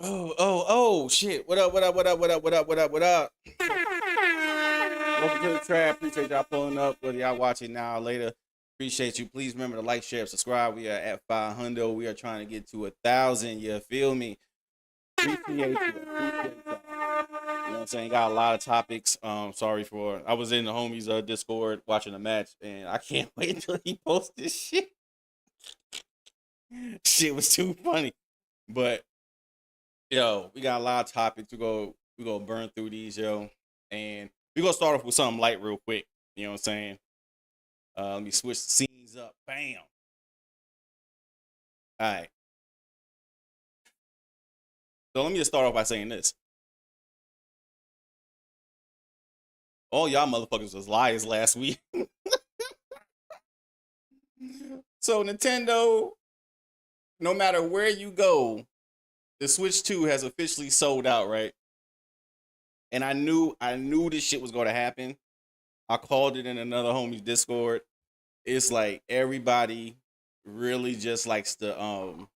Oh, shit. What up, what up, what up, what up, what up, what up, what up? Welcome to the trap. Appreciate y'all pulling up, whether y'all watching now or later. Appreciate you. Please remember to like, share, subscribe. We are at 500. We are trying to get to 1,000. You feel me? Appreciate you. Appreciate you. You know what I'm saying? Got a lot of topics. Sorry for I was in the homies Discord watching a match, and I can't wait until he posts this shit. Shit was too funny. But yo, we got a lot of topics. We go burn through these, yo. And we gonna start off with something light real quick. You know what I'm saying? Let me switch the scenes up. Bam. All right. So let me just start off by saying this. All y'all motherfuckers was liars last week. So Nintendo, no matter where you go, the Switch 2 has officially sold out, right? And I knew this shit was gonna happen. I called it in another homie's Discord. It's like everybody really just likes to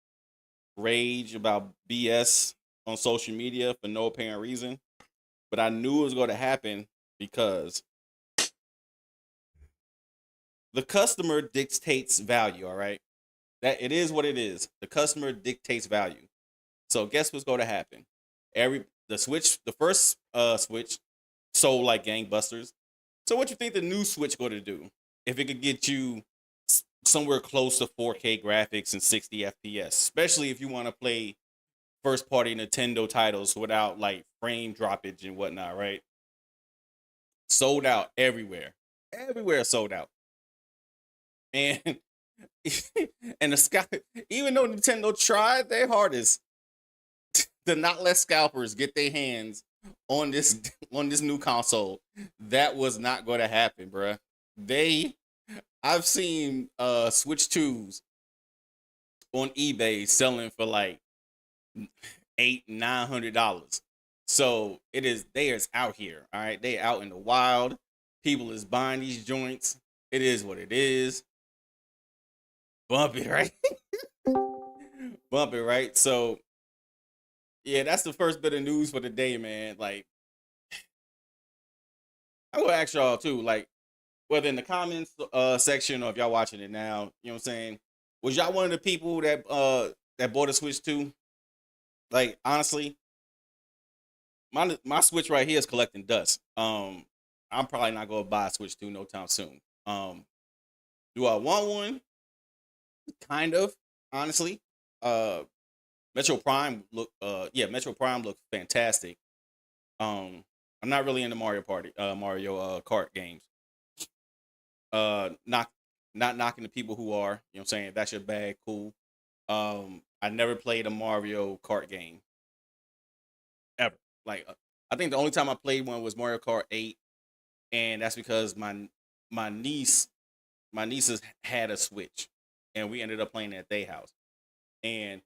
rage about BS on social media for no apparent reason. But I knew it was going to happen because the customer dictates value, all right? That it is what it is. The customer dictates value. So guess what's going to happen? The first Switch sold like gangbusters. So what you think the new Switch going to do? If it could get you somewhere close to 4K graphics and 60 FPS, especially if you want to play first party Nintendo titles without like frame droppage and whatnot, right? Sold out everywhere. Everywhere sold out. And and the scalp, even though Nintendo tried their hardest to not let scalpers get their hands on this new console, that was not going to happen, bruh. I've seen Switch 2s on eBay selling for like $800-900. So they is out here. All right. They out in the wild. People is buying these joints. It is what it is. Bump it, right? Bump it, right? So yeah, that's the first bit of news for the day, man. Like, I'm gonna ask y'all too, like, whether in the comments section or if y'all watching it now, you know what I'm saying? Was y'all one of the people that bought a Switch 2? Like, honestly, my Switch right here is collecting dust. I'm probably not gonna buy a Switch 2 no time soon. Do I want one? Kind of, honestly. Uh, Metro Prime looks fantastic. I'm not really into Mario Kart games. Not knocking the people who are. You know what I'm saying? If that's your bag, cool. I never played a Mario Kart game ever. Like, I think the only time I played one was Mario Kart 8, and that's because my niece my nieces had a Switch, and we ended up playing at their house, and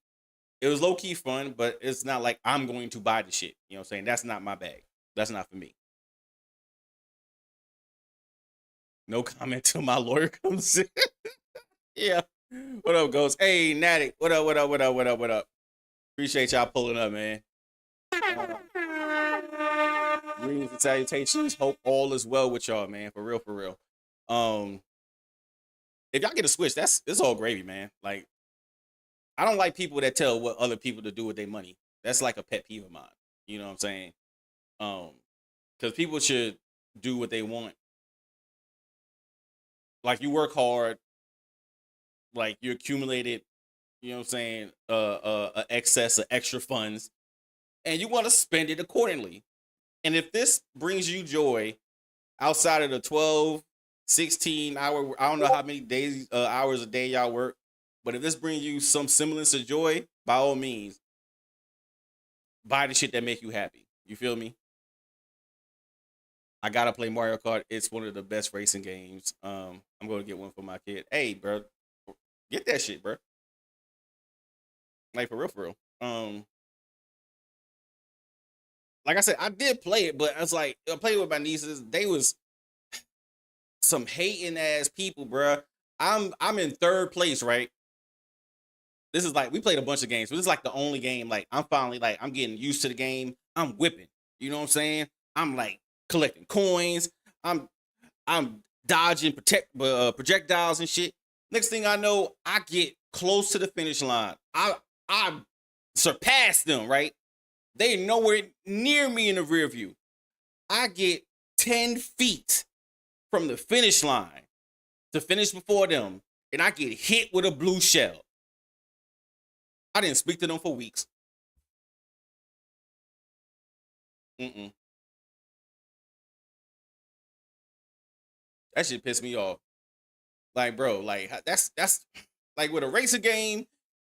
it was low key fun, but it's not like I'm going to buy the shit. You know what I'm saying? That's not my bag. That's not for me. No comment till my lawyer comes in. Yeah. What up, Ghost? Hey, Natty. What up, what up, what up, what up, what up? Appreciate y'all pulling up, man. Uh, Greetings and salutations. Hope all is well with y'all, man. For real, for real. Um, if y'all get a Switch, it's all gravy, man. Like, I don't like people that tell what other people to do with their money. That's like a pet peeve of mine. You know what I'm saying? Um, because people should do what they want. Like, you work hard, like you accumulated, you know what I'm saying, excess of extra funds, and you want to spend it accordingly. And if this brings you joy outside of the 12, 16 hour, I don't know how many days, hours a day y'all work, but if this brings you some semblance of joy, by all means, buy the shit that make you happy. You feel me? I gotta play Mario Kart. It's one of the best racing games. I'm gonna get one for my kid. Hey, bro, get that shit, bro. Like, for real, for real. Like I said, I did play it, but I was like, I played with my nieces. They was some hating ass people, bro. I'm in third place, right? This is like we played a bunch of games, but this is like the only game. Like I'm finally like I'm getting used to the game. I'm whipping. You know what I'm saying? I'm like collecting coins. I'm I'm dodging projectiles and shit. Next thing I know, I get close to the finish line. I surpass them. Right? They nowhere near me in the rear view. I get 10 feet from the finish line to finish before them, and I get hit with a blue shell. I didn't speak to them for weeks. Mm-mm. That shit pissed me off. Like, bro, like that's like with a racing game,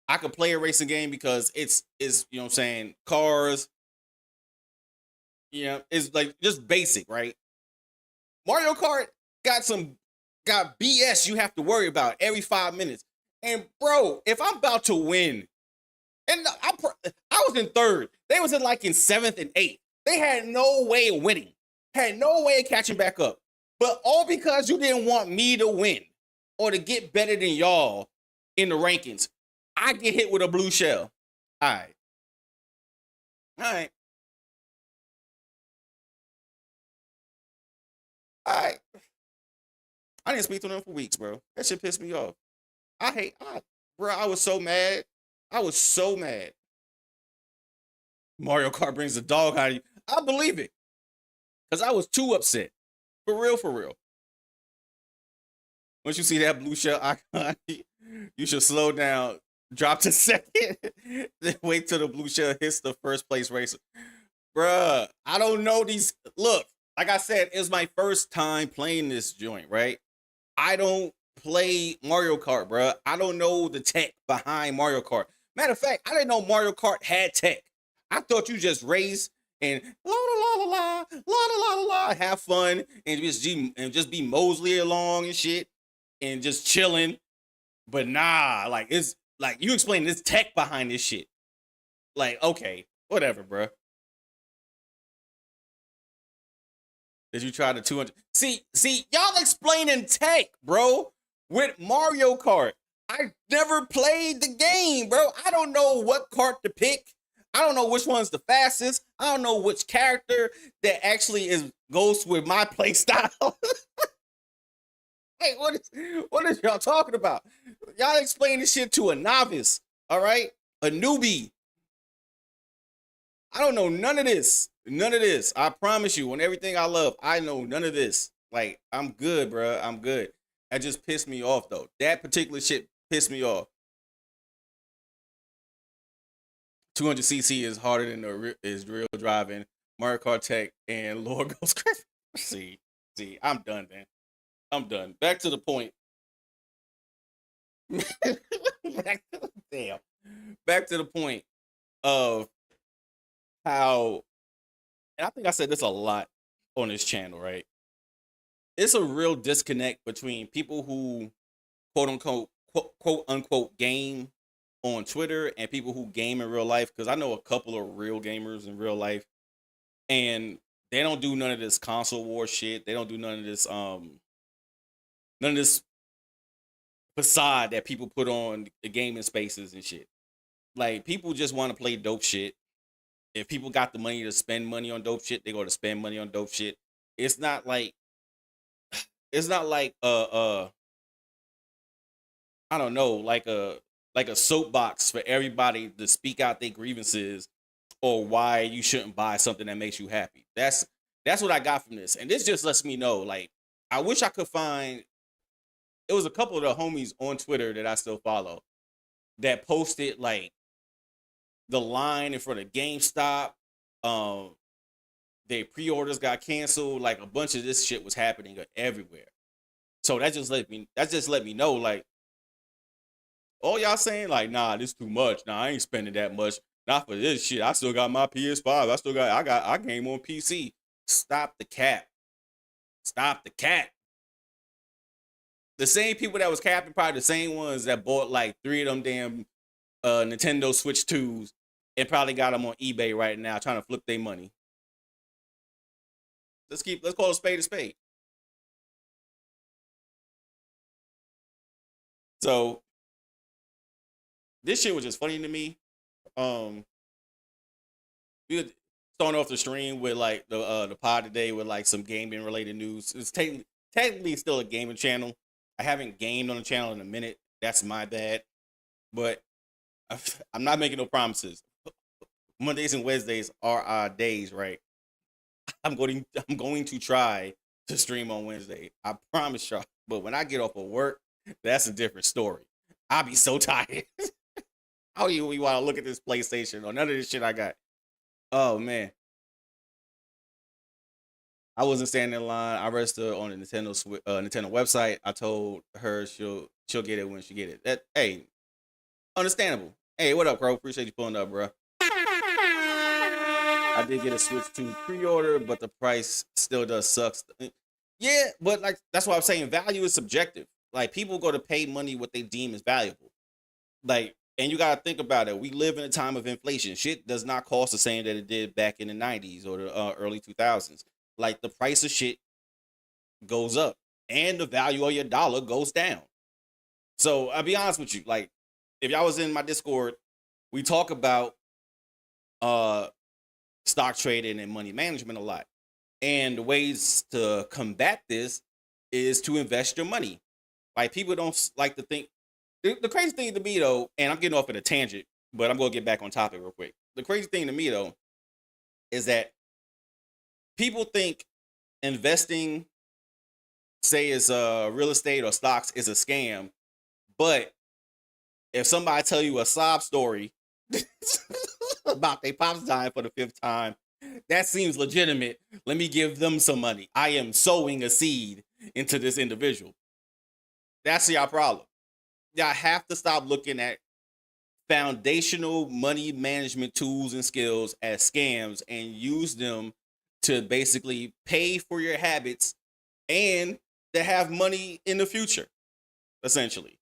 I could play a racing game because it's you know what I'm saying, cars, it's like just basic, right? Mario Kart got some got BS you have to worry about every 5 minutes. And bro, if I'm about to win, and I was in third, they was in like in seventh and eighth. They had no way of winning, had no way of catching back up. But all because you didn't want me to win or to get better than y'all in the rankings, I get hit with a blue shell. All right, all right, all right. I didn't speak to them for weeks, bro. That shit pissed me off. Bro. I was so mad. I was so mad. Mario Kart brings the dog out of you. I believe it because I was too upset. For real, for real. Once you see that blue shell icon, you should slow down, drop to second, then wait till the blue shell hits the first place racer. Bruh, I don't know these. Look, like I said, it's my first time playing this joint, right? I don't play Mario Kart, bruh. I don't know the tech behind Mario Kart. Matter of fact, I didn't know Mario Kart had tech. I thought you just race and la la la la la la la la, have fun and just be Mosley along and shit and just chilling. But nah, like it's like you explain this tech behind this shit. Like, okay, whatever, bro. Did you try the 200? See, y'all explaining tech, bro, with Mario Kart. I never played the game, bro. I don't know what kart to pick. I don't know which one's the fastest. I don't know which character that actually goes with my play style. Hey, what is y'all talking about? Y'all explain this shit to a novice, all right? A newbie. I don't know none of this. None of this. I promise you, on everything I love, I know none of this. Like, I'm good, bro. I'm good. That just pissed me off, though. That particular shit pissed me off. 200cc is harder than is real driving. Mario Kart Tech and Lord Ghost Chris. See, I'm done, man. I'm done. Back to the point. Damn. Back to the point of how, and I think I said this a lot on this channel, right? It's a real disconnect between people who quote unquote game on Twitter and people who game in real life. Because I know a couple of real gamers in real life, and they don't do none of this console war shit. They don't do none of this facade that people put on the gaming spaces and shit. Like, people just want to play dope shit. If people got the money to spend money on dope shit, they go to spend money on dope shit. It's not like it's not like I don't know, like a soapbox for everybody to speak out their grievances or why you shouldn't buy something that makes you happy. That's what I got from this. And this just lets me know, like, I wish I could find, it was a couple of the homies on Twitter that I still follow that posted like the line in front of GameStop. Their pre-orders got canceled. Like, a bunch of this shit was happening everywhere. So that just let me know, like, all y'all saying like, nah, this too much. Nah, I ain't spending that much. Not for this shit. I still got my PS5. I game on PC. Stop the cap. Stop the cap. The same people that was capping probably the same ones that bought like 3 of them damn Nintendo Switch 2s and probably got them on eBay right now trying to flip their money. Let's call a spade a spade. So this shit was just funny to me. Um, we were starting off the stream with like the pod today with like some gaming related news. It's technically still a gaming channel. I haven't gamed on the channel in a minute. That's my bad. But I'm not making no promises. Mondays and Wednesdays are our days, right? I'm going to try to stream on Wednesday. I promise y'all. But when I get off of work, that's a different story. I'll be so tired. I don't even want to look at this PlayStation or none of this shit I got. Oh man, I wasn't standing in line. I registered on the Nintendo website. I told her she'll get it when she get it. That hey, understandable. Hey, what up, bro? Appreciate you pulling up, bro. I did get a Switch 2 pre-order, but the price still does suck. Yeah, but like that's why I'm saying value is subjective. Like people go to pay money what they deem is valuable. Like, and you gotta think about it. We live in a time of inflation. Shit does not cost the same that it did back in the '90s or the early 2000s. Like the price of shit goes up, and the value of your dollar goes down. So I'll be honest with you. Like, if y'all was in my Discord, we talk about uh stock trading and money management a lot. And the ways to combat this is to invest your money. Like people don't like to think. The crazy thing to me though, and I'm getting off at a tangent, but I'm gonna get back on topic real quick. The crazy thing to me though is that people think investing, say, is real estate or stocks, is a scam. But if somebody tell you a sob story about they pops dying for the fifth time, that seems legitimate. Let me give them some money. I am sowing a seed into this individual. That's y'all problem. Y'all have to stop looking at foundational money management tools and skills as scams and use them to basically pay for your habits and to have money in the future, essentially.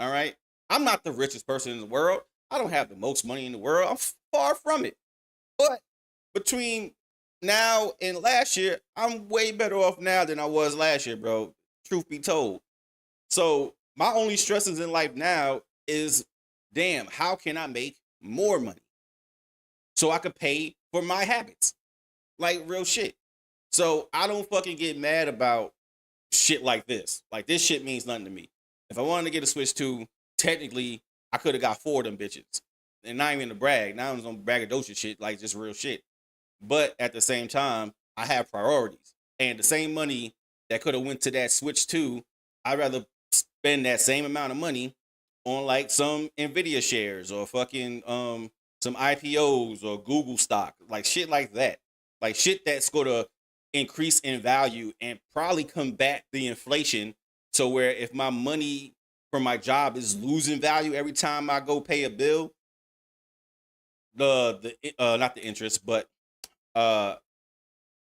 All right. I'm not the richest person in the world. I don't have the most money in the world. I'm far from it. But between now and last year, I'm way better off now than I was last year, bro. Truth be told. So my only stresses in life now is, damn, how can I make more money so I could pay for my habits? Like real shit. So I don't fucking get mad about shit like this. Like this shit means nothing to me. If I wanted to get a Switch 2, technically I could have got 4 of them bitches. And not even to brag. Now I'm on braggadocious shit, like just real shit. But at the same time, I have priorities. And the same money that could have went to that Switch 2, I'd rather spend that same amount of money on like some Nvidia shares or fucking some IPOs or Google stock, like shit like that. Like shit that's gonna increase in value and probably combat the inflation. So where if my money from my job is losing value every time I go pay a bill, the not the interest, but uh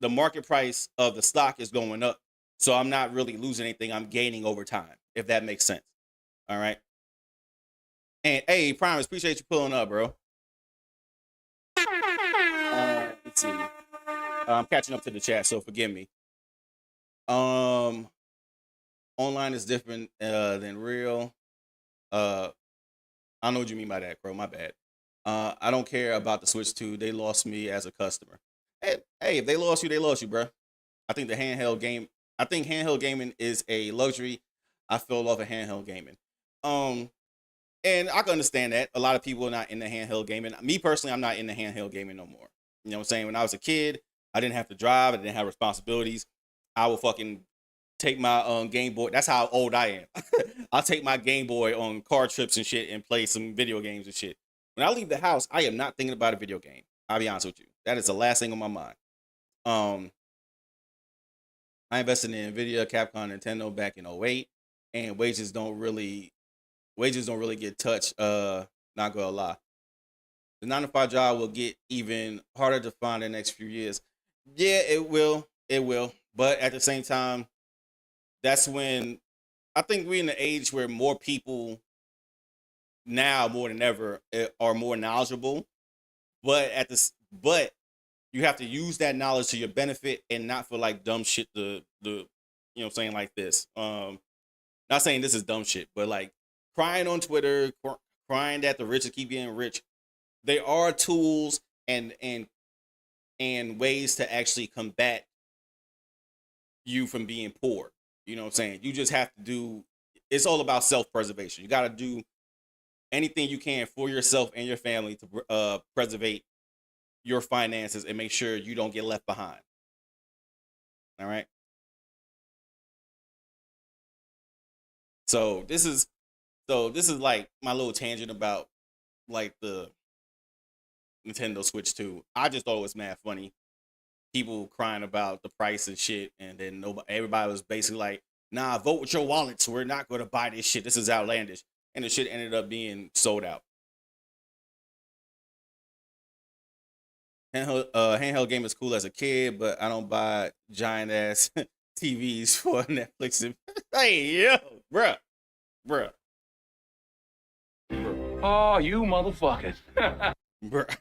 the market price of the stock is going up. So I'm not really losing anything. I'm gaining over time, if that makes sense. All right. And hey, Primus, appreciate you pulling up, bro. Let's see. I'm catching up to the chat, so forgive me. Um, online is different than real. I know what you mean by that, bro. My bad. I don't care about the Switch 2. They lost me as a customer. Hey, if they lost you, they lost you, bro. I think the handheld game. I think handheld gaming is a luxury. I fell off of handheld gaming. Um, and I can understand that. A lot of people are not in the handheld gaming. Me personally, I'm not in the handheld gaming no more. You know what I'm saying? When I was a kid, I didn't have to drive. I didn't have responsibilities. I would fucking take my Game Boy. That's how old I am. I'll take my Game Boy on car trips and shit and play some video games and shit. When I leave the house, I am not thinking about a video game. I'll be honest with you. That is the last thing on my mind. Um, I invested in Nvidia, Capcom, Nintendo back in '08, and wages don't really get touched. Not gonna lie. The 9 to 5 job will get even harder to find in the next few years. Yeah, it will. It will. But at the same time, that's when I think we're in the age where more people now more than ever are more knowledgeable. But you have to use that knowledge to your benefit and not for like dumb shit the you know what I'm saying like this. Not saying this is dumb shit, but like crying on Twitter, crying that the rich keep getting rich. There are tools and ways to actually combat you from being poor. You know what I'm saying? You just have to do. It's all about self-preservation. You got to do anything you can for yourself and your family to preserve your finances and make sure you don't get left behind. All right. So this is like my little tangent about like the Nintendo Switch 2. I just thought it was mad funny. People crying about the price and shit, and then everybody was basically like, "Nah, vote with your wallets. We're not going to buy this shit. This is outlandish." And the shit ended up being sold out. Handheld game is cool as a kid, but I don't buy giant ass TVs for Netflix. Hey, yo, bruh, bruh, Oh, you motherfuckers. bruh.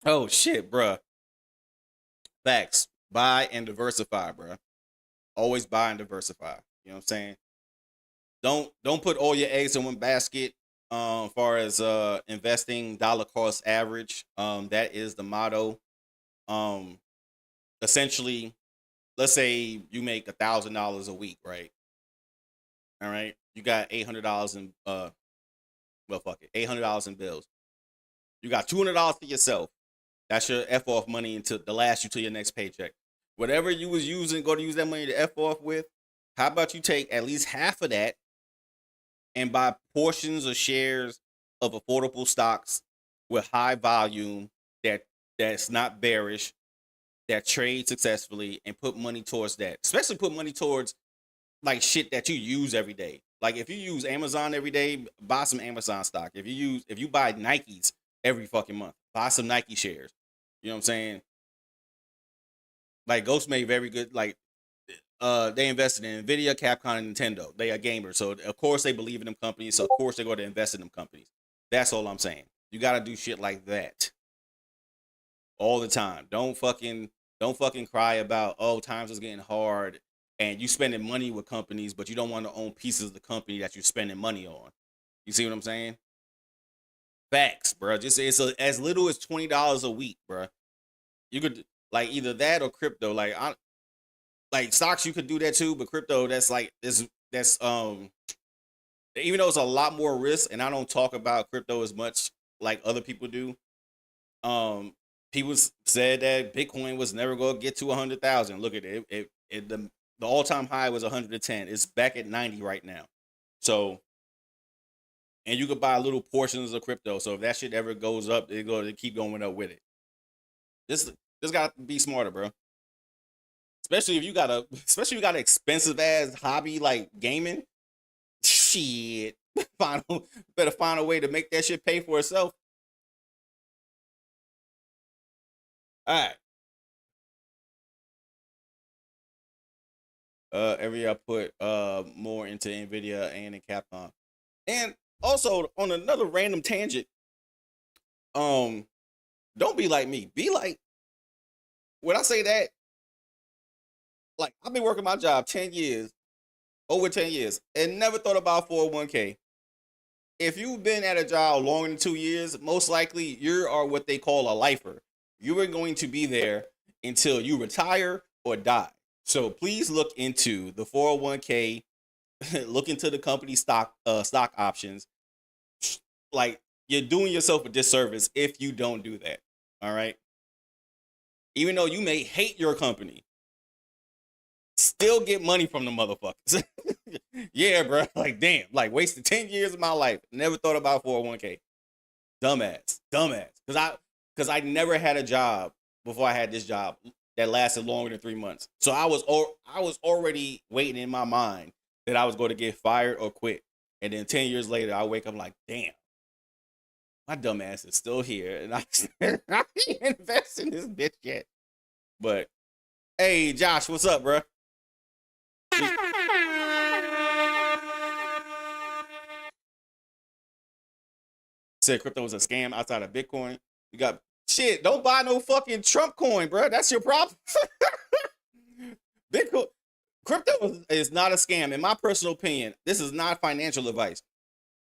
Oh shit, bruh. Facts. Buy and diversify, bruh. Always buy and diversify. You know what I'm saying? Don't put all your eggs in one basket. Far as investing, dollar cost average. That is the motto. Um, Essentially, let's say you make $1,000 a week, right? All right, you got $800 in well, fuck it, $800 in bills. You got $200 for yourself. That's your F off money until the last you till your next paycheck. Whatever you was using, go to use that money to F off with. How about you take at least half of that and buy portions or shares of affordable stocks with high volume that's not bearish, that trade successfully, and put money towards that. Especially put money towards like shit that you use every day. Like if you use Amazon every day, buy some Amazon stock. If you buy Nikes every fucking month, buy some Nike shares. You know what I'm saying? Like Ghost made very good. Like they invested in Nvidia, Capcom, and Nintendo. They are gamers, so of course they believe in them companies. So of course they're going to invest in them companies. That's all I'm saying. You got to do shit like that all the time. Don't fucking cry about, oh, times is getting hard and you spending money with companies, but you don't want to own pieces of the company that you're spending money on. You see what I'm saying? Facts, bro. Just as little as $20 a week, bro. You could like either that or crypto. Like stocks, you could do that too, but crypto, that's even though it's a lot more risk, and I don't talk about crypto as much like other people do. Um, People said that Bitcoin was never going to get to 100,000. Look at it. The all time high was 110. It's back at 90 right now. So, and you could buy little portions of crypto. So if that shit ever goes up, they go to keep going up with it. Just got to be smarter, bro. Especially if you got an expensive ass hobby like gaming. Shit, better find a way to make that shit pay for itself. All right. Every year I put more into Nvidia and in Capcom. And also on another random tangent, um, don't be like me. Be like when I say that, like I've been working my job 10 years, over 10 years, and never thought about 401k. If you've been at a job longer than 2 years, most likely you are what they call a lifer. You are going to be there until you retire or die. So please look into the 401k, look into the company stock options. Like you're doing yourself a disservice if you don't do that. All right. Even though you may hate your company, still get money from the motherfuckers. Yeah, bro. Like, damn. Like, wasted 10 years of my life. Never thought about 401k. Dumbass. Because I never had a job before I had this job that lasted longer than 3 months. So I was already waiting in my mind that I was going to get fired or quit. And then 10 years later, I wake up like, damn, my dumb ass is still here. And I ain't invest in this bitch yet. But, hey, Josh, what's up, bro? Said crypto was a scam outside of Bitcoin. You got shit. Don't buy no fucking Trump coin, bro. That's your problem. Bitcoin, crypto is not a scam. In my personal opinion, this is not financial advice.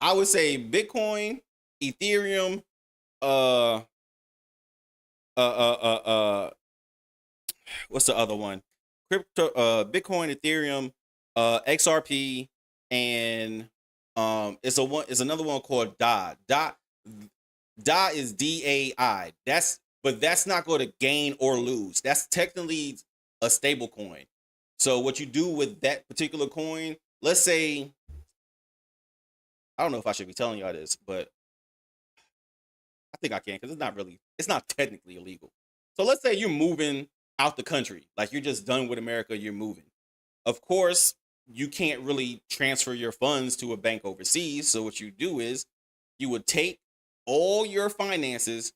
I would say Bitcoin, Ethereum, uh, uh, uh, uh, what's the other one? Crypto, Bitcoin, Ethereum, XRP, and it's another one called DA. DA is DAI. That's not going to gain or lose. That's technically a stable coin. So what you do with that particular coin, let's say, I don't know if I should be telling y'all this, but I think I can because it's not technically illegal. So let's say you're moving out the country, like you're just done with America, you're moving. Of course, you can't really transfer your funds to a bank overseas. So what you do is you would take all your finances,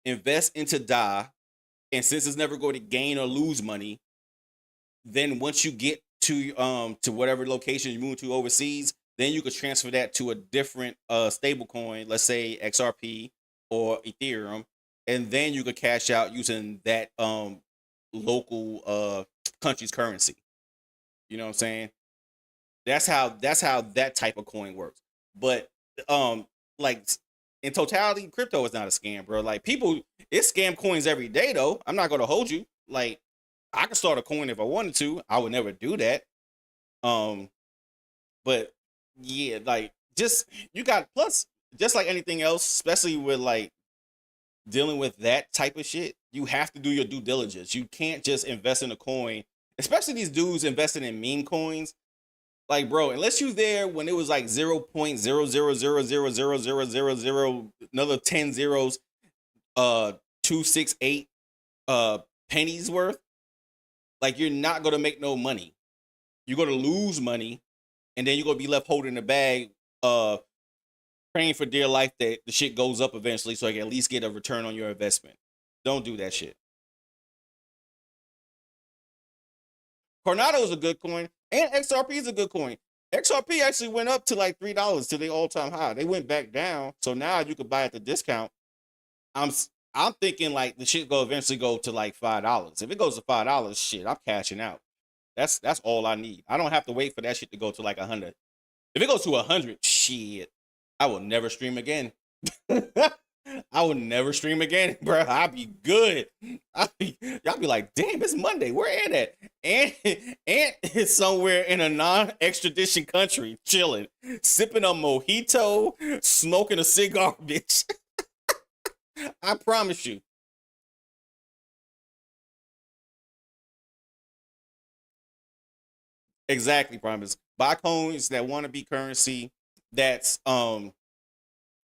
invest into DAI, and since it's never going to gain or lose money, then once you get to whatever location you move to overseas, then you could transfer that to a different stable coin, let's say XRP or Ethereum, and then you could cash out using that local country's currency. You know what I'm saying? That's how that type of coin works. But like in totality, crypto is not a scam, bro. Like people, it's scam coins every day though. I'm not gonna hold you. Like I could start a coin if I wanted to. I would never do that. But yeah, like just you got plus just like anything else, especially with like dealing with that type of shit, you have to do your due diligence. You can't just invest in a coin, especially these dudes investing in meme coins. Like, bro, unless you there when it was like 0.000000000, another 10 zeros, 268 pennies worth, like you're not gonna make no money. You're gonna lose money, and then you're gonna be left holding the bag, praying for dear life that the shit goes up eventually so I can at least get a return on your investment. Don't do that shit. Coronado is a good coin, and XRP is a good coin. XRP actually went up to like $3 to the all-time high. They went back down, so now you could buy at the discount. I'm I'm thinking like the shit go eventually go to like $5. If it goes to $5, shit, I'm cashing out. That's all I need. I don't have to wait for that shit to go to like 100. If it goes to 100, shit, I will never stream again. I will never stream again, bro. I'll be good. Y'all be like, damn, it's Monday. Where Ant at? Ant is somewhere in a non-extradition country, chilling, sipping a mojito, smoking a cigar, bitch. I promise you. Exactly, promise. Buy coins that want to be currency. That's um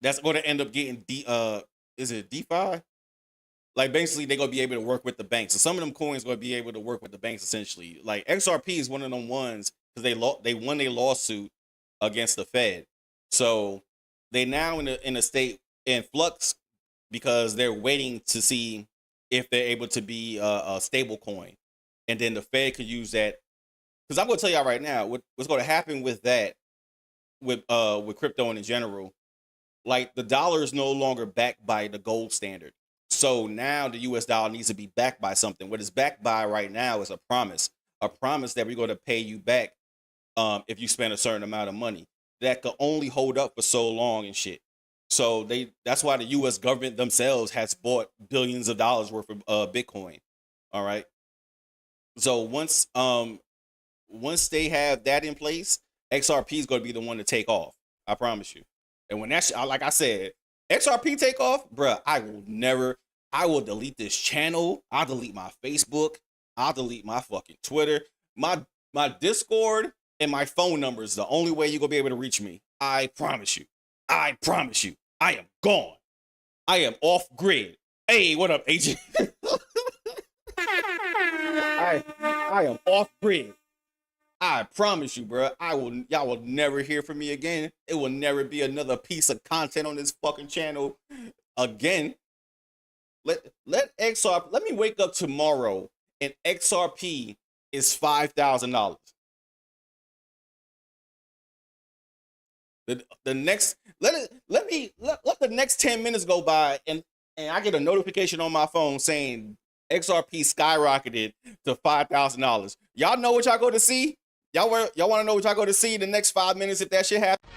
that's going to end up getting is it DeFi? Like basically they're gonna be able to work with the banks. So some of them coins gonna be able to work with the banks essentially. Like XRP is one of them ones because they won a lawsuit against the Fed. So they now in a state in flux because they're waiting to see if they're able to be a stable coin. And then the Fed could use that. Because I'm gonna tell y'all right now, what's gonna happen with that, with crypto and in general, like the dollar is no longer backed by the gold standard. So now the US dollar needs to be backed by something. What it's backed by right now is a promise that we're going to pay you back if you spend a certain amount of money. That could only hold up for so long and shit. So that's why the US government themselves has bought billions of dollars worth of Bitcoin. All right. So once they have that in place, XRP is going to be the one to take off. I promise you. And when that, like I said, XRP take off, bruh, I will delete this channel. I'll delete my Facebook. I'll delete my fucking Twitter. My Discord and my phone number is the only way you're going to be able to reach me. I promise you. I promise you. I am gone. I am off grid. Hey, what up, agent? I am off grid. I promise you, bro. Y'all will never hear from me again. It will never be another piece of content on this fucking channel again. Let XRP. Let me wake up tomorrow and XRP is $5,000. The next let the next 10 minutes go by and I get a notification on my phone saying XRP skyrocketed to $5,000. Y'all know what y'all go to see? Y'all want to know what y'all go to see in the next 5 minutes if that shit happens?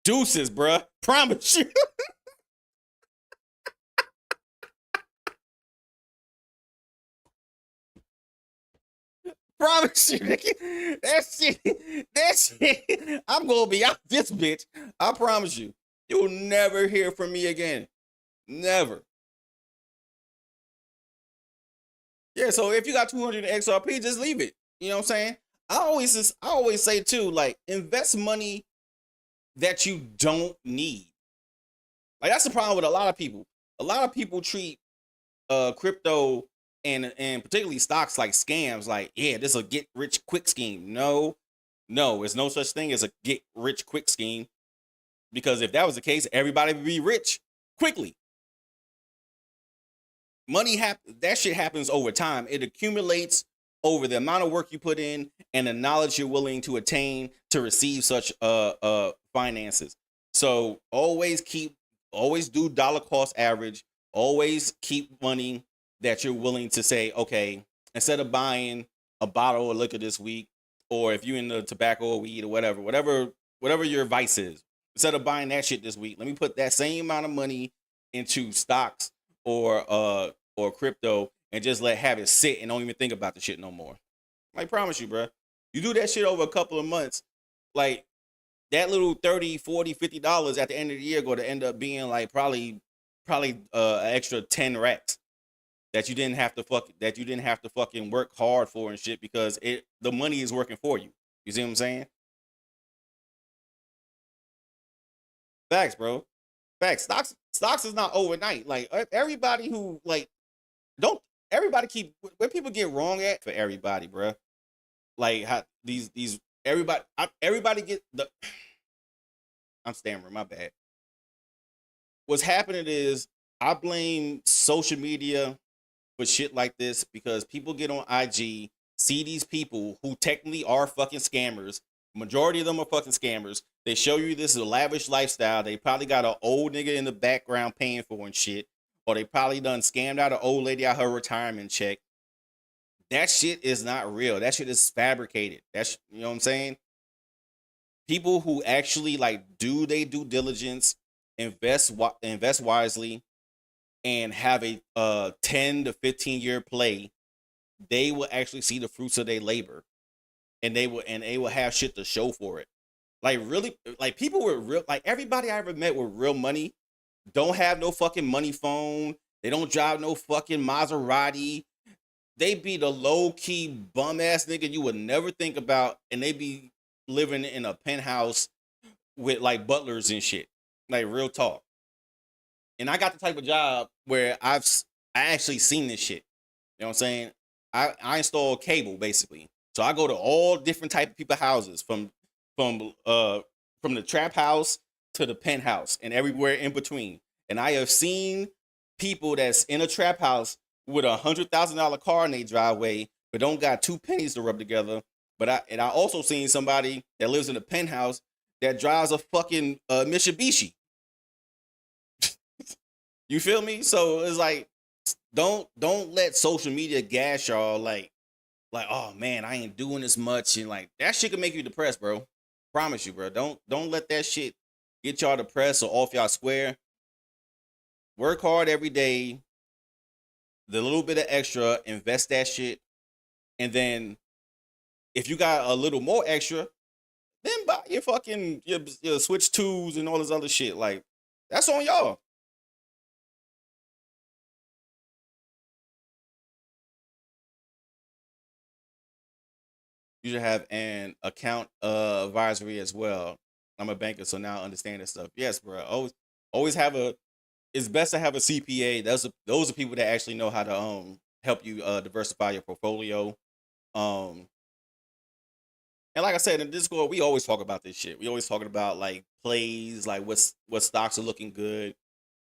Deuces, bruh. Promise you. Promise you, nigga. That shit. I'm gonna be out this bitch. I promise you. You'll never hear from me again. Never. Yeah, so if you got 200 XRP, just leave it. You know what I'm saying? I always say too, like, invest money that you don't need. Like, that's the problem with a lot of people. A lot of people treat crypto and particularly stocks like scams. Like, yeah, this is a get rich quick scheme. No, there's no such thing as a get rich quick scheme, because if that was the case, everybody would be rich quickly. That shit happens over time. It accumulates over the amount of work you put in and the knowledge you're willing to attain to receive such finances. So always do dollar cost average. Always keep money that you're willing to say, okay, instead of buying a bottle of liquor this week, or if you're in the tobacco or weed or whatever your vice is, instead of buying that shit this week, let me put that same amount of money into stocks or crypto and just have it sit and don't even think about the shit no more. I promise you, bro. You do that shit over a couple of months, like that little $30, $40, $50 at the end of the year going to end up being like probably an extra 10 racks that you didn't have to fucking work hard for and shit, because the money is working for you. You see what I'm saying? Facts, bro. Facts. Stocks is not overnight. Like, everybody who like don't everybody keep where people get wrong at for everybody, bro. Like, how these everybody get the I'm stammering, my bad. What's happening is I blame social media for shit like this, because people get on IG, see these people who technically are fucking scammers. Majority of them are fucking scammers. They show you this is a lavish lifestyle. They probably got an old nigga in the background paying for and shit. Or they probably done scammed out an old lady out her retirement check. That shit is not real. That shit is fabricated. You know what I'm saying? People who actually like do they due diligence, invest wisely, and have a 10 to 15 year play, they will actually see the fruits of their labor, and they will have shit to show for it. Like, really, like, people with real, like, everybody I ever met with real money don't have no fucking money phone. They don't drive no fucking Maserati. They be the low key bum ass nigga you would never think about, and they be living in a penthouse with like butlers and shit. Like, real talk. And I got the type of job where I actually seen this shit. You know what I'm saying? I install cable basically. So I go to all different type of people houses, from the trap house to the penthouse and everywhere in between. And I have seen people that's in a trap house with $100,000 car in their driveway, but don't got two pennies to rub together. But I also seen somebody that lives in a penthouse that drives a fucking Mitsubishi. You feel me? So it's like, don't let social media gas y'all like, oh man, I ain't doing as much, and like that shit can make you depressed, bro. Promise you, bro. Don't let that shit get y'all depressed or off y'all square. Work hard every day. The little bit of extra, invest that shit, and then if you got a little more extra, then buy your fucking your Switch 2s and all this other shit. Like, that's on y'all. You should have an account advisory as well. I'm a banker, so now I understand this stuff. Yes, bro. Always have a. It's best to have a CPA. Those are people that actually know how to help you diversify your portfolio. And like I said in Discord, we always talk about this shit. We always talking about like plays, like what stocks are looking good.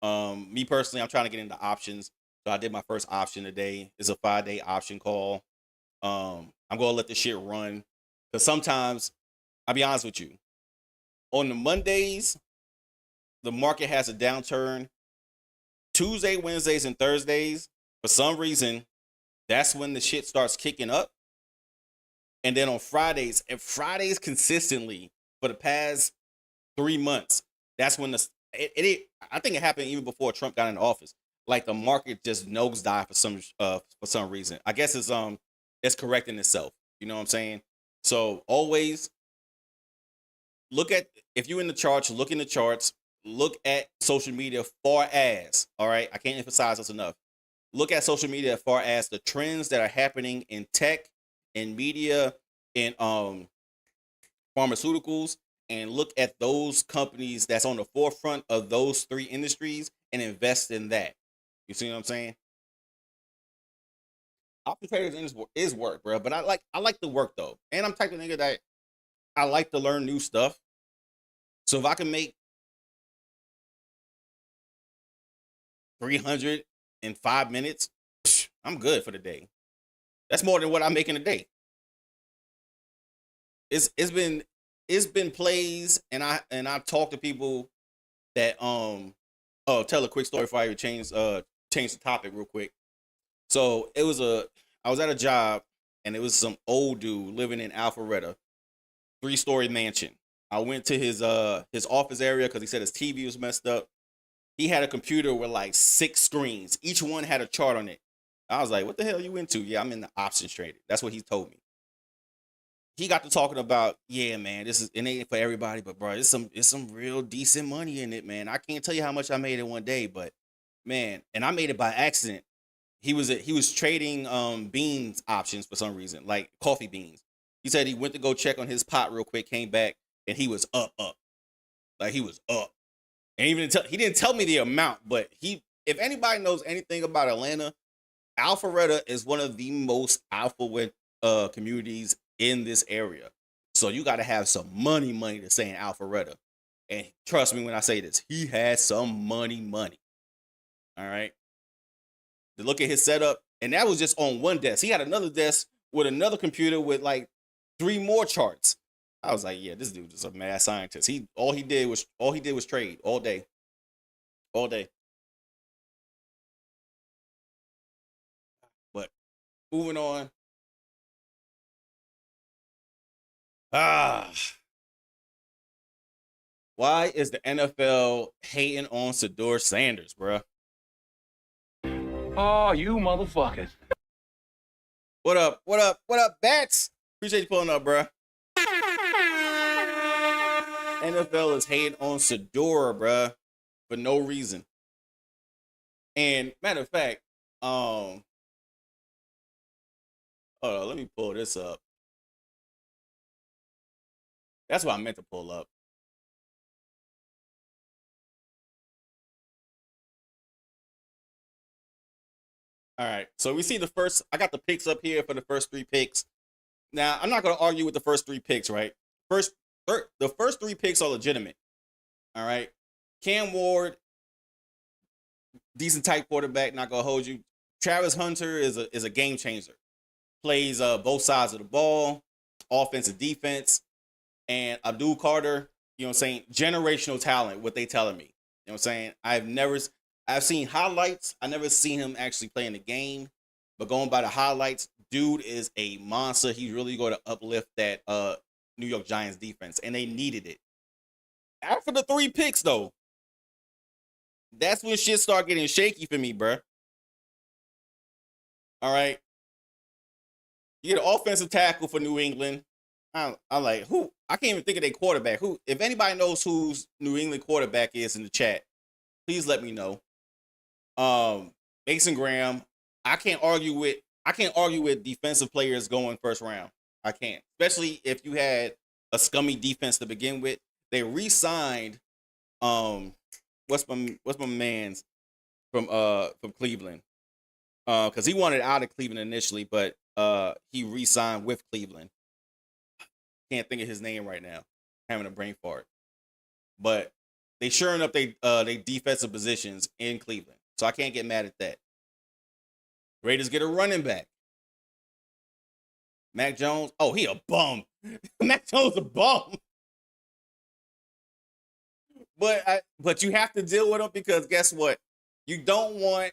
Me personally, I'm trying to get into options. So I did my first option today. It's a 5-day option call. I'm gonna let the shit run. Because sometimes, I'll be honest with you, on the Mondays, the market has a downturn. Tuesday, Wednesdays, and Thursdays, for some reason, that's when the shit starts kicking up. And then on Fridays, and Fridays consistently for the past 3 months, that's when I think it happened even before Trump got in office. Like the market just nosedive for some reason. I guess it's correcting itself. You know what I'm saying? So always look at, if you're in the charts, look in the charts, look at social media far as, all right, I can't emphasize this enough. Look at social media as far as the trends that are happening in tech, in media, in pharmaceuticals, and look at those companies that's on the forefront of those three industries and invest in that. You see what I'm saying? Option traders is work, bro. But I like the work though, and I'm type of nigga that I like to learn new stuff. So if I can make 305 minutes, I'm good for the day. That's more than what I make in a day. It's been plays, and I talk to people that tell a quick story before I even change the topic real quick. So I was at a job, and it was some old dude living in Alpharetta, 3-story mansion. I went to his office area because he said his TV was messed up. He had a computer with like 6 screens. Each one had a chart on it. I was like, "What the hell you into?" Yeah, I'm in the options trading. That's what he told me. He got to talking about, yeah, man, it ain't for everybody, but bro, it's some real decent money in it, man. I can't tell you how much I made in one day, but man, and I made it by accident. He was trading beans options for some reason, like coffee beans. He said he went to go check on his pot real quick, came back, and he was up, like he was up. And he didn't tell me the amount, but if anybody knows anything about Atlanta, Alpharetta is one of the most alpha communities in this area. So you got to have some money to say in Alpharetta. And trust me when I say this, he has some money. All right. To look at his setup, and that was just on one desk. He had another desk with another computer with like 3 more charts. I was like, yeah, this dude is a mad scientist. All he did was trade all day, all day. But moving on. Ah, why is the NFL hating on Shedeur Sanders, bruh? Oh, you motherfuckers. What up? What up? What up, Bats? Appreciate you pulling up, bruh. NFL is hating on Shedeur, bruh, for no reason. And matter of fact, hold on, let me pull this up. That's what I meant to pull up. All right, so we see the first. I got the picks up here for the first 3 picks. Now I'm not going to argue with the first 3 picks, right? The first 3 picks are legitimate. All right, Cam Ward, decent type quarterback. Not gonna hold you. Travis Hunter is a game changer. Plays both sides of the ball, offense and defense. And Abdul Carter, you know what I'm saying, generational talent. What they telling me, you know what I'm saying. I've seen highlights. I never seen him actually play in the game, but going by the highlights, dude is a monster. He's really going to uplift that New York Giants defense, and they needed it. After the 3 picks, though, that's when shit start getting shaky for me, bruh. All right. You get an offensive tackle for New England. I'm like, who? I can't even think of their quarterback. Who? If anybody knows whose New England quarterback is in the chat, please let me know. Mason Graham. I can't argue with defensive players going first round. I can't, especially if you had a scummy defense to begin with. They re-signed what's my man's from Cleveland, because he wanted out of Cleveland initially, but he re-signed with Cleveland. Can't think of his name right now. Having a brain fart. But they shoring up they defensive positions in Cleveland, so I can't get mad at that. Raiders get a running back. Mac Jones. Oh, he a bum. Mac Jones a bum. But you have to deal with him because guess what? You don't want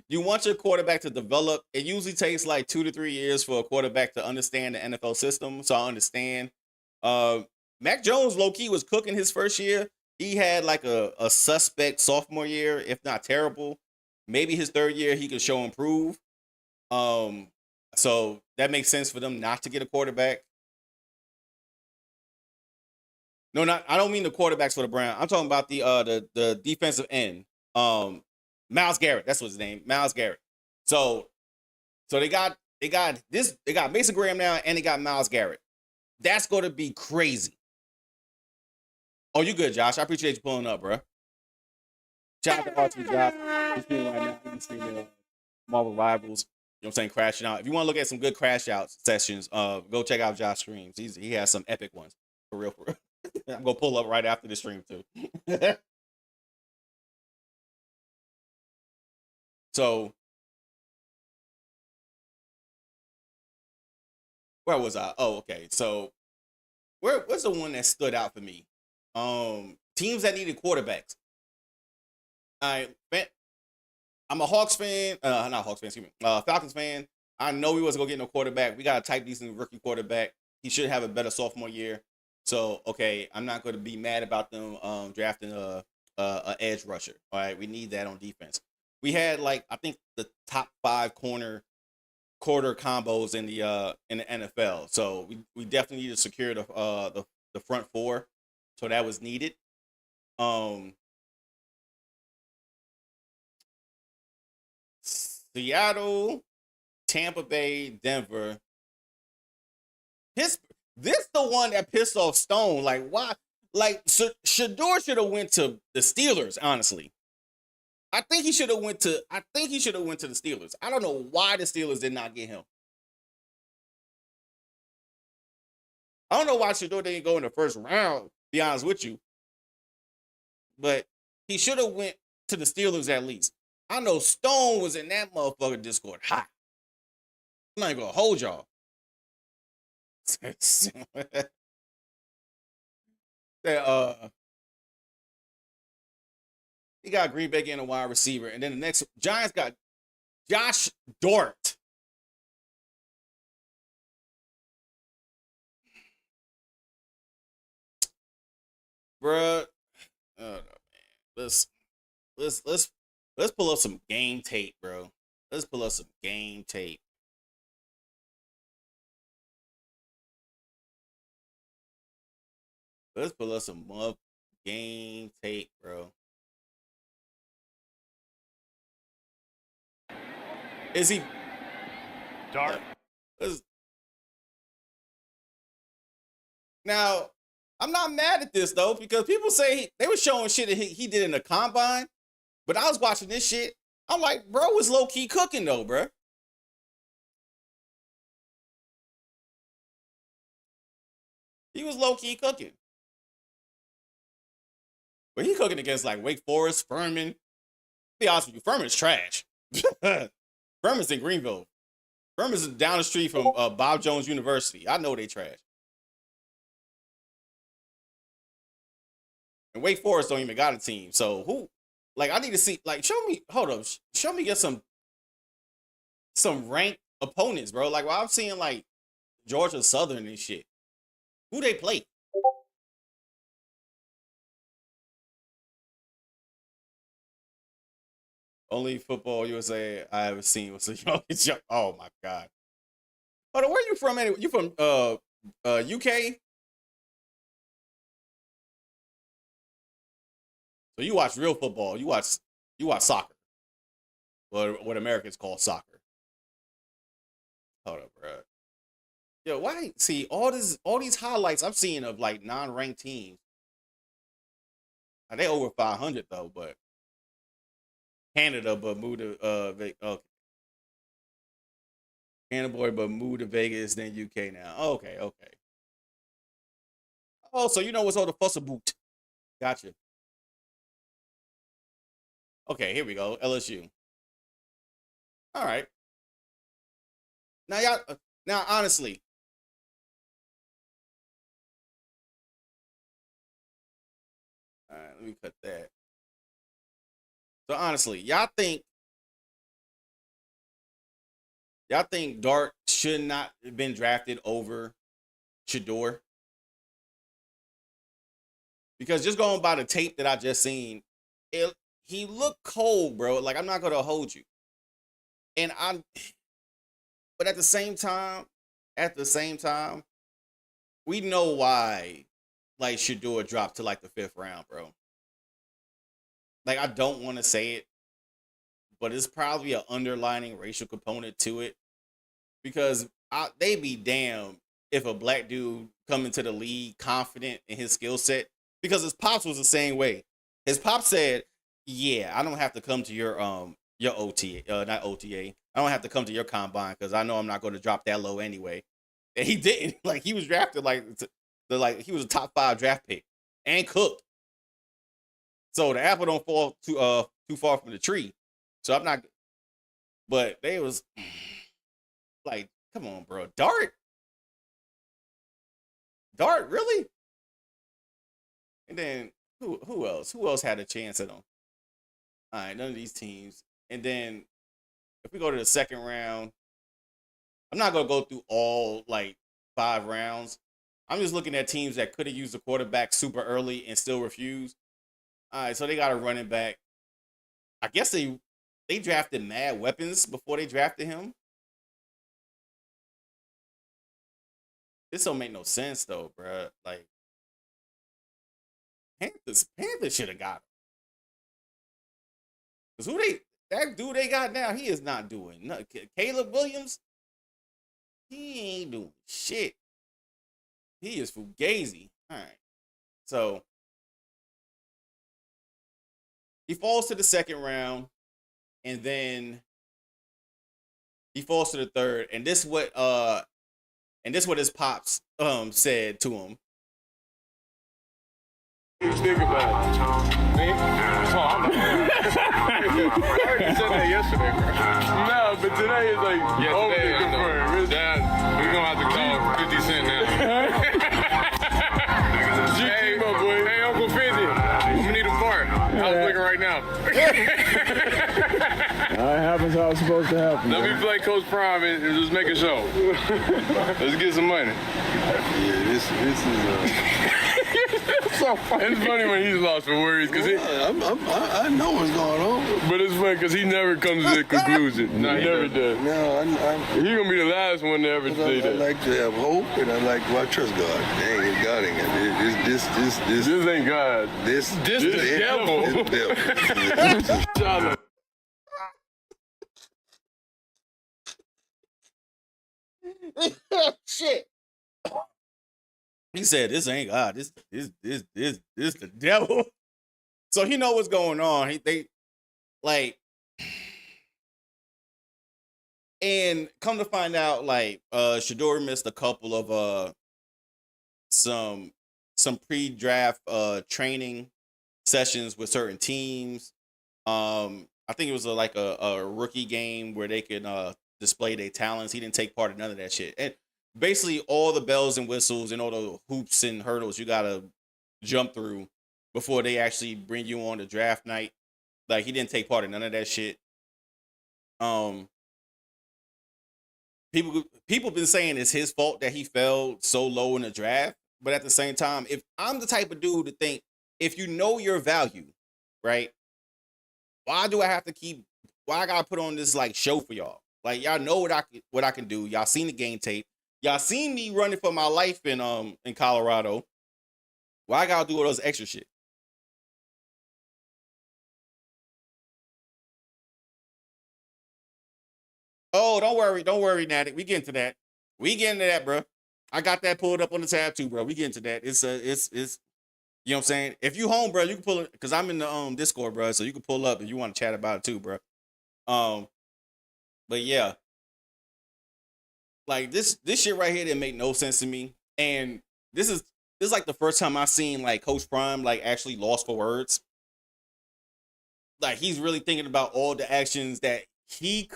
you want your quarterback to develop. It usually takes like 2 to 3 years for a quarterback to understand the NFL system. So I understand. Uh, Mac Jones low key was cooking his first year. He had like a suspect sophomore year, if not terrible. Maybe his third year he could show improve. Um, so that makes sense for them not to get a quarterback. No, not I don't mean the quarterbacks for the Browns. I'm talking about the defensive end. Um, Miles Garrett. That's what's his name. Miles Garrett. So they got Mason Graham now and they got Miles Garrett. That's going to be crazy. Oh, you good, Josh? I appreciate you pulling up, bro. Shout out to Josh. He's streaming right now. He's streaming Marvel Rivals. You know what I'm saying? Crashing out. If you want to look at some good crash out sessions, go check out Josh streams. He has some epic ones. For real, for real. I'm gonna pull up right after the stream too. So where was I? Oh, okay. So what's the one that stood out for me? Teams that needed quarterbacks. I I'm a Hawks fan. Not Hawks fan. Excuse me. Falcons fan. I know we wasn't gonna get no quarterback. We got a type decent rookie quarterback. He should have a better sophomore year. So okay, I'm not going to be mad about them drafting a edge rusher. All right, we need that on defense. We had like I think the top 5 quarter combos in the NFL. So we definitely need to secure the front four. So that was needed. Um, Seattle, Tampa Bay, Denver. His this the one that pissed off Stone. Like why? Like Shedeur should have went to the Steelers. Honestly, I think he should have went to. I think he should have went to the Steelers. I don't know why the Steelers did not get him. I don't know why Shedeur didn't go in the first round. To be honest with you, but he should have went to the Steelers at least. I know Stone was in that motherfucker Discord hot. I'm not even gonna hold y'all. that he got Green Bay getting a wide receiver, and then the next Giants got Josh Dort. Bruh, man. Let's let's let's let's pull up some game tape, bro. Let's pull up some game tape. Let's pull up some game tape, bro. Is he Dark. let's- now? I'm not mad at this though because people say they were showing shit that he did in the combine, but I was watching this shit. I'm like, bro, was low key cooking though, bro. He was low key cooking, but he cooking against like Wake Forest, Furman. Be honest with you, Furman's trash. Furman's in Greenville. Furman's down the street from Bob Jones University. I know they trash. And Wake Forest don't even got a team. So who? Like I need to see. Like show me. Hold up. Show me get some ranked opponents, bro. Like while I'm seeing like Georgia Southern and shit. Who they play? Only football USA I ever seen was a young. Oh my god. Hold on, where you from anyway? You from UK? So you watch real football. You watch soccer. What Americans call soccer. Hold up, bro. Yo, why? See all these highlights I'm seeing of like non-ranked teams. They over 500 though, but Canada, Bermuda, okay. Canada, boy, Bermuda, Vegas, then UK now. Okay, okay. Oh, so you know what's all the fuss about? Gotcha. Okay, here we go. LSU. All right. Now honestly, all right, let me cut that. So honestly, y'all think Dart should not have been drafted over Shedeur? Because just going by the tape that I just seen, he looked cold, bro. Like, I'm not gonna hold you. And but at the same time, we know why like Shedeur dropped to like the 5th round, bro. Like, I don't want to say it, but it's probably an underlining racial component to it. Because they be damn if a black dude come into the league confident in his skill set. Because his pops was the same way. His pop said, "Yeah, I don't have to come to your OTA, not OTA. I don't have to come to your combine because I know I'm not going to drop that low anyway." And he didn't. Like, he was drafted he was a top 5 draft pick and cooked. So the apple don't fall too far from the tree. So I'm not. But they was like, come on, bro, Dart, really? And then who else? Who else had a chance at them? All right, none of these teams. And then if we go to the 2nd round, I'm not gonna go through all like 5 rounds. I'm just looking at teams that could have used the quarterback super early and still refused. All right, so they got a running back. I guess they drafted mad weapons before they drafted him. This don't make no sense though, bro. Like, Panthers should have got him. Because that dude they got now, he is not doing nothing. Caleb Williams, he ain't doing shit. He is fugazi. All right. So he falls to the 2nd round, and then he falls to the 3rd. And this what his pops said to him. Think about it. Me? I already said that yesterday, bro. No, but today is like today, confirmed. Dad, we're gonna have to call 50 Cent now. Hey, my boy. Hey, Uncle 50, I'm gonna need a part. How's it looking right now? It happens how it's supposed to happen. Let me play Coach Prime and just make a show. Let's get some money. Yeah, this is So funny. It's funny when he's lost for words because I know what's going on. but it's funny because he never comes to the conclusion. No, he never does. No, He gonna be the last one to ever say I that. like to have hope, and I like to trust God. Dang, God ain't got this. This ain't God. This the devil. This devil. Charlotte. Shit. He said, "This ain't God. This the devil." So he know what's going on. They like, and come to find out, like, Shedeur missed a couple of some pre-draft training sessions with certain teams. I think it was like a rookie game where they could display their talents. He didn't take part in none of that shit. And basically all the bells and whistles and all the hoops and hurdles you gotta jump through before they actually bring you on the draft night. Like, he didn't take part in none of that shit. People been saying it's his fault that he fell so low in the draft, but at the same time, if I'm the type of dude to think, if you know your value, right? Why I gotta put on this like show for y'all? Like, y'all know what I can do. Y'all seen the game tape. Y'all seen me running for my life in Colorado. Why I gotta do all those extra shit? Oh, don't worry, Natty. We get into that. Bro. I got that pulled up on the tab too, bro. We get into that. It's you know what I'm saying? If you home, bro, you can pull it because I'm in the Discord, bro. So you can pull up if you want to chat about it too, bro. But yeah, like this shit right here didn't make no sense to me. And this is like the first time I seen like Coach Prime like actually lost for words. Like, he's really thinking about all the actions that he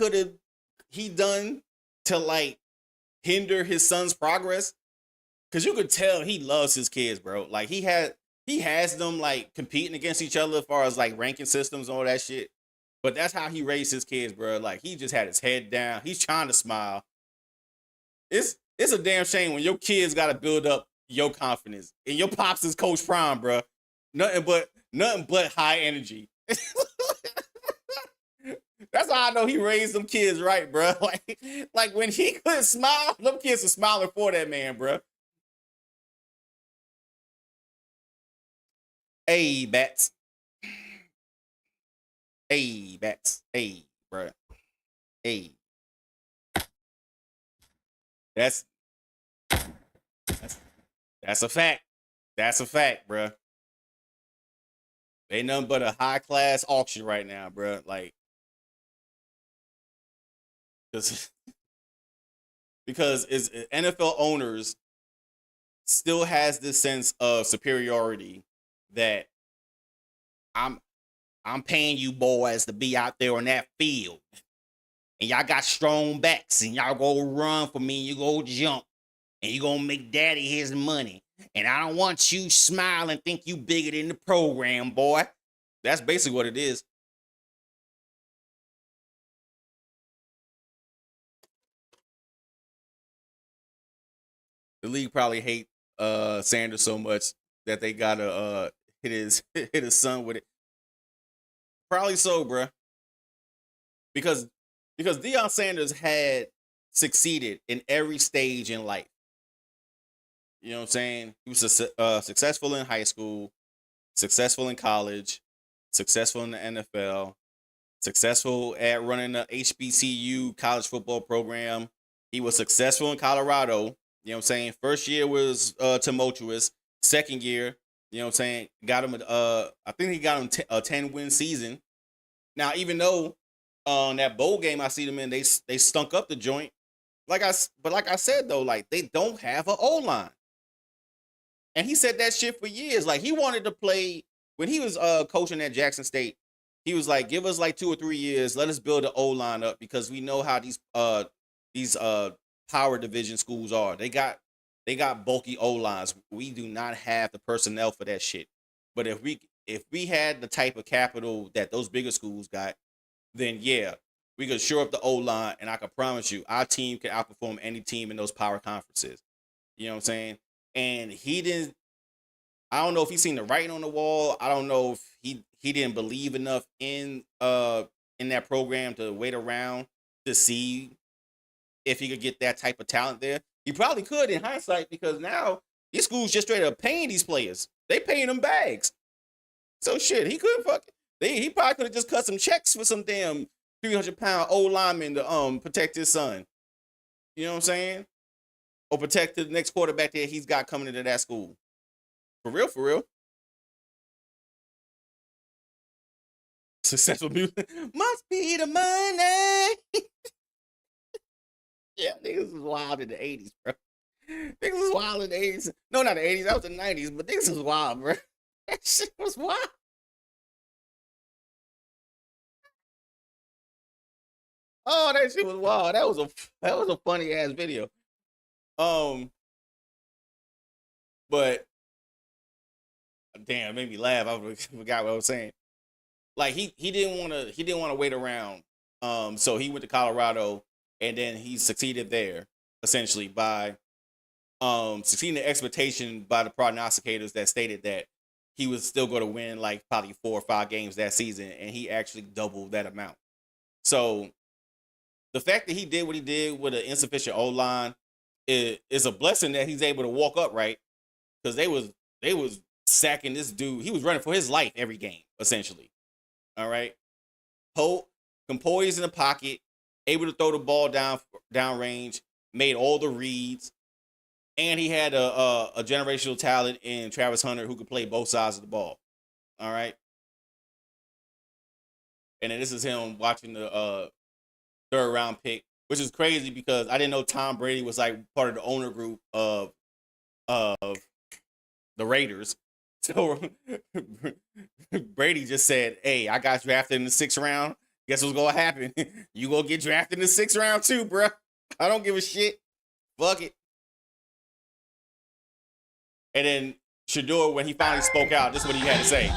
done to like hinder his son's progress? Because you could tell he loves his kids, bro. Like he has them like competing against each other as far as like ranking systems and all that shit. But that's how he raised his kids, bro. Like he just had his head down. He's trying to smile. It's a damn shame when your kids got to build up your confidence and your pops is Coach Prime, bro. Nothing but high energy. That's how I know he raised them kids right, bro. Like when he couldn't smile, them kids are smiling for that man, bro. Hey, bats. Hey, bats. Hey, bro. Hey. That's a fact. That's a fact, bro. Ain't nothing but a high class auction right now, bro. Like, because it's NFL owners still has this sense of superiority that I'm paying you boys to be out there on that field. And y'all got strong backs and y'all go run for me, you go jump, and you gonna make daddy his money. And I don't want you smile and think you bigger than the program, boy. That's basically what it is. The league probably hate Sanders so much that they gotta hit his son with it. Probably so, bruh. Because Deion Sanders had succeeded in every stage in life. You know what I'm saying? He was successful in high school, successful in college, successful in the NFL, successful at running the HBCU college football program. He was successful in Colorado. You know what I'm saying? First year was tumultuous. Second year, you know what I'm saying, got him I think he got him a 10-win season. Now, even though that bowl game I see them in, they stunk up the joint. Like I said though, like they don't have an O-line. And he said that shit for years. Like he wanted to play when he was coaching at Jackson State. He was like, give us like 2 or 3 years. Let us build the O-line up because we know how these power division schools are. They got bulky O-lines. We do not have the personnel for that shit. But if we had the type of capital that those bigger schools got, then yeah, we could shore up the O-line, and I can promise you, our team can outperform any team in those power conferences. You know what I'm saying? And he didn't. I don't know if he's seen the writing on the wall. I don't know if he didn't believe enough in that program to wait around to see if he could get that type of talent there. He probably could in hindsight because now these schools just straight up paying these players. They paying them bags. So shit, he couldn't he probably could have just cut some checks for some damn 300-pound old lineman to protect his son. You know what I'm saying? Or protect the next quarterback that he's got coming into that school. For real. Successful music must be the money. Yeah, niggas was wild in the 80s, bro. Niggas was wild in the 80s. No, not the 80s. That was the 90s, but niggas was wild, bro. That shit was wild. Oh, that shit was wild. That was a funny ass video. But damn, it made me laugh. I forgot what I was saying. Like he didn't want to wait around. So he went to Colorado, and then he succeeded there essentially by succeeding the expectation by the prognosticators that stated that he was still going to win like probably 4 or 5 games that season, and he actually doubled that amount. So the fact that he did what he did with an insufficient O-line is a blessing that he's able to walk upright, because they was sacking this dude. He was running for his life every game, essentially. All right. Composed in the pocket, able to throw the ball down range, made all the reads, and he had a generational talent in Travis Hunter who could play both sides of the ball. All right. And then this is him watching the 3rd round pick, which is crazy because I didn't know Tom Brady was like part of the owner group of the Raiders. So Brady just said, "Hey, I got drafted in the 6th round. Guess what's gonna happen? You gonna get drafted in the 6th round too, bro. I don't give a shit." Fuck it. And then Shedeur, when he finally spoke out, this is what he had to say.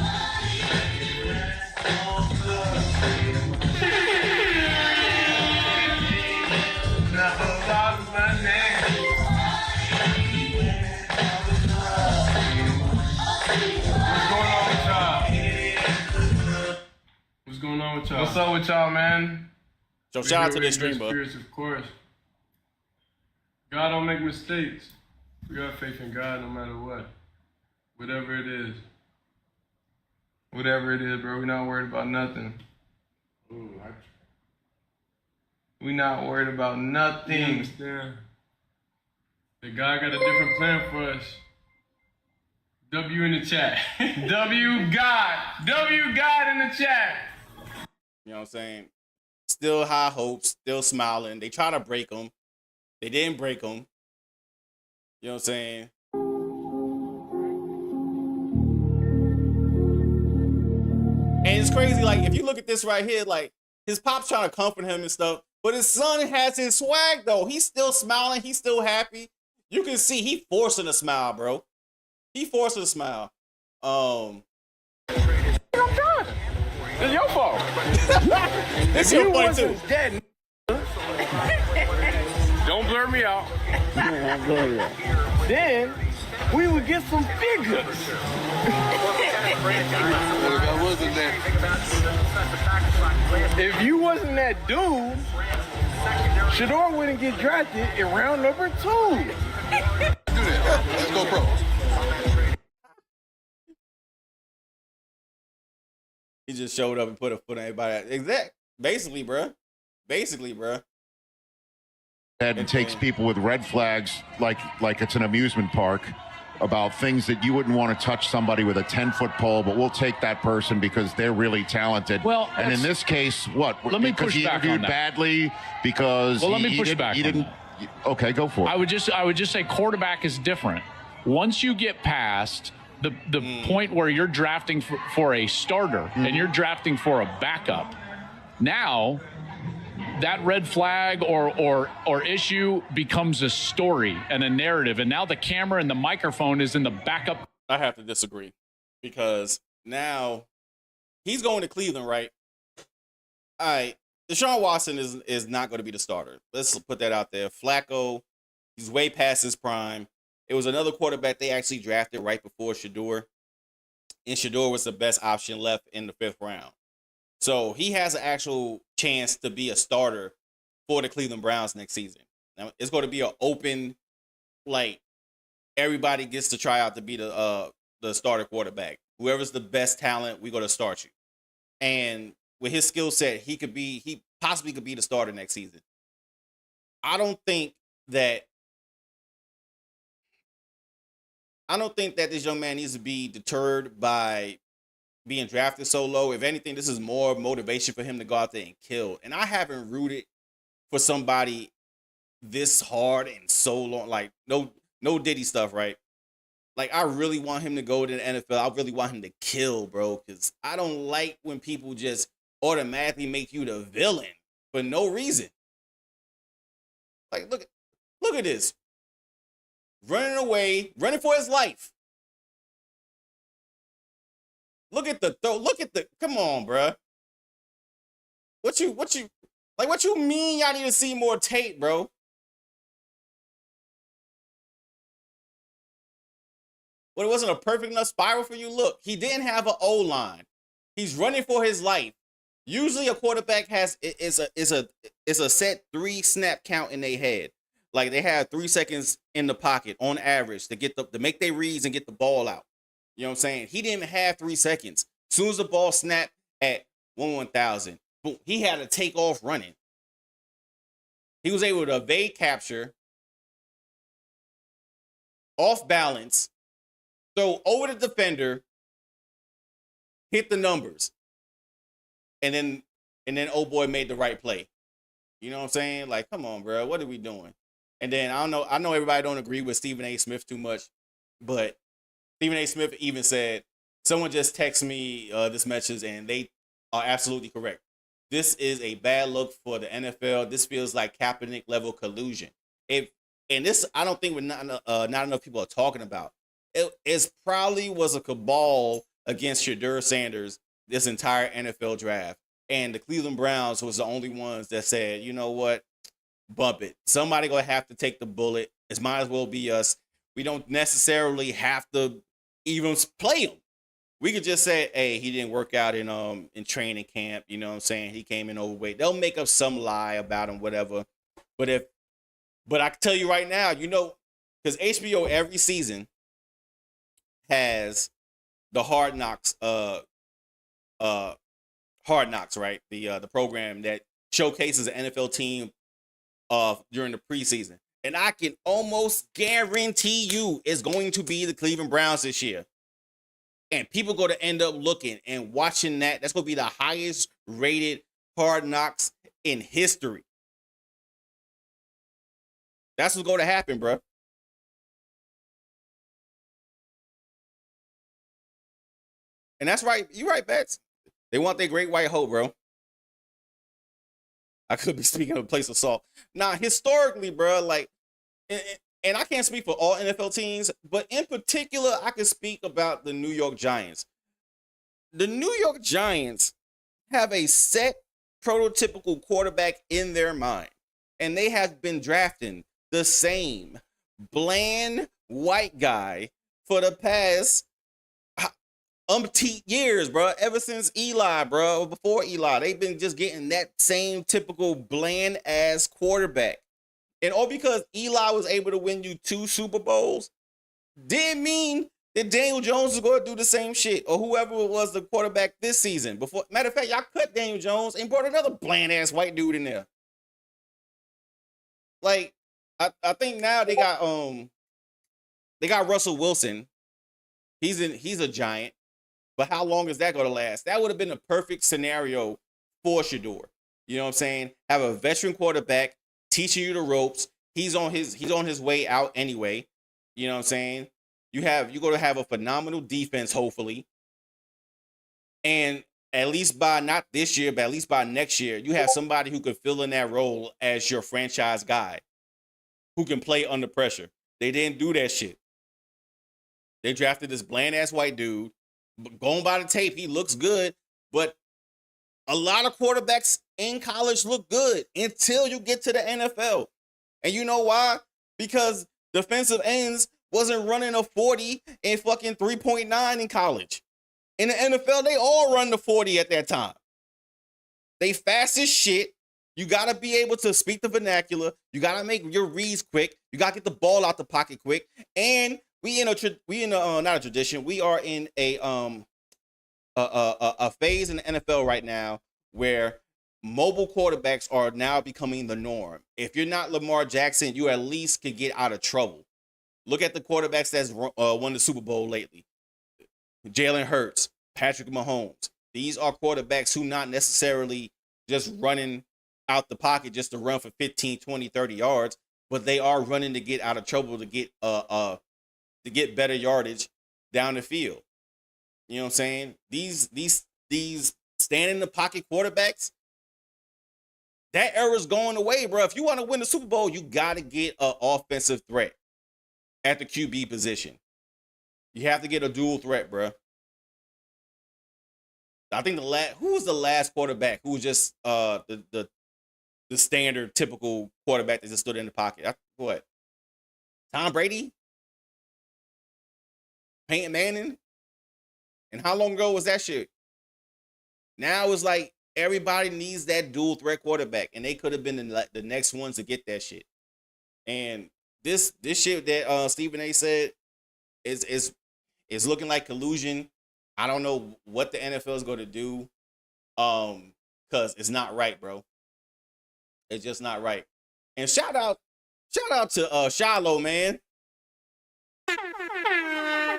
What's going on with y'all? What's up with y'all, man? So shout out to this stream, bro. Of course. God don't make mistakes. We got faith in God no matter what. Whatever it is. Whatever it is, bro. We're not worried about nothing. We not worried about nothing. You understand? The God got a different plan for us. W in the chat. W God. W God in the chat. You know what I'm saying? Still high hopes, still smiling. They try to break them. They didn't break them. You know what I'm saying? And it's crazy, like, if you look at this right here, like, his pop's trying to comfort him and stuff, but his son has his swag, though. He's still smiling. He's still happy. You can see he forcing a smile, bro. He forcing a smile. I'm done. It's your fault. It's your point, too. Dead. Don't blur me out. Then we would get some figures. If you wasn't that dude, Shedeur wouldn't get drafted in round number 2. Do that. Let's go pro. He just showed up and put a foot on everybody. Exact. Basically, bruh. And takes people with red flags like it's an amusement park about things that you wouldn't want to touch somebody with a 10-foot pole, but we'll take that person because they're really talented. Well, and in this case, what? Let me because push back he on interviewed that. badly because Well, let me push back he on didn't. Okay, go for it. I would just say quarterback is different. Once you get past the point where you're drafting for a starter and you're drafting for a backup, now that red flag or issue becomes a story and a narrative, and now the camera and the microphone is in the backup. I have to disagree because now he's going to Cleveland, right? All right, Deshaun Watson is not going to be the starter. Let's put that out there. Flacco, he's way past his prime. It was another quarterback they actually drafted right before Shedeur, and Shedeur was the best option left in the 5th round. So he has an actual chance to be a starter for the Cleveland Browns next season. Now, it's going to be an open, like, everybody gets to try out to be the starter quarterback. Whoever's the best talent, we're going to start you. And with his skill set, he possibly could be the starter next season. I don't think that this young man needs to be deterred by being drafted so low. If anything, this is more motivation for him to go out there and kill. And I haven't rooted for somebody this hard and so long. Like, no Diddy stuff, right? Like, I really want him to go to the NFL. I really want him to kill, bro, because I don't like when people just automatically make you the villain for no reason. Like, look at this. Running away, running for his life. Look at the throw. Come on, bruh. What you mean y'all need to see more tape, bro? Well, it wasn't a perfect enough spiral for you? Look, he didn't have an O-line. He's running for his life. Usually a quarterback is a set 3 snap count in their head. Like, they have 3 seconds in the pocket on average to make their reads and get the ball out. You know what I'm saying? He didn't have 3 seconds. As soon as the ball snapped at 1,000, boom, he had to take off running. He was able to evade capture, off balance, throw over the defender, hit the numbers, and then old boy made the right play. You know what I'm saying? Like, come on, bro. What are we doing? And then I know everybody don't agree with Stephen A. Smith too much, but Stephen A. Smith even said, someone just texted me this message, and they are absolutely correct. This is a bad look for the NFL. This feels like Kaepernick level collusion. If and this I don't think not enough people are talking about. It probably was a cabal against Shedeur Sanders this entire NFL draft, and the Cleveland Browns was the only ones that said, you know what, bump it. Somebody gonna have to take the bullet. It might as well be us. We don't necessarily have to even play him. We could just say, hey, he didn't work out in training camp. You know what I'm saying? He came in overweight. They'll make up some lie about him, whatever. But I can tell you right now, you know, because HBO every season has the Hard Knocks, Hard Knocks, right? The program that showcases an NFL team during the preseason. And I can almost guarantee you it's going to be the Cleveland Browns this year. And people going to end up looking and watching that. That's going to be the highest rated Hard Knocks in history. That's what's going to happen, bro. And that's right. You're right, Bets. They want their great white hope, bro. I could be speaking of a place of salt. Now, historically, bro, like, and I can't speak for all NFL teams, but in particular, I can speak about the New York Giants. The New York Giants have a set prototypical quarterback in their mind, and they have been drafting the same bland white guy for the past umpteen years, bro. Ever since Eli, bro, before Eli, they've been just getting that same typical bland ass quarterback. And all because Eli was able to win you 2 Super Bowls didn't mean that Daniel Jones is going to do the same shit, or whoever was the quarterback this season. Before, matter of fact, y'all cut Daniel Jones and brought another bland ass white dude in there. Like, I think now they got Russell Wilson. He's a giant. But how long is that going to last? That would have been a perfect scenario for Shedeur. You know what I'm saying? Have a veteran quarterback teaching you the ropes. He's on his way out anyway. You know what I'm saying? You're going to have a phenomenal defense, hopefully. And at least by not this year, but at least by next year, you have somebody who could fill in that role as your franchise guy, who can play under pressure. They didn't do that shit. They drafted this bland ass white dude. Going by the tape, he looks good, but a lot of quarterbacks in college look good until you get to the NFL. And you know why? Because defensive ends wasn't running a 40 and fucking 3.9 in college. In the NFL, they all run the 40 at that time. They fast as shit. You got to be able to speak the vernacular. You got to make your reads quick. You got to get the ball out the pocket quick. And we in a not a tradition. We are in a phase in the NFL right now where mobile quarterbacks are now becoming the norm. If you're not Lamar Jackson, you at least can get out of trouble. Look at the quarterbacks that's won the Super Bowl lately. Jalen Hurts, Patrick Mahomes. These are quarterbacks who not necessarily just running out the pocket just to run for 15, 20, 30 yards, but they are running to get out of trouble to get better yardage down the field. You know what I'm saying? These stand in the pocket quarterbacks, that era's going away, bro. If you want to win the Super Bowl, you got to get an offensive threat at the QB position. You have to get a dual threat, bro. I think who was the last quarterback who was just the standard typical quarterback that just stood in the pocket? What? Tom Brady? Peyton Manning? And how long ago was that shit? Now it's like everybody needs that dual threat quarterback, and they could have been the next ones to get that shit. And this shit that Stephen A said is looking like collusion. I don't know what the NFL is going to do, because it's not right, bro. It's just not right. And shout out to Shiloh, man.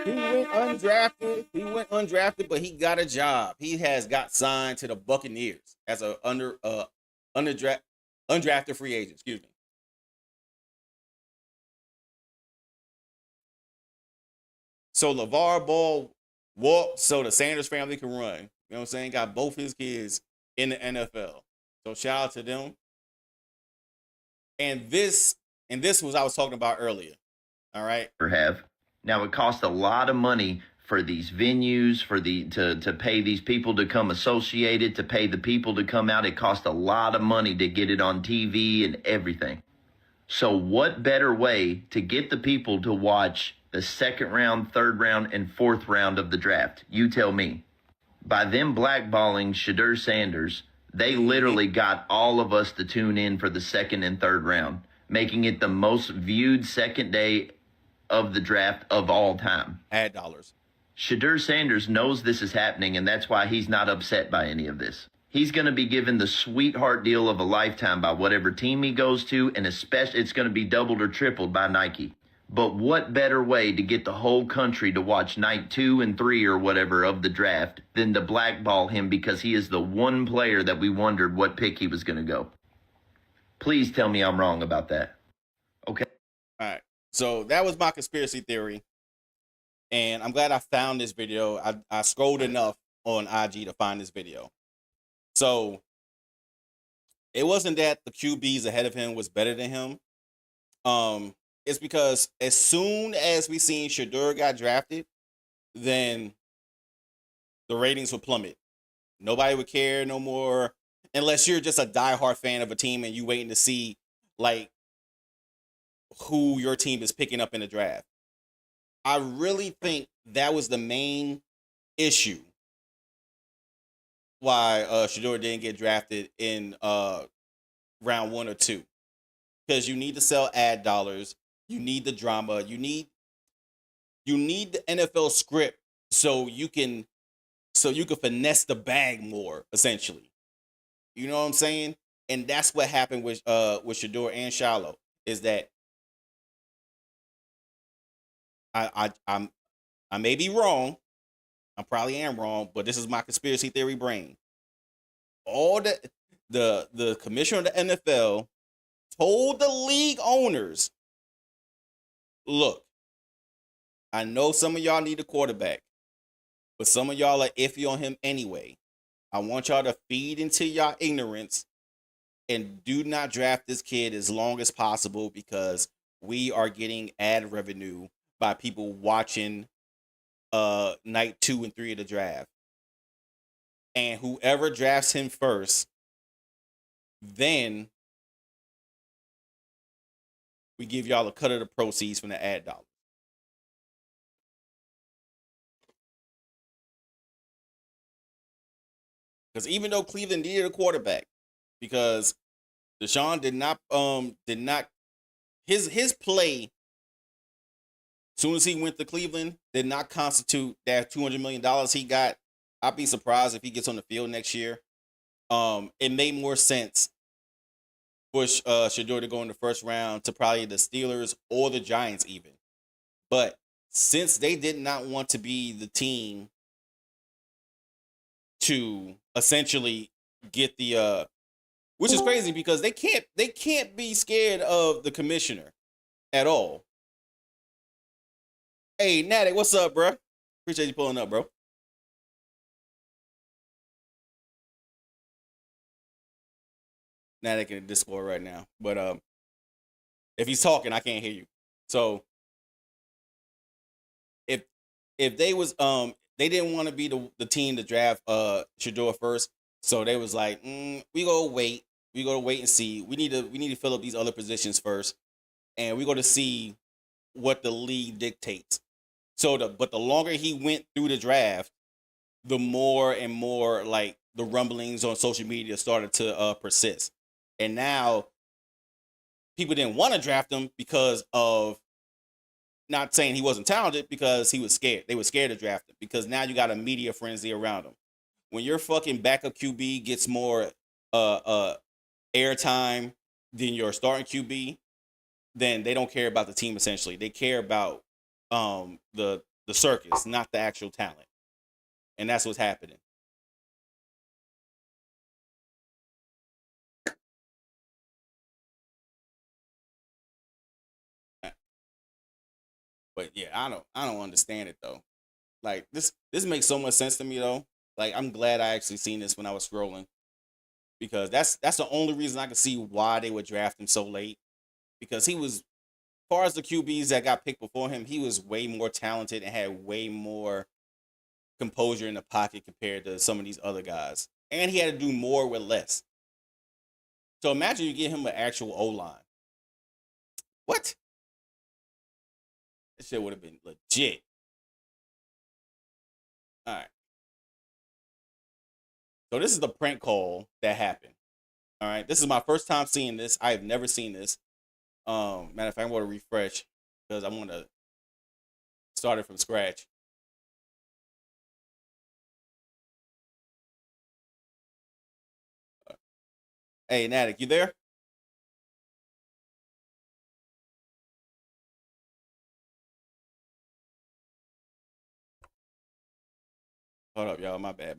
He went undrafted, but he got a job. He has got signed to the Buccaneers as a undrafted free agent. Excuse me. So LeVar Ball walked so the Sanders family can run. You know what I'm saying? Got both his kids in the NFL. So shout out to them. And this And this was I was talking about earlier. All right. Have. Now it costs a lot of money for these venues, for to pay these people to come associated, to pay the people to come out. It costs a lot of money to get it on TV and everything. So what better way to get the people to watch the second round, third round, and fourth round of the draft? You tell me. By them blackballing Shedeur Sanders, they literally got all of us to tune in for the second and third round, making it the most viewed second day of the draft of all time. Ad dollars. Shedeur Sanders knows this is happening, and that's why he's not upset by any of this. He's going to be given the sweetheart deal of a lifetime by whatever team he goes to, and especially it's going to be doubled or tripled by Nike. But what better way to get the whole country to watch night 2 and 3 or whatever of the draft than to blackball him because he is the one player that we wondered what pick he was going to go? Please tell me I'm wrong about that. Okay. All right. So that was my conspiracy theory. And I'm glad I found this video. I scrolled enough on IG to find this video. So it wasn't that the QBs ahead of him was better than him. It's because as soon as we seen Shedeur got drafted, then the ratings would plummet. Nobody would care no more unless you're just a diehard fan of a team and you waiting to see like who your team is picking up in the draft. I really think that was the main issue why Shedeur didn't get drafted in round 1 or 2. Because you need to sell ad dollars, you need the drama, you need the NFL script so you can finesse the bag more, essentially. You know what I'm saying? And that's what happened with Shedeur and Shiloh, is that I may be wrong. I probably am wrong, but this is my conspiracy theory brain. All the commissioner of the NFL told the league owners, look, I know some of y'all need a quarterback, but some of y'all are iffy on him anyway. I want y'all to feed into y'all ignorance and do not draft this kid as long as possible because we are getting ad revenue by people watching night 2 and 3 of the draft. And whoever drafts him first, then we give y'all a cut of the proceeds from the ad dollars. Because even though Cleveland needed a quarterback, because Deshaun did not his play as soon as he went to Cleveland did not constitute that $200 million he got. I'd be surprised if he gets on the field next year. It made more sense for Shedeur to go in the first round to probably the Steelers or the Giants even. But since they did not want to be the team to essentially get the which is crazy because they can't be scared of the commissioner at all. Hey, Natick, what's up, bro? Appreciate you pulling up, bro. Natick in the Discord right now. But if he's talking, I can't hear you. So if they was they didn't want to be the team to draft Shedeur first, so they was like, we go wait and see. We need to fill up these other positions first, and we go to see what the league dictates. But the longer he went through the draft, the more and more like the rumblings on social media started to persist. And now people didn't want to draft him because of, not saying he wasn't talented, because he was scared. They were scared to draft him because now you got a media frenzy around him. When your fucking backup QB gets more airtime than your starting QB, then they don't care about the team essentially. They care about the circus, not the actual talent. And that's what's happening. But yeah, I don't understand it though. Like this makes so much sense to me though. Like I'm glad I actually seen this when I was scrolling, because that's the only reason I can see why they would draft him so late. because he was, as far as the QBs that got picked before him, he was way more talented and had way more composure in the pocket compared to some of these other guys. And he had to do more with less. So imagine you get him an actual O-line. What? That shit would have been legit. All right. So this is the prank call that happened. All right. This is my first time seeing this. I have never seen this. Matter of fact, I'm going to refresh because I want to start it from scratch. Hey, Natick, you there? Hold up, y'all. My bad.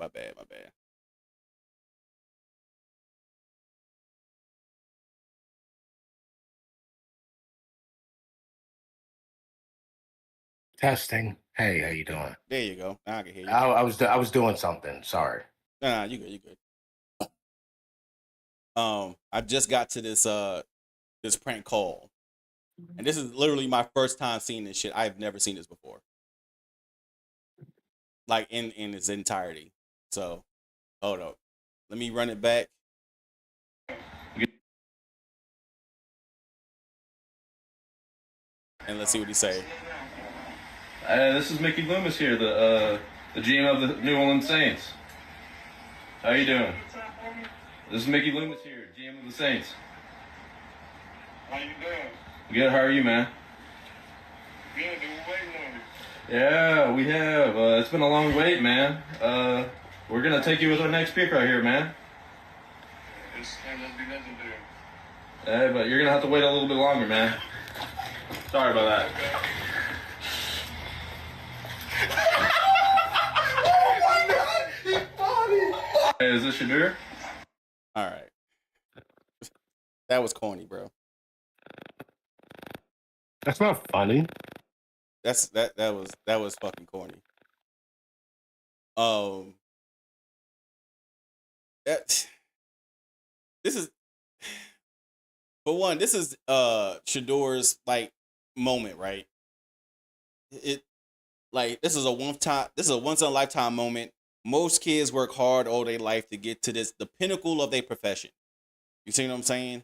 Testing. Hey, how you doing? There you go. Now I can hear you. I was doing something. Sorry. Nah, you good. I just got to this prank call. And this is literally my first time seeing this shit. I've never seen this before. Like in its entirety. So, hold up. Let me run it back. And let's see what he say. This is Mickey Loomis here, the GM of the New Orleans Saints. How you doing? This is Mickey Loomis here, GM of the Saints. How you doing? Good, how are you, man? Good, been waiting on you. Yeah, we have. It's been a long wait, man. We're gonna take you with our next pick right here, man. This ain't gonna be legendary. Hey, but you're gonna have to wait a little bit longer, man. Sorry about that. Oh my God, he funny. Hey, is this Shedeur? All right. That was corny, bro. That's not funny. That was fucking corny. That this is, for one, this is Shedeur's like moment, right? It like this is a once in a lifetime moment. Most kids work hard all their life to get to the pinnacle of their profession. You see what I'm saying?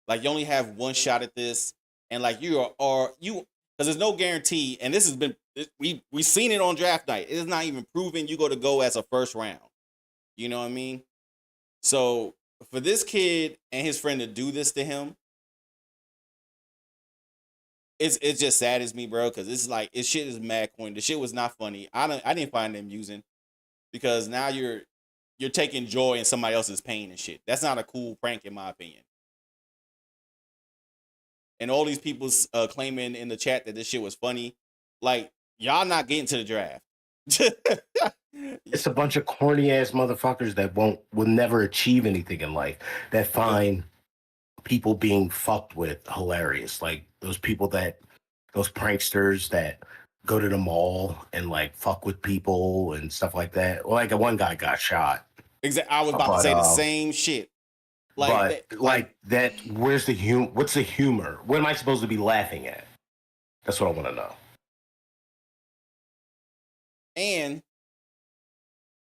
Like, you only have one shot at this, and like you are because there's no guarantee. And this has been we seen it on draft night. It is not even proven you go as a first round. You know what I mean? So for this kid and his friend to do this to him, it just saddens me, bro. Because it's like shit is mad corny. The shit was not funny. I didn't find it amusing because now you're taking joy in somebody else's pain and shit. That's not a cool prank in my opinion. And all these people claiming in the chat that this shit was funny, like, y'all not getting to the draft. It's a bunch of corny ass motherfuckers that will never achieve anything in life that find people being fucked with hilarious. Like those pranksters that go to the mall and like fuck with people and stuff like that. Well, like one guy got shot. Exactly. I was about to say the same shit. Like that. Where's the what's the humor? What am I supposed to be laughing at? That's what I want to know. And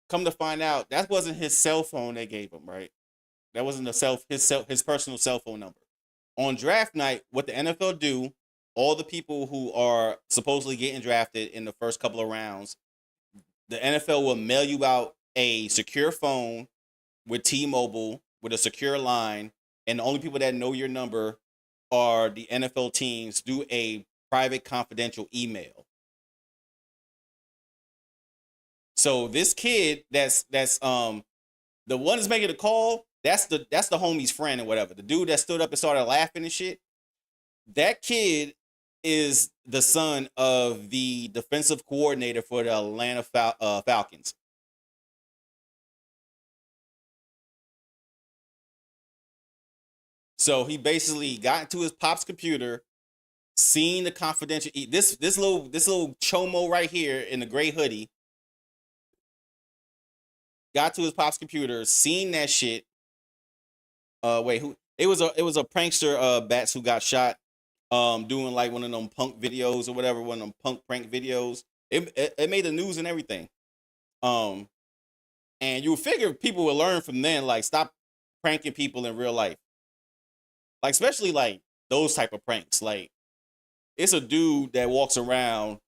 come to find out, that wasn't his cell phone they gave him, right? That wasn't his personal cell phone number. On draft night, what the NFL do, all the people who are supposedly getting drafted in the first couple of rounds, the NFL will mail you out a secure phone with T-Mobile with a secure line, and the only people that know your number are the NFL teams do a private confidential email. So this kid that's the one that's making the call, that's the homie's friend or whatever. The dude that stood up and started laughing and shit. That kid is the son of the defensive coordinator for the Atlanta Falcons. So he basically got into his pop's computer, seen the confidential this little chomo right here in the gray hoodie. Got to his pop's computer, seen that shit. Wait, It was a prankster Bats who got shot doing like one of them punk videos or whatever, one of them punk prank videos. It made the news and everything. And you would figure people would learn from then, like stop pranking people in real life. Like especially like those type of pranks. Like it's a dude that walks around.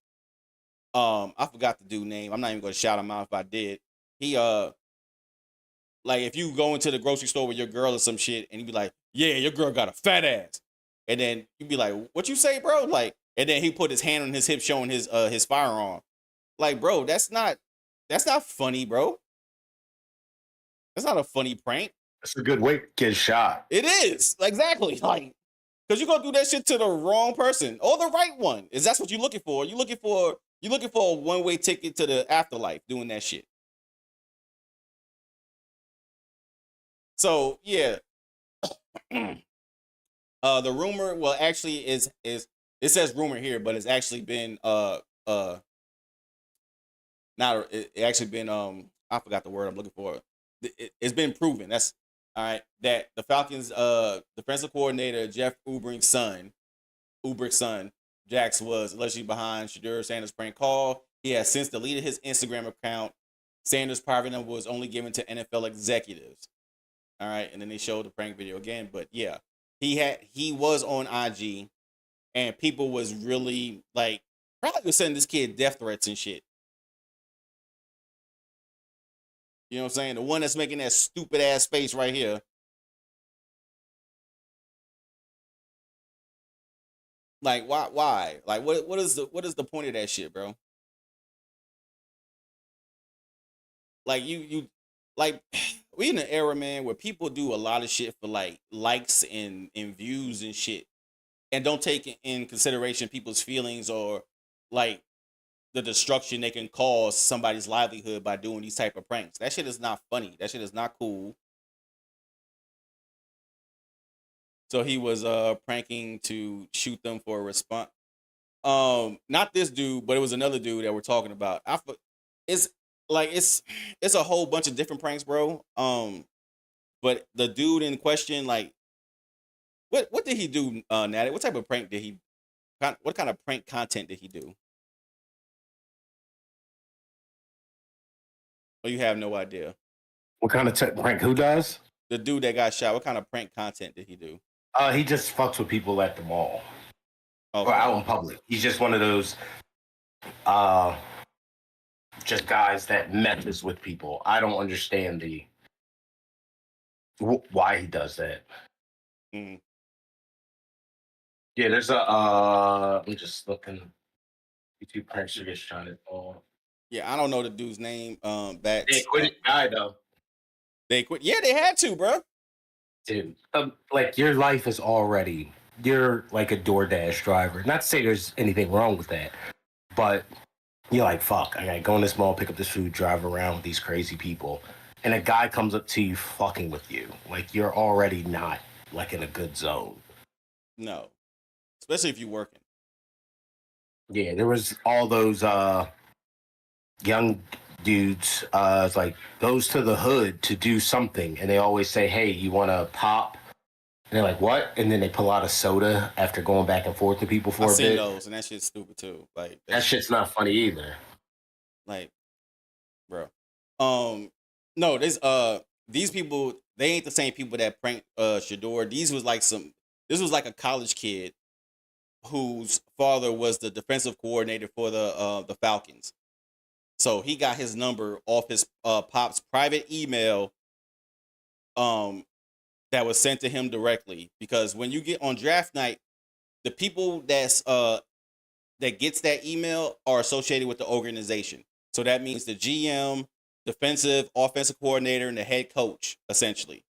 I forgot the dude's name. I'm not even gonna shout him out if I did. He like if you go into the grocery store with your girl or some shit and you be like, yeah, your girl got a fat ass. And then you'd be like, what you say, bro? Like, and then he put his hand on his hip showing his firearm. Like, bro, that's not funny, bro. That's not a funny prank. That's a good way to get shot. It is. Exactly. Like, because you're gonna do that shit to the wrong person or the right one. Is that's what you're looking for? You're looking for a one-way ticket to the afterlife doing that shit. So yeah. The rumor, well, actually is it says rumor here, but it's actually been not it actually been I forgot the word I'm looking for. It's been proven. That's all right. That the Falcons defensive coordinator Jeff Ubrick's son, Jax, was allegedly behind Shedeur Sanders' prank call. He has since deleted his Instagram account. Sanders' private number was only given to NFL executives. All right, and then they showed the prank video again. But yeah, he was on IG, and people was really like probably was sending this kid death threats and shit. You know what I'm saying? The one that's making that stupid ass face right here. Like why? Like what is the point of that shit, bro? Like you like we in an era, man, where people do a lot of shit for like likes and views and shit, and don't take in consideration people's feelings or like the destruction they can cause somebody's livelihood by doing these type of pranks. That shit is not funny. That shit is not cool. So he was pranking to shoot them for a response. Not this dude, but it was another dude that we're talking about. It's like it's a whole bunch of different pranks, bro. But the dude in question, like, what did he do, Natty? What type of prank did he? What kind of prank content did he do? Or you have no idea? What kind of prank? Who does? The dude that got shot. What kind of prank content did he do? He just fucks with people at the mall Okay. or out in public. He's just one of those, just guys that messes with people. I don't understand why he does that. Mm. Yeah, there's I'm just looking. YouTube prankster gets shot at all. Yeah, I don't know the dude's name. Bats. They quit the guy though. They quit. Yeah, they had to, bro. Dude, like your life is already. You're like a DoorDash driver. Not to say there's anything wrong with that, but you're like, fuck, I gotta go in this mall, pick up this food, drive around with these crazy people. And a guy comes up to you fucking with you. Like you're already not like in a good zone. No. Especially if you're working. Yeah, there was all those young dudes it's like goes to the hood to do something and they always say, hey, you wanna pop? And they're like, what? And then they pull out a soda after going back and forth to people for a bit. I've seen those, and that shit's stupid too. Like that shit's not funny either. Like, bro. No, these people, they ain't the same people that pranked Shedeur. This was like a college kid whose father was the defensive coordinator for the Falcons. So he got his number off his pop's private email that was sent to him directly, because when you get on draft night, the people that gets that email are associated with the organization. So that means the GM, defensive, offensive coordinator, and the head coach, essentially.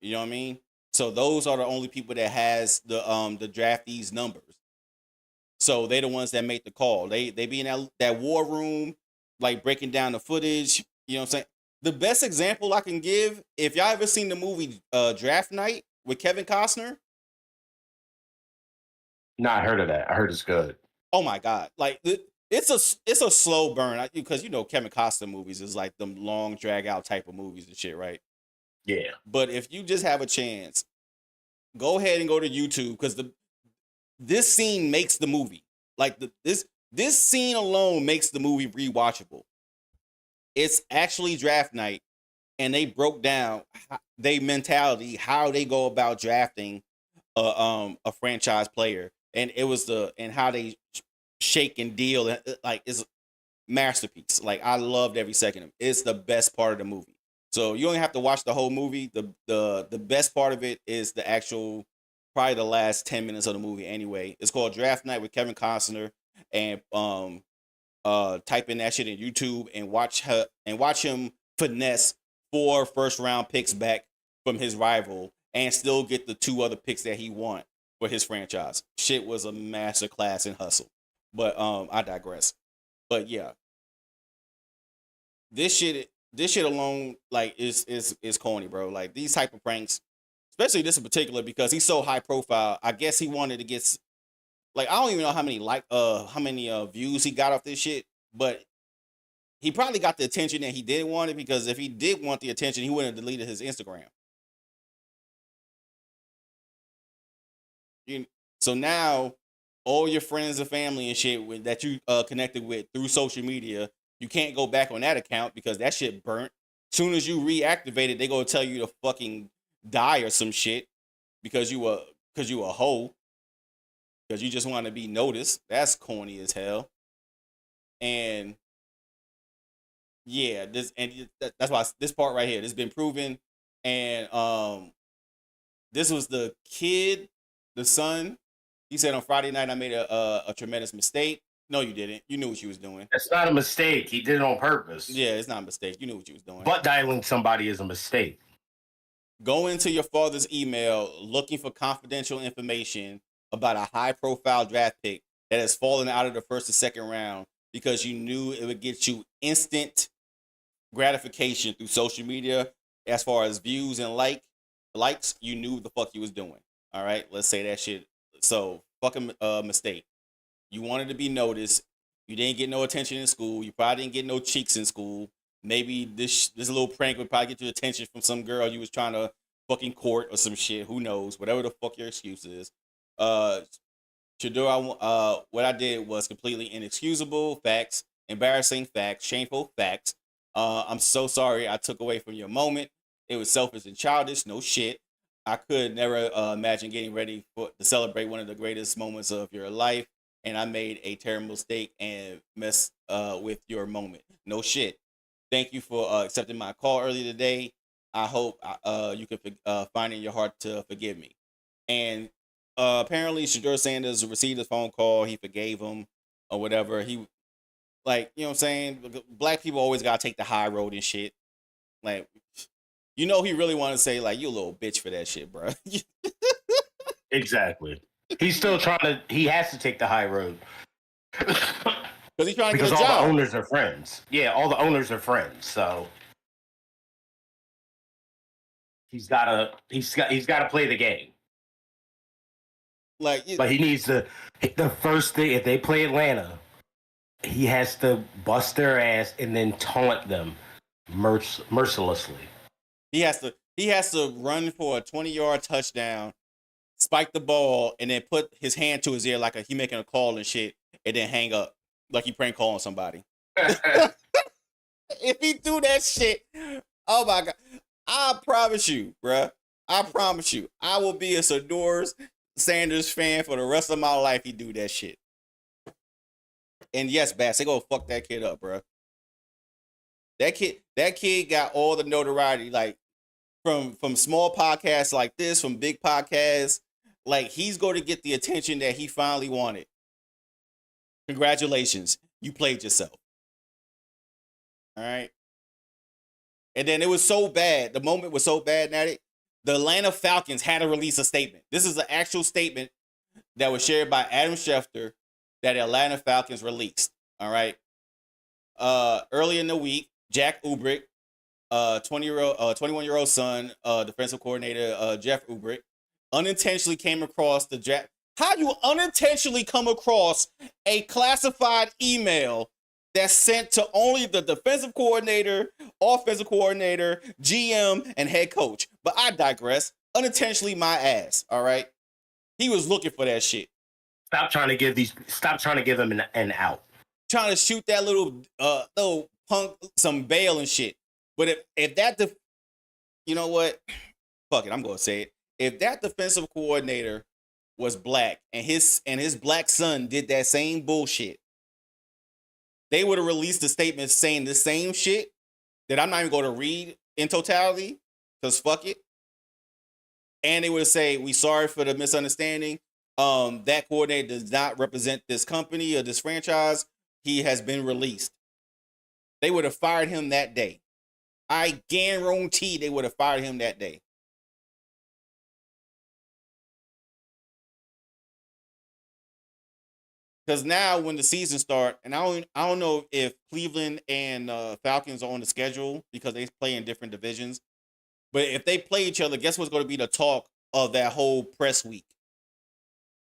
You know what I mean? So those are the only people that has the draftees' numbers. So they the ones that make the call. They be in that war room, like breaking down the footage. You know what I'm saying? The best example I can give, if y'all ever seen the movie Draft Night with Kevin Costner. No, I heard of that. I heard it's good. Oh my God. Like it's a slow burn, because Kevin Costner movies is like them long drag out type of movies and shit, right? Yeah. But if you just have a chance, go ahead and go to YouTube because this scene makes the movie. Like this scene alone makes the movie rewatchable. It's actually draft night, and they broke down their mentality, how they go about drafting a franchise player, and it was and how they shake and deal, like it's masterpiece. Like I loved every second of it. It's the best part of the movie. So you only have to watch the whole movie. The best part of it is the actual, probably the last 10 minutes of the movie anyway. It's called Draft Night with Kevin Costner, and type in that shit in YouTube and watch him finesse 4 first-round picks back from his rival and still get the 2 other picks that he want for his franchise. Shit was a masterclass in hustle. But I digress. But yeah, this shit alone, like, is corny, bro. Like these type of pranks, especially this in particular, because he's so high profile. I guess he wanted to get, like, I don't even know how many views he got off this shit, but he probably got the attention that he didn't want it, because if he did want the attention, he wouldn't have deleted his Instagram. So now all your friends and family and shit that you connected with through social media, you can't go back on that account because that shit burnt. Soon as you reactivate it, they gonna tell you to fucking die or some shit because you a hoe, because you just want to be noticed. That's corny as hell. And yeah, that's why this part right here, this has been proven. And this was the kid, the son. He said on Friday night, I made a tremendous mistake. No, you didn't. You knew what you was doing. That's not a mistake. He did it on purpose. Yeah, it's not a mistake. You knew what you was doing. But dialing somebody is a mistake. Go into your father's email looking for confidential information about a high-profile draft pick that has fallen out of the first or second round because you knew it would get you instant gratification through social media as far as views and likes. You knew what the fuck you was doing. All right, let's say that shit. So fucking mistake. You wanted to be noticed. You didn't get no attention in school. You probably didn't get no cheeks in school. Maybe this little prank would probably get you attention from some girl you was trying to fucking court or some shit. Who knows? Whatever the fuck your excuse is. Shedeur, what I did was completely inexcusable. Facts. Embarrassing facts. Shameful facts. I'm so sorry I took away from your moment. It was selfish and childish. No shit. I could never imagine getting ready to celebrate one of the greatest moments of your life, and I made a terrible mistake and messed with your moment. No shit. Thank you for accepting my call earlier today. I hope you can find in your heart to forgive me. And apparently, Shedeur Sanders received a phone call. He forgave him or whatever. He, like, you know what I'm saying? Black people always got to take the high road and shit. Like, you know, he really wanted to say, like, you a little bitch for that shit, bro. Exactly. He's still he has to take the high road. Because he's trying to get a all job. The owners are friends. Yeah, all the owners are friends. So he's gotta play the game. Like, but he needs the first thing, if they play Atlanta, he has to bust their ass and then taunt them mercilessly. He has to run for a 20-yard touchdown, spike the ball, and then put his hand to his ear like he making a call and shit, and then hang up like he prank calling somebody. If he do that shit, oh my God, I promise you, bruh. I promise you, I will be a Shedeur Sanders fan for the rest of my life. He do that shit. And yes, Bass, they go fuck that kid up, bruh. That kid got all the notoriety, like from small podcasts like this, from big podcasts. Like, he's going to get the attention that he finally wanted. Congratulations, you played yourself. All right. And then it was so bad. The moment was so bad, Natty. The Atlanta Falcons had to release a statement. This is an actual statement that was shared by Adam Schefter that the Atlanta Falcons released. All right. Early in the week, Jack Ubrick, 21-year-old son, defensive coordinator Jeff Ubrick, unintentionally came across the draft. How do you unintentionally come across a classified email that's sent to only the defensive coordinator, offensive coordinator, GM, and head coach? But I digress. unintentionally my ass. All right, he was looking for that shit. Stop trying to give him an out. Trying to shoot that little punk some bail and shit. But if that you know what? Fuck it, I'm gonna say it. If that defensive coordinator was black and his black son did that same bullshit, they would have released a statement saying the same shit that I'm not even going to read in totality, because fuck it. And they would say, we sorry for the misunderstanding. That coordinator does not represent this company or this franchise. He has been released. They would have fired him that day. I guarantee they would have fired him that day. Because now when the season starts, and I don't know if Cleveland and Falcons are on the schedule because they play in different divisions. But if they play each other, guess what's going to be the talk of that whole press week?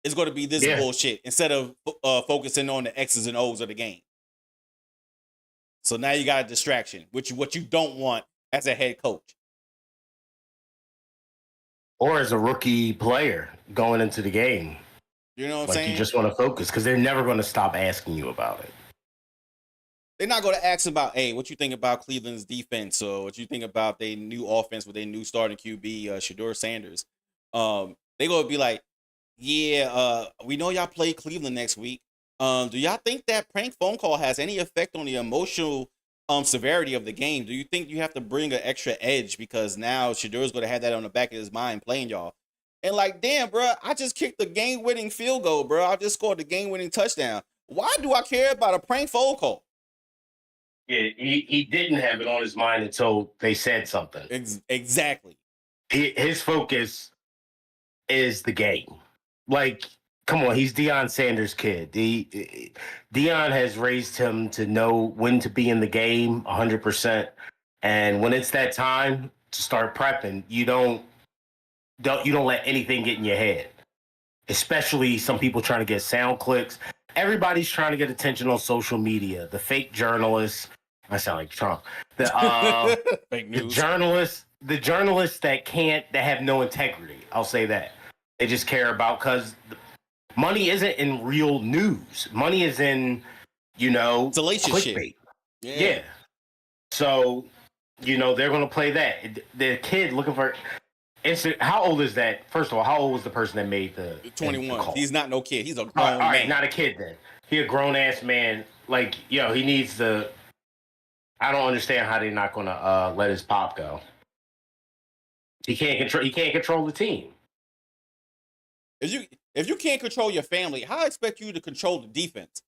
It's going to be this bullshit instead of focusing on the X's and O's of the game. So now you got a distraction, which what you don't want as a head coach. Or as a rookie player going into the game. You know what I'm like saying? You just want to focus because they're never going to stop asking you about it. They're not going to ask about, hey, what you think about Cleveland's defense or what you think about their new offense with their new starting QB, Shedeur Sanders. They going to be like, yeah, we know y'all play Cleveland next week. Do y'all think that prank phone call has any effect on the emotional severity of the game? Do you think you have to bring an extra edge because now Shedeur's going to have that on the back of his mind playing y'all? And like, damn, bro, I just kicked the game-winning field goal, bro. I just scored the game-winning touchdown. Why do I care about a prank phone call? Yeah, he didn't have it on his mind until they said something. Exactly. His focus is the game. Like, come on, he's Deion Sanders' kid. Deion has raised him to know when to be in the game 100%. And when it's that time to start prepping, you don't let anything get in your head. Especially some people trying to get sound clicks. Everybody's trying to get attention on social media. The fake journalists. I sound like Trump. Fake news. The journalists that have no integrity. I'll say that. They just care about because money isn't in real news. Money is in, salacious clickbait. Shit. Yeah. So, they're going to play that. The kid looking for. How old is that? First of all, how old was the person that made the 21? The call? He's not no kid. He's a grown all right, man. Not a kid then. He a grown ass man. Like, he needs the. I don't understand how they're not gonna let his pop go. He can't control the team. If you can't control your family, how I expect you to control the defense?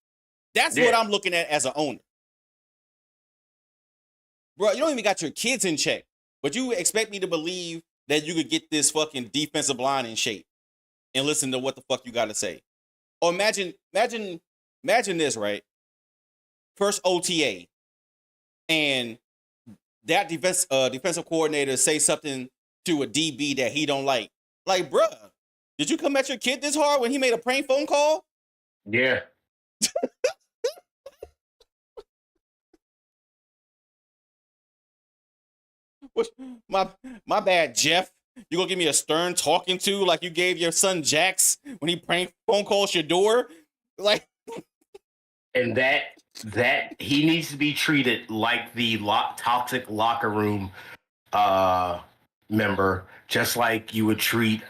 That's what I'm looking at as an owner. Bro, you don't even got your kids in check, but you expect me to believe that you could get this fucking defensive line in shape and listen to what the fuck you got to say. Or imagine this, right? First OTA, and that defensive coordinator say something to a DB that he don't like. Like, bruh, did you come at your kid this hard when he made a prank phone call? Yeah. My bad, Jeff. You gonna give me a stern talking to like you gave your son Jax when he prank phone called your door? Like, and that he needs to be treated like the toxic locker room member, just like you would treat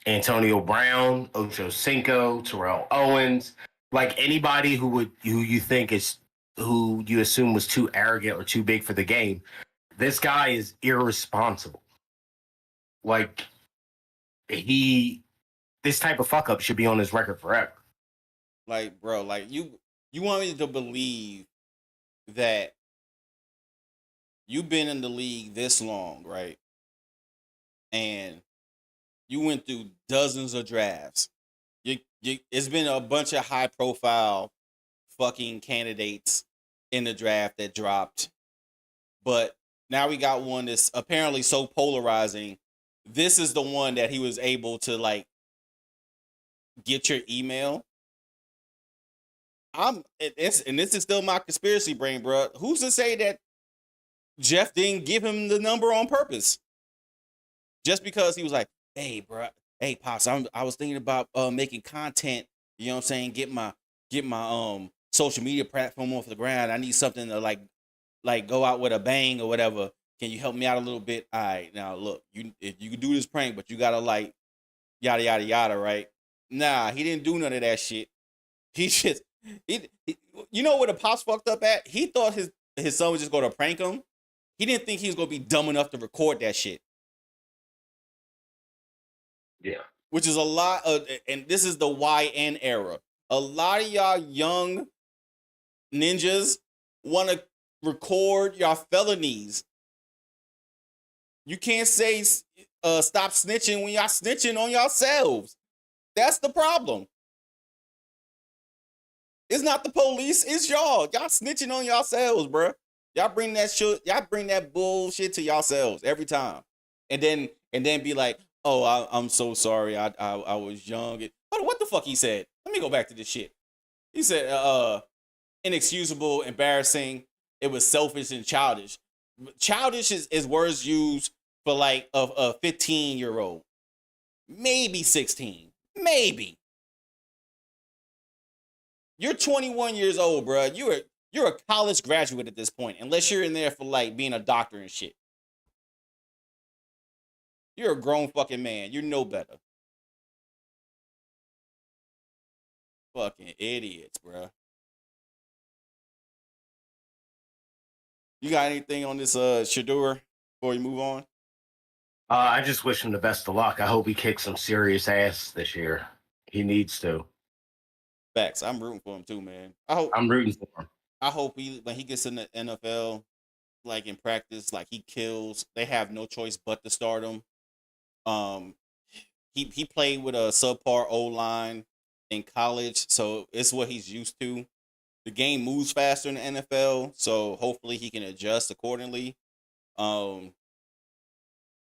Antonio Brown, Ocho Cinco, Terrell Owens, like anybody who you assume was too arrogant or too big for the game. This guy is irresponsible. Like, this type of fuck up should be on his record forever. Like, bro, like you want me to believe that you've been in the league this long, right? And you went through dozens of drafts. It's been a bunch of high profile fucking candidates in the draft that dropped. But now we got one that's apparently so polarizing. This is the one that he was able to like get your email. This is still my conspiracy brain, bro. Who's to say that Jeff didn't give him the number on purpose? Just because he was like, hey, bro, hey, pops, I was thinking about making content. You know what I'm saying? Get my social media platform off the ground. I need something to like go out with a bang or whatever. Can you help me out a little bit? All right, now look, if you can do this prank, but you gotta like yada yada yada, right? Nah, he didn't do none of that shit. He just he you know what the pops fucked up at? He thought his son was just gonna prank him. He didn't think he was gonna be dumb enough to record that shit. Yeah. Which is a lot of, and this is the YN era. A lot of y'all young ninjas want to record y'all felonies. You can't say stop snitching when y'all snitching on yourselves. That's the problem. It's not the police, it's y'all. Y'all snitching on yourselves, bro. Y'all bring that shit, y'all bring that bullshit to yourselves every time. And then be like, oh, I'm so sorry. I was young. What the fuck he said? Let me go back to this shit. He said, inexcusable, embarrassing. It was selfish and childish. Childish is words used for like a 15-year-old, maybe 16, maybe. You're 21 years old, bro. You're a college graduate at this point, unless you're in there for like being a doctor and shit. You're a grown fucking man. You know better. Fucking idiots, bro. You got anything on this Shedeur before you move on? I just wish him the best of luck. I hope he kicks some serious ass this year. He needs to. Facts. I'm rooting for him too, man. I'm rooting for him. I hope when he gets in the NFL, like in practice, like he kills. They have no choice but to start him. He played with a subpar O line in college, so it's what he's used to. The game moves faster in the NFL, so hopefully he can adjust accordingly.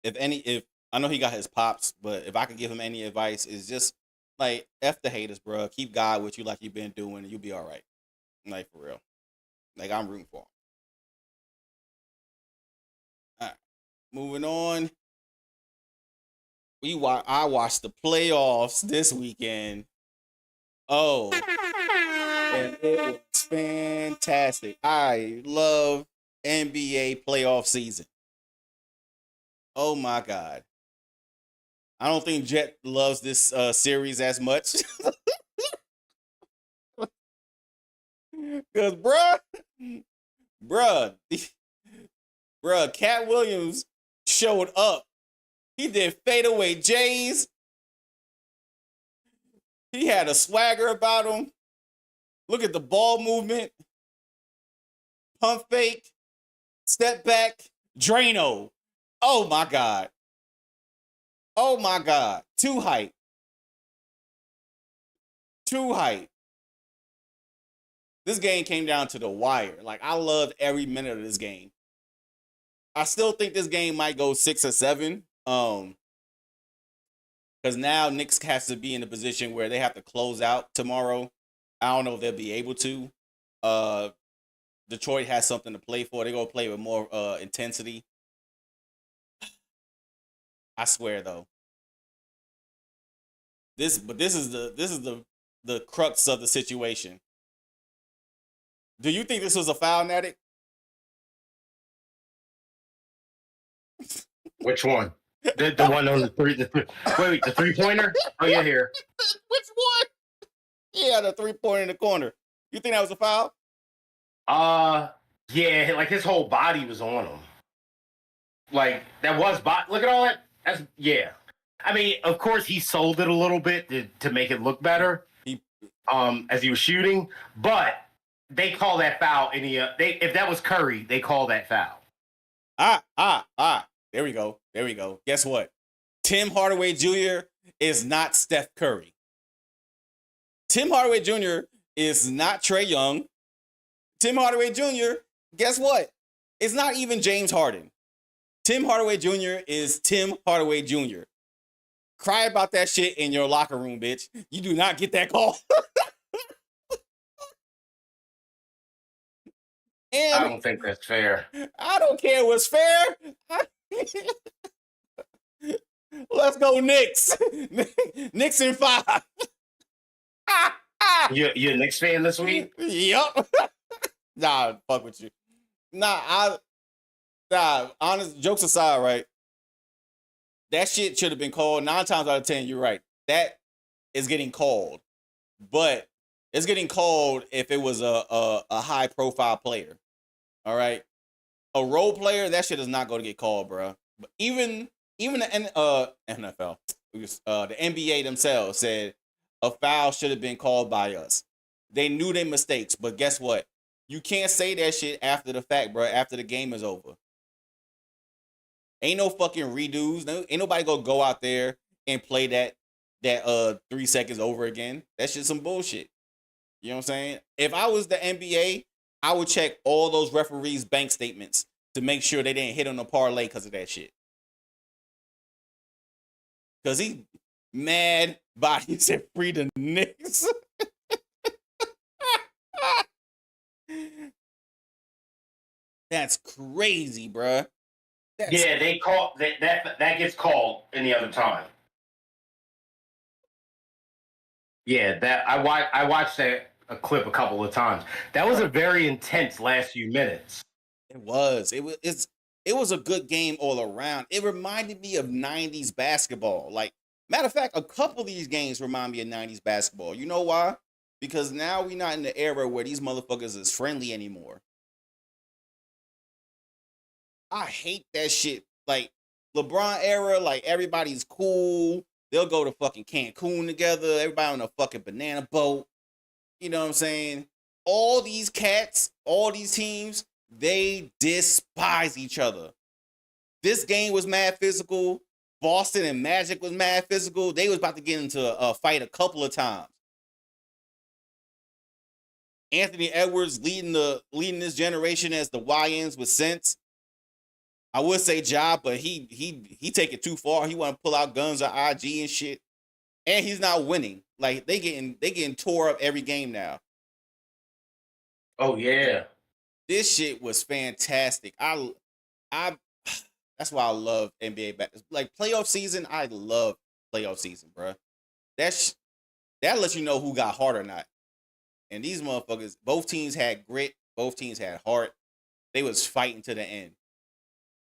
If I know he got his pops, but if I could give him any advice, is just like F the haters, bro. Keep God with you like you've been doing, and you'll be all right. Like for real. Like I'm rooting for him. All right, moving on. I watched the playoffs this weekend. Oh, and it was fantastic. I love NBA playoff season. Oh my God. I don't think Jet loves this series as much. Because, bruh, Cat Williams showed up. He did fadeaway J's. He had a swagger about him. Look at the ball movement. Pump fake. Step back. Drano. Oh my God. Oh my God. Too hype. Too hype. This game came down to the wire. Like, I loved every minute of this game. I still think this game might go 6 or 7. Because now Knicks has to be in a position where they have to close out tomorrow. I don't know if they'll be able to. Detroit has something to play for. They're gonna play with more intensity. I swear though. This is the crux of the situation. Do you think this was a foul, Natick? Which one? The one on the three. Wait, the 3-pointer? Oh, yeah, here. Which one? Yeah, the 3-pointer in the corner. You think that was a foul? Yeah, like his whole body was on him. Like that was look at all that. That's yeah. I mean, of course he sold it a little bit to make it look better. As he was shooting, but they call that foul. If that was Curry, they call that foul. There we go. Guess what? Tim Hardaway Jr. is not Steph Curry. Tim Hardaway Jr. is not Trae Young. Tim Hardaway Jr., guess what? It's not even James Harden. Tim Hardaway Jr. is Tim Hardaway Jr. Cry about that shit in your locker room, bitch. You do not get that call. I don't think that's fair. I don't care what's fair. Let's go Knicks. Knicks in 5. You a Knicks fan this week? Yup. Nah, fuck with you. Nah, honest, jokes aside, right? That shit should have been called 9 times out of 10. You're right. That is getting called. But it's getting called if it was a high profile player. All right. A role player, that shit is not going to get called, bro. But even the NFL, the NBA themselves said a foul should have been called by us. They knew their mistakes, but guess what? You can't say that shit after the fact, bro. After the game is over, ain't no fucking redos. Ain't nobody gonna go out there and play that 3 seconds over again. That shit's some bullshit. You know what I'm saying? If I was the NBA, I would check all those referees' bank statements to make sure they didn't hit on the parlay because of that shit. Because he mad body said free the Knicks. That's crazy, bruh. Yeah, they call that gets called any other time. Yeah, that I watched a clip a couple of times. That was a very intense last few minutes. It was. It was a good game all around. It reminded me of 90s basketball. Like, matter of fact, a couple of these games remind me of 90s basketball. You know why? Because now we're not in the era where these motherfuckers is friendly anymore. I hate that shit. Like, LeBron era, like, everybody's cool. They'll go to fucking Cancun together. Everybody on a fucking banana boat. You know what I'm saying? All these cats, all these teams, they despise each other. This game was mad physical. Boston and Magic was mad physical. They was about to get into a fight a couple of times. Anthony Edwards leading this generation as the YNs with sense. I would say job, but he take it too far. He want to pull out guns or IG and shit. And he's not winning. Like they getting tore up every game now. Oh yeah. This shit was fantastic. I that's why I love NBA like playoff season. I love playoff season, bro. That lets you know who got heart or not. And these motherfuckers, both teams had grit, both teams had heart. They was fighting to the end.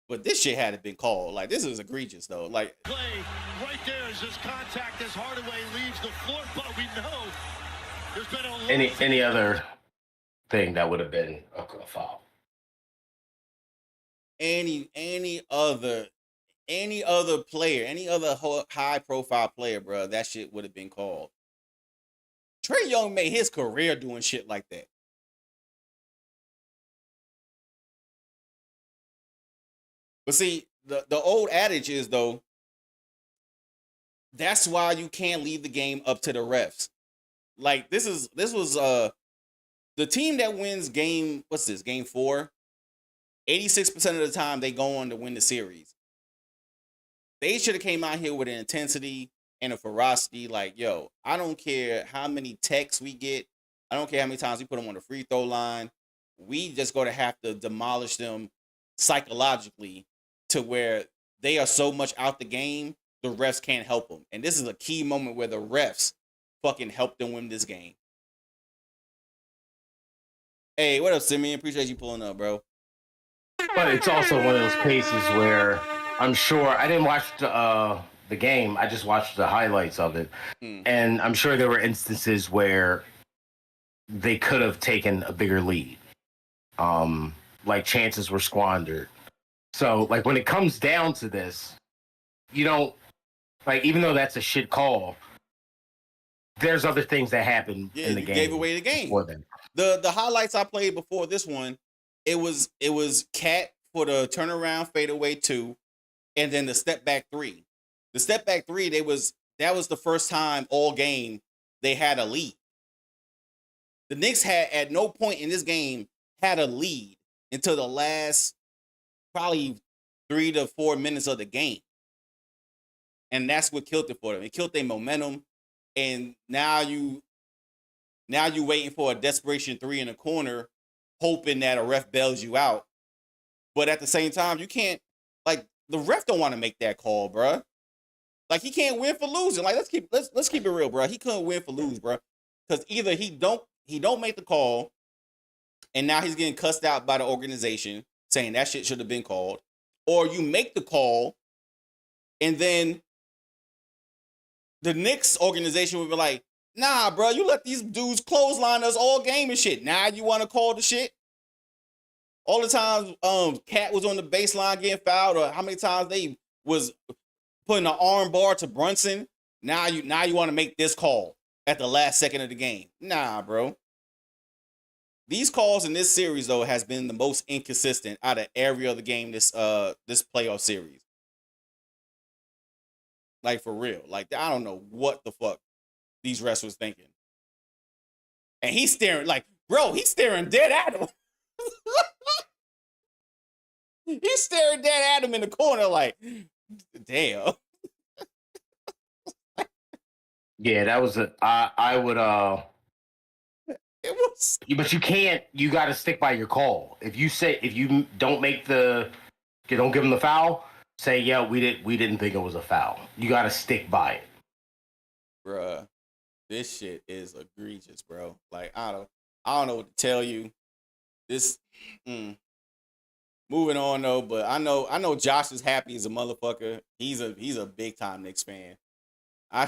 But this shit hadn't been called. Like, this is egregious, though. Like, Play right there is just contact as Hardaway leaves the floor, but we know there's been a any other thing that would have been a foul. Any other player, any other high profile player, bro, that shit would have been called. Trae Young made his career doing shit like that. But see, the old adage is, though, that's why you can't leave the game up to the refs. Like, this was the team that wins game 4, 86% of the time they go on to win the series. They should have came out here with an intensity and a ferocity. Like, yo, I don't care how many texts we get. I don't care how many times we put them on the free throw line. We just going to have to demolish them psychologically to where they are so much out the game, the refs can't help them. And this is a key moment where the refs fucking helped them win this game. Hey, what up, Simeon? Appreciate you pulling up, bro. But it's also one of those cases where I'm sure I didn't watch the game. I just watched the highlights of it. And I'm sure there were instances where they could have taken a bigger lead. Like chances were squandered. So, like, when it comes down to this, you don't, like, even though that's a shit call, there's other things that happen in the game. Gave away the game. The highlights I played before this one, it was Cat for the turnaround fadeaway 2, and then the step back 3. The step back 3, that was the first time all game they had a lead. The Knicks had at no point in this game had a lead until the last probably 3 to 4 minutes of the game. And that's what killed it for them. It killed their momentum. And now you waiting for a desperation 3 in the corner, hoping that a ref bails you out. But at the same time, you can't, like, the ref don't want to make that call, bruh. Like he can't win for losing. Like let's keep it real, bro. He couldn't win for lose, bro. Because either he don't make the call, and now he's getting cussed out by the organization saying that shit should have been called, or you make the call, and then the Knicks organization would be like, nah, bro, you let these dudes clothesline us all game and shit. Now you want to call the shit? All the times Cat was on the baseline getting fouled, or how many times they was putting an arm bar to Brunson. Now you want to make this call at the last second of the game. Nah, bro. These calls in this series, though, has been the most inconsistent out of every other game this playoff series. Like, for real. Like, I don't know what the fuck these refs was thinking. And he's staring, like, bro, he's staring dead at him. He's staring dead at him in the corner like, damn. Yeah, that was I would It was, but you got to stick by your call. If you don't don't give him the foul, say, yeah, we didn't think it was a foul. You got to stick by it. bruh. This shit is egregious, bro. Like, I don't know what to tell you. This moving on though, but I know Josh is happy as a motherfucker. He's a big time Knicks fan. I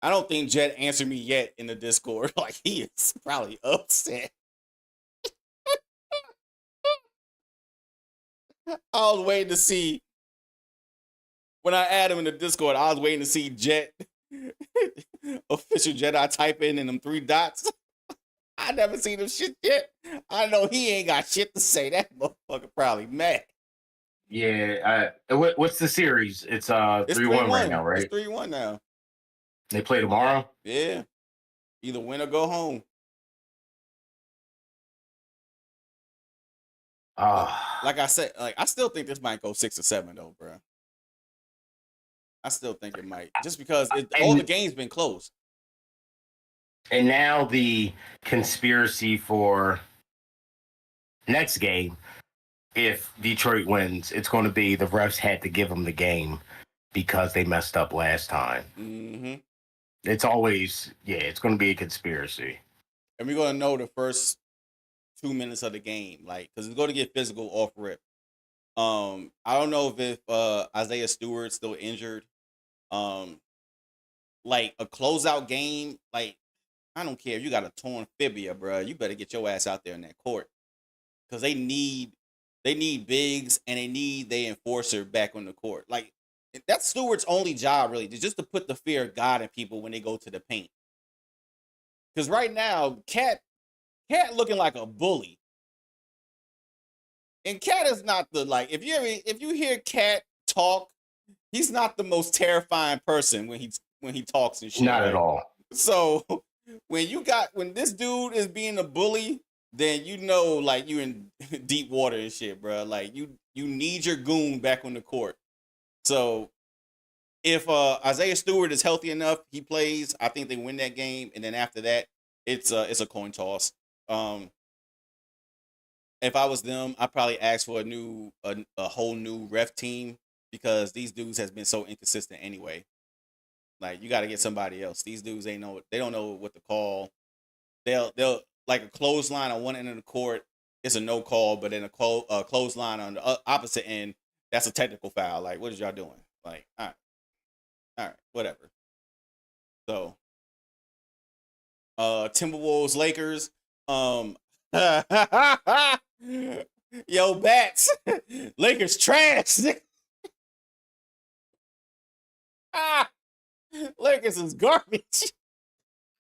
don't think Jet answered me yet in the Discord. Like, he is probably upset. I was waiting to see when I add him in the Discord. I was waiting to see Jet official Jedi type in them 3 dots. I never seen him shit yet. I know he ain't got shit to say. That motherfucker probably mad. Yeah. What's the series? It's 3-1 right now, right? It's 3-1 now. They play tomorrow? Yeah. Either win or go home. Like I said, like I still think this might go 6 or 7 though, bro. I still think it might, just because all the games been close. And now the conspiracy for next game, if Detroit wins, it's going to be the refs had to give them the game because they messed up last time. Mm-hmm. It's always, it's going to be a conspiracy. And we're going to know the first 2 minutes of the game, like, because it's going to get physical off rip. I don't know if Isaiah Stewart's still injured. Like a closeout game, like, I don't care if you got a torn fibia, bro. You better get your ass out there in that court, because they need bigs and they need their enforcer back on the court. Like, that's Stewart's only job, really, just to put the fear of God in people when they go to the paint. Because right now, Cat looking like a bully, and Cat is not the, like, if you hear Cat talk, he's not the most terrifying person when he talks and shit. Not at all. So when this dude is being a bully, then you know, like, you in deep water and shit, bro. Like, you need your goon back on the court. So if Isaiah Stewart is healthy enough, he plays. I think they win that game, and then after that, it's a coin toss. If I was them, I'd probably ask for a whole new ref team, because these dudes has been so inconsistent anyway. Like, you got to get somebody else. These dudes they don't know what to call. They'll like a clothesline on one end of the court, it's a no call, but then a clothesline on the opposite end, that's a technical foul. Like, what is y'all doing? Like, all right, whatever. So, Timberwolves, Lakers, yo, Bats, Lakers trash. Lakers is garbage.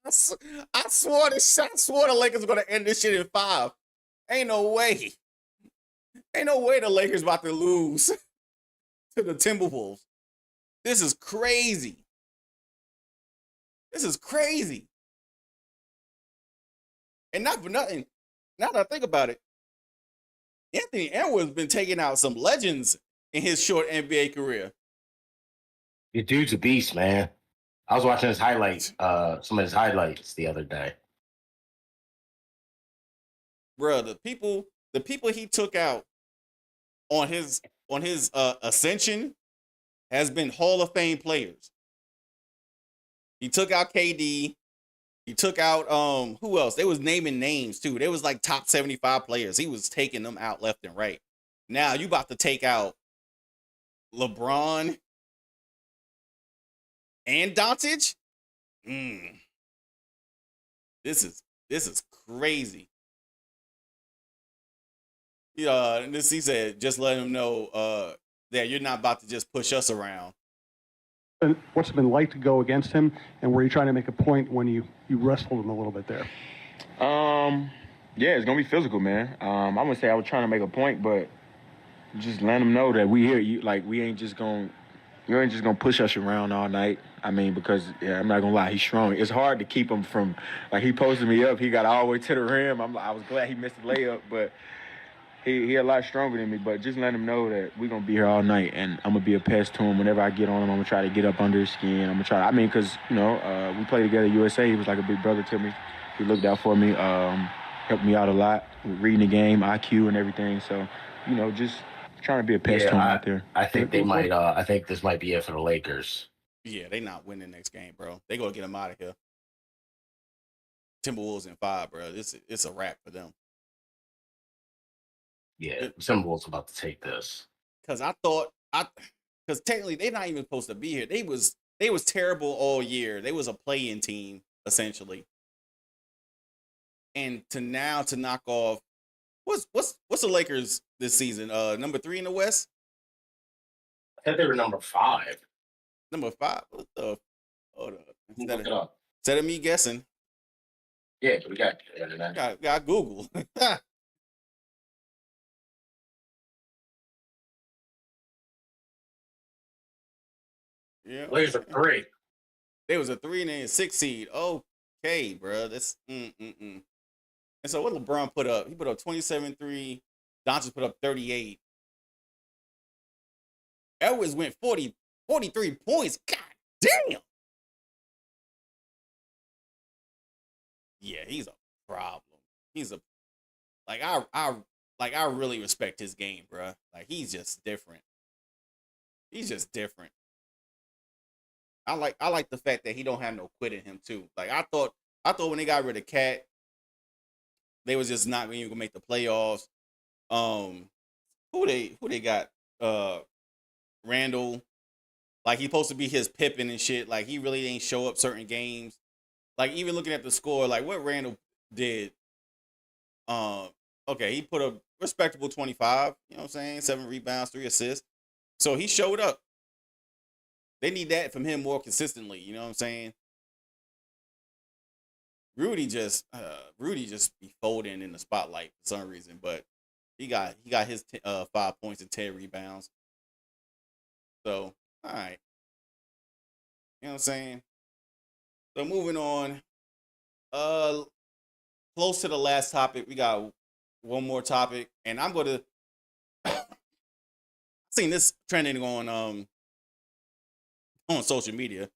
I swore the Lakers were gonna end this shit in 5. Ain't no way. Ain't no way the Lakers about to lose to the Timberwolves. This is crazy. This is crazy. And not for nothing, now that I think about it, Anthony Edwards been taking out some legends in his short NBA career. Your dude's a beast, man. I was watching his highlights, some of his highlights the other day. Bro, the people he took out on his ascension has been Hall of Fame players. He took out KD. He took out who else? They was naming names too. They was like top 75 players. He was taking them out left and right. Now you about to take out LeBron and Doncic? This is crazy. And he said, just let him know that you're not about to just push us around. And what's it been like to go against him, and were you trying to make a point when you wrestled him a little bit there? Yeah, it's gonna be physical, man. I'm gonna say I was trying to make a point, but just let him know that we here. We ain't just gonna push us around all night. I mean, because I'm not gonna lie, he's strong. It's hard to keep him from, like, he posted me up. He got all the way to the rim. I was glad he missed the layup, but he a lot stronger than me. But just let him know that we're gonna be here all night, and I'm gonna be a pest to him. Whenever I get on him, I'm gonna try to get up under his skin. I'm gonna try. I mean, because we played together at USA. He was like a big brother to me. He looked out for me, helped me out a lot with reading the game, IQ, and everything. So, just trying to be a pest to him out there. I think they might. I think this might be it for the Lakers. Yeah, they not winning next game, bro. They gonna get him out of here. Timberwolves in 5, bro. It's a wrap for them. Yeah, Timberwolves about to take this. Because because technically they're not even supposed to be here. They was terrible all year. They was a play-in team essentially, and to knock off what's the Lakers this season? Number 3 in the West. I think they were number 5. Number 5. What the? Hold on. Look it up. Instead of me guessing. Yeah, we got Google. Yeah. Lakers are 3. They was a 3 and a 6 seed. Okay, bro. That's And so what LeBron put up? He put up 27-3. Doncic put up 38. Edwards went 43 points. God damn. Yeah, he's a problem. He's a I really respect his game, bro. Like, he's just different. He's just different. I like the fact that he don't have no quit in him too. Like, I thought when they got rid of Cat, they was just not even gonna make the playoffs. Who they got? Randall. Like, he's supposed to be his Pippen and shit. Like, he really ain't show up certain games. Like, even looking at the score, like what Randall did. Okay, he put a respectable 25. You know what I'm saying? 7 rebounds, 3 assists. So he showed up. They need that from him more consistently. You know what I'm saying? Rudy just be folding in the spotlight for some reason, but he got his 5 points and 10 rebounds. So, all right. You know what I'm saying? So moving on. Close to the last topic, we got one more topic, and I'm gonna seen this trending on social media.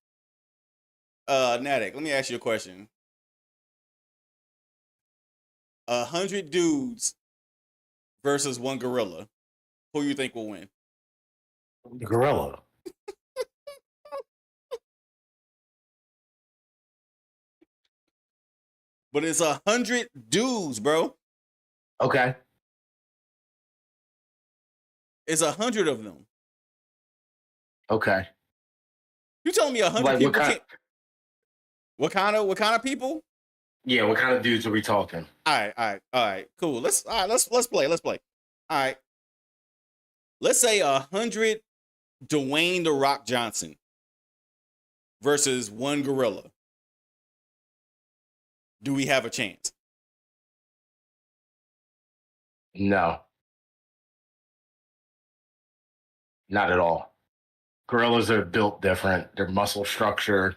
Natick, let me ask you a question. 100 dudes versus 1 gorilla. Who you think will win? The gorilla. But it's 100 dudes, bro. Okay. It's 100 of them. Okay. You telling me 100 people can't? What kind of people? Yeah, what kind of dudes are we talking? All right, cool. Let's play. All right. Let's say 100 Dwayne The Rock Johnson versus 1 gorilla. Do we have a chance? No. Not at all. Gorillas are built different. Their muscle structure,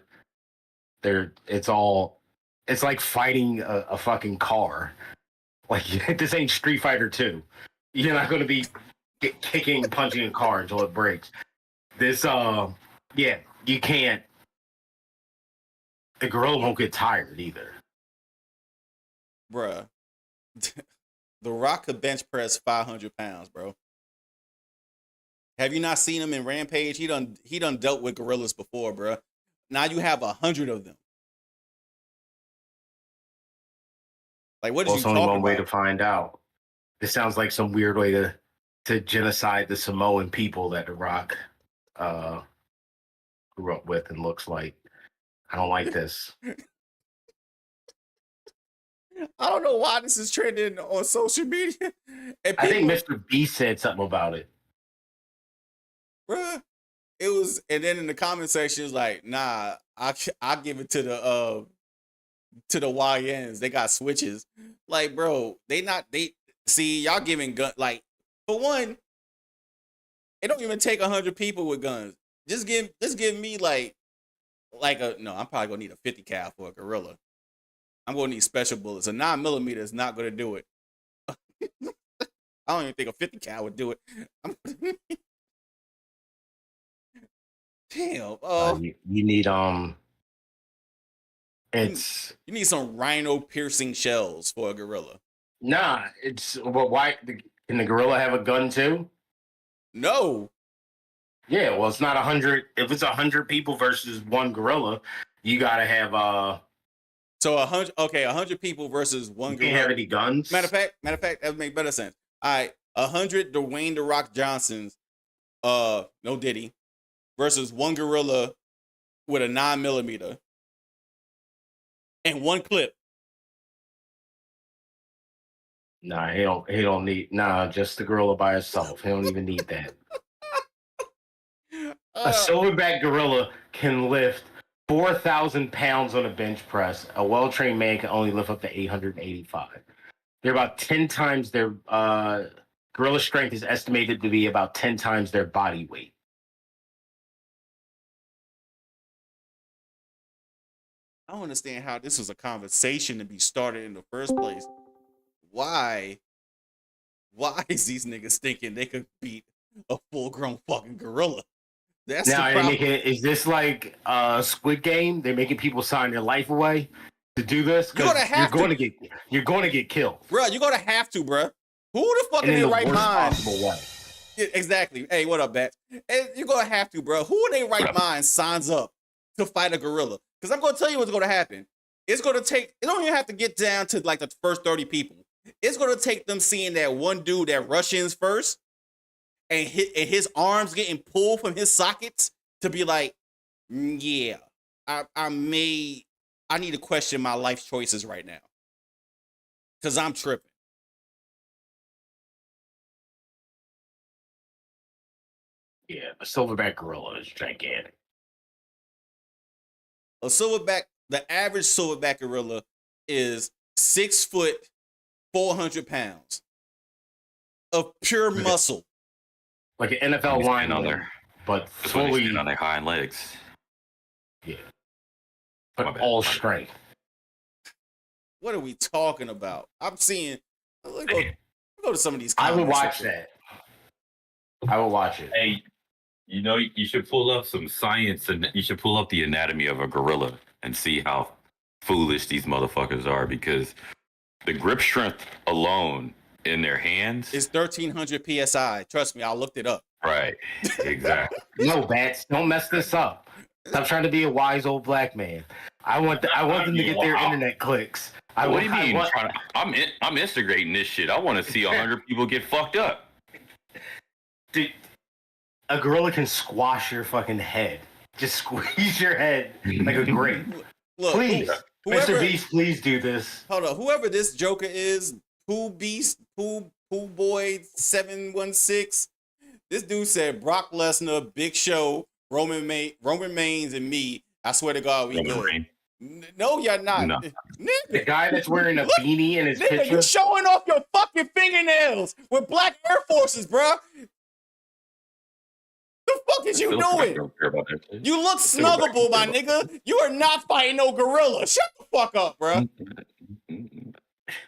it's like fighting a fucking car. Like, this ain't Street Fighter 2. You're not going to be kicking, punching a car until it breaks. This, you can't. The gorilla won't get tired either. Bruh. The Rock could bench press 500 pounds, bro. Have you not seen him in Rampage? He done dealt with gorillas before, bro. now you have 100 of them. Like, what Well, is it's you only talking one way to about? find out. This sounds like some weird way to genocide the Samoan people that The Rock grew up with and looks like. I don't like this. I don't know why this is trending on social media. And I think people, Mr. B said something about it. bruh, it was, and then in the comment section, it's like, nah, I give it to the YNs. They got switches. Like, bro, they see y'all giving gun, like, for one, it don't even take 100 people with guns. Just give me like no, I'm probably gonna need a 50 cal for a gorilla. I'm gonna need special bullets. A 9mm is not gonna do it. I don't even think a 50 cal would do it. Damn. You need it's you need some rhino piercing shells for a gorilla. nah. It's well, why can the gorilla have a gun too? No. Yeah, well, it's not 100. If it's 100 people versus one gorilla, you gotta have So 100. Okay, 100 people versus one you gorilla. can't have any guns. Matter of fact, that would make better sense. All right, 100 Dwayne The Rock Johnsons, no Diddy, versus one gorilla with a 9mm and one clip. Nah, he don't need just the gorilla by itself. He don't even need that. A silverback gorilla can lift 4,000 pounds on a bench press. A well-trained man can only lift up to 885. They're about 10 times their gorilla strength is estimated to be about 10 times their body weight. I don't understand how this was a conversation to be started in the first place. Why is these niggas thinking they could beat a full-grown fucking gorilla? That's now, the problem. is this like Squid Game? They're making people sign their life away to do this? You're gonna you're going to get killed, bro. You're gonna have to, bro. Who the fuck in their right mind? Yeah, exactly. Hey, what up, Bat? Hey, you're gonna have to, bro. Who in their right mind signs up to fight a gorilla? Because I'm gonna tell you what's gonna happen. It's gonna take. It don't even have to get down to like the first 30 people. It's gonna take them seeing that one dude that rushes first. And his arms getting pulled from his sockets to be like, yeah, I need to question my life choices right now. Because I'm tripping. Yeah, a silverback gorilla is gigantic. The average silverback gorilla is 6 foot, 400 pounds of pure muscle. Like an NFL lineman, but fully on their hind legs. Yeah, but all strength. What are we talking about? I'm seeing. Let's go to some of these. I would watch that. I will watch it. Hey, you should pull up some science and you should pull up the anatomy of a gorilla and see how foolish these motherfuckers are, because the grip strength alone in their hands is 1,300 psi. Trust me, I looked it up. Right, exactly. No, Bats, don't mess this up. Stop trying to be a wise old black man. I want them to get their internet clicks. What do you mean? I'm instigating this shit. I want to see 100 people get fucked up. Dude, a gorilla can squash your fucking head. Just squeeze your head like a grape. Look, please, Mr. Beast, please do this. Hold on, whoever this Joker is, Pooh Beast, Pooh Boy 716. This dude said Brock Lesnar, Big Show, Roman Reigns, and me. I swear to God, we good. No, you're not. No. The guy that's wearing a beanie in his picture. You showing off your fucking fingernails with black Air Forces, bro. The fuck is you doing? You look snuggable, my nigga. You are not fighting no gorilla. Shut the fuck up, bro.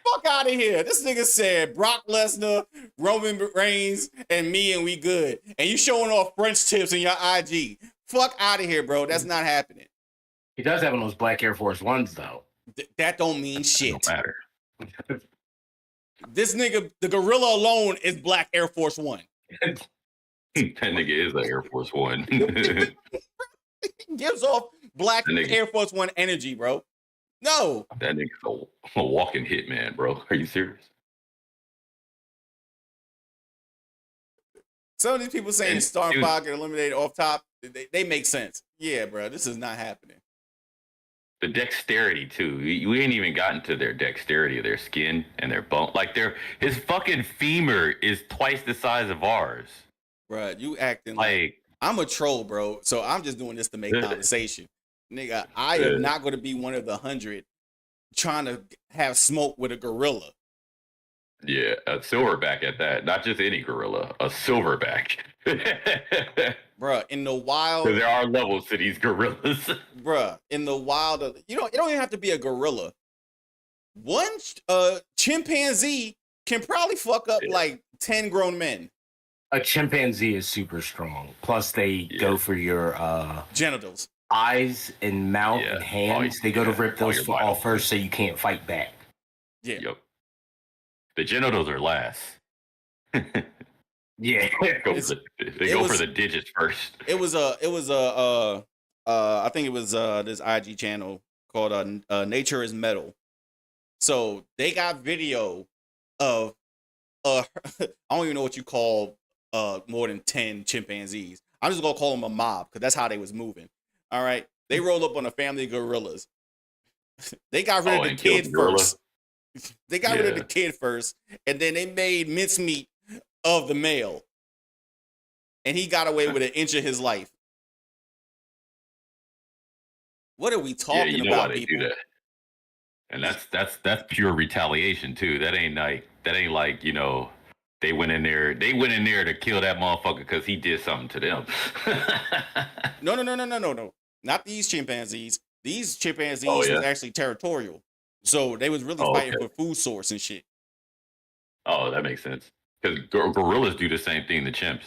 Fuck out of here. This nigga said Brock Lesnar, Roman Reigns, and me, and we good. And you showing off French tips in your IG. Fuck out of here, bro. That's not happening. He does have one of those black Air Force Ones, though. That don't mean shit. Don't matter. This nigga, the gorilla alone is black Air Force One. That nigga is an Air Force One. Gives off black That nigga- Air Force One energy, bro. No. That nigga's a walking hitman, bro. Are you serious? Some of these people saying And, Star dude- Fox get eliminated off top, they make sense. Yeah, bro, this is not happening. The dexterity too. We ain't even gotten to their dexterity of their skin and their bone. Like his fucking femur is twice the size of ours. Bro, you acting Like I'm a troll, bro. So I'm just doing this to make conversation. Nigga, I am not going to be one of the 100 trying to have smoke with a gorilla. yeah, a silverback at that. Not just any gorilla, a silverback. Bruh, in the wild. There are levels to these gorillas. Bruh, in the wild, you don't even have to be a gorilla. One chimpanzee can probably fuck up like 10 grown men. A chimpanzee is super strong. Plus, they go for your genitals, eyes, and mouth and hands. They go to rip those off first, so you can't fight back. Yeah. Yep. The genitals are last. Yeah. They go for the digits first. It was I think it was this IG channel called Nature is Metal. So they got video of I don't even know what you call more than 10 chimpanzees. I'm just gonna call them a mob because that's how they was moving. All right. They rolled up on a family of gorillas. They got rid of the kid first. They got rid of the kid first, and then they made mincemeat of the male. And he got away with an inch of his life. What are we talking you know about, why they people? do that. And that's pure retaliation too. That ain't like they went in there to kill that motherfucker because he did something to them. No. Not these chimpanzees. These chimpanzees Oh, yeah? was actually territorial. So they was really fighting for food source and shit. Oh, that makes sense. Because gorillas do the same thing to chimps.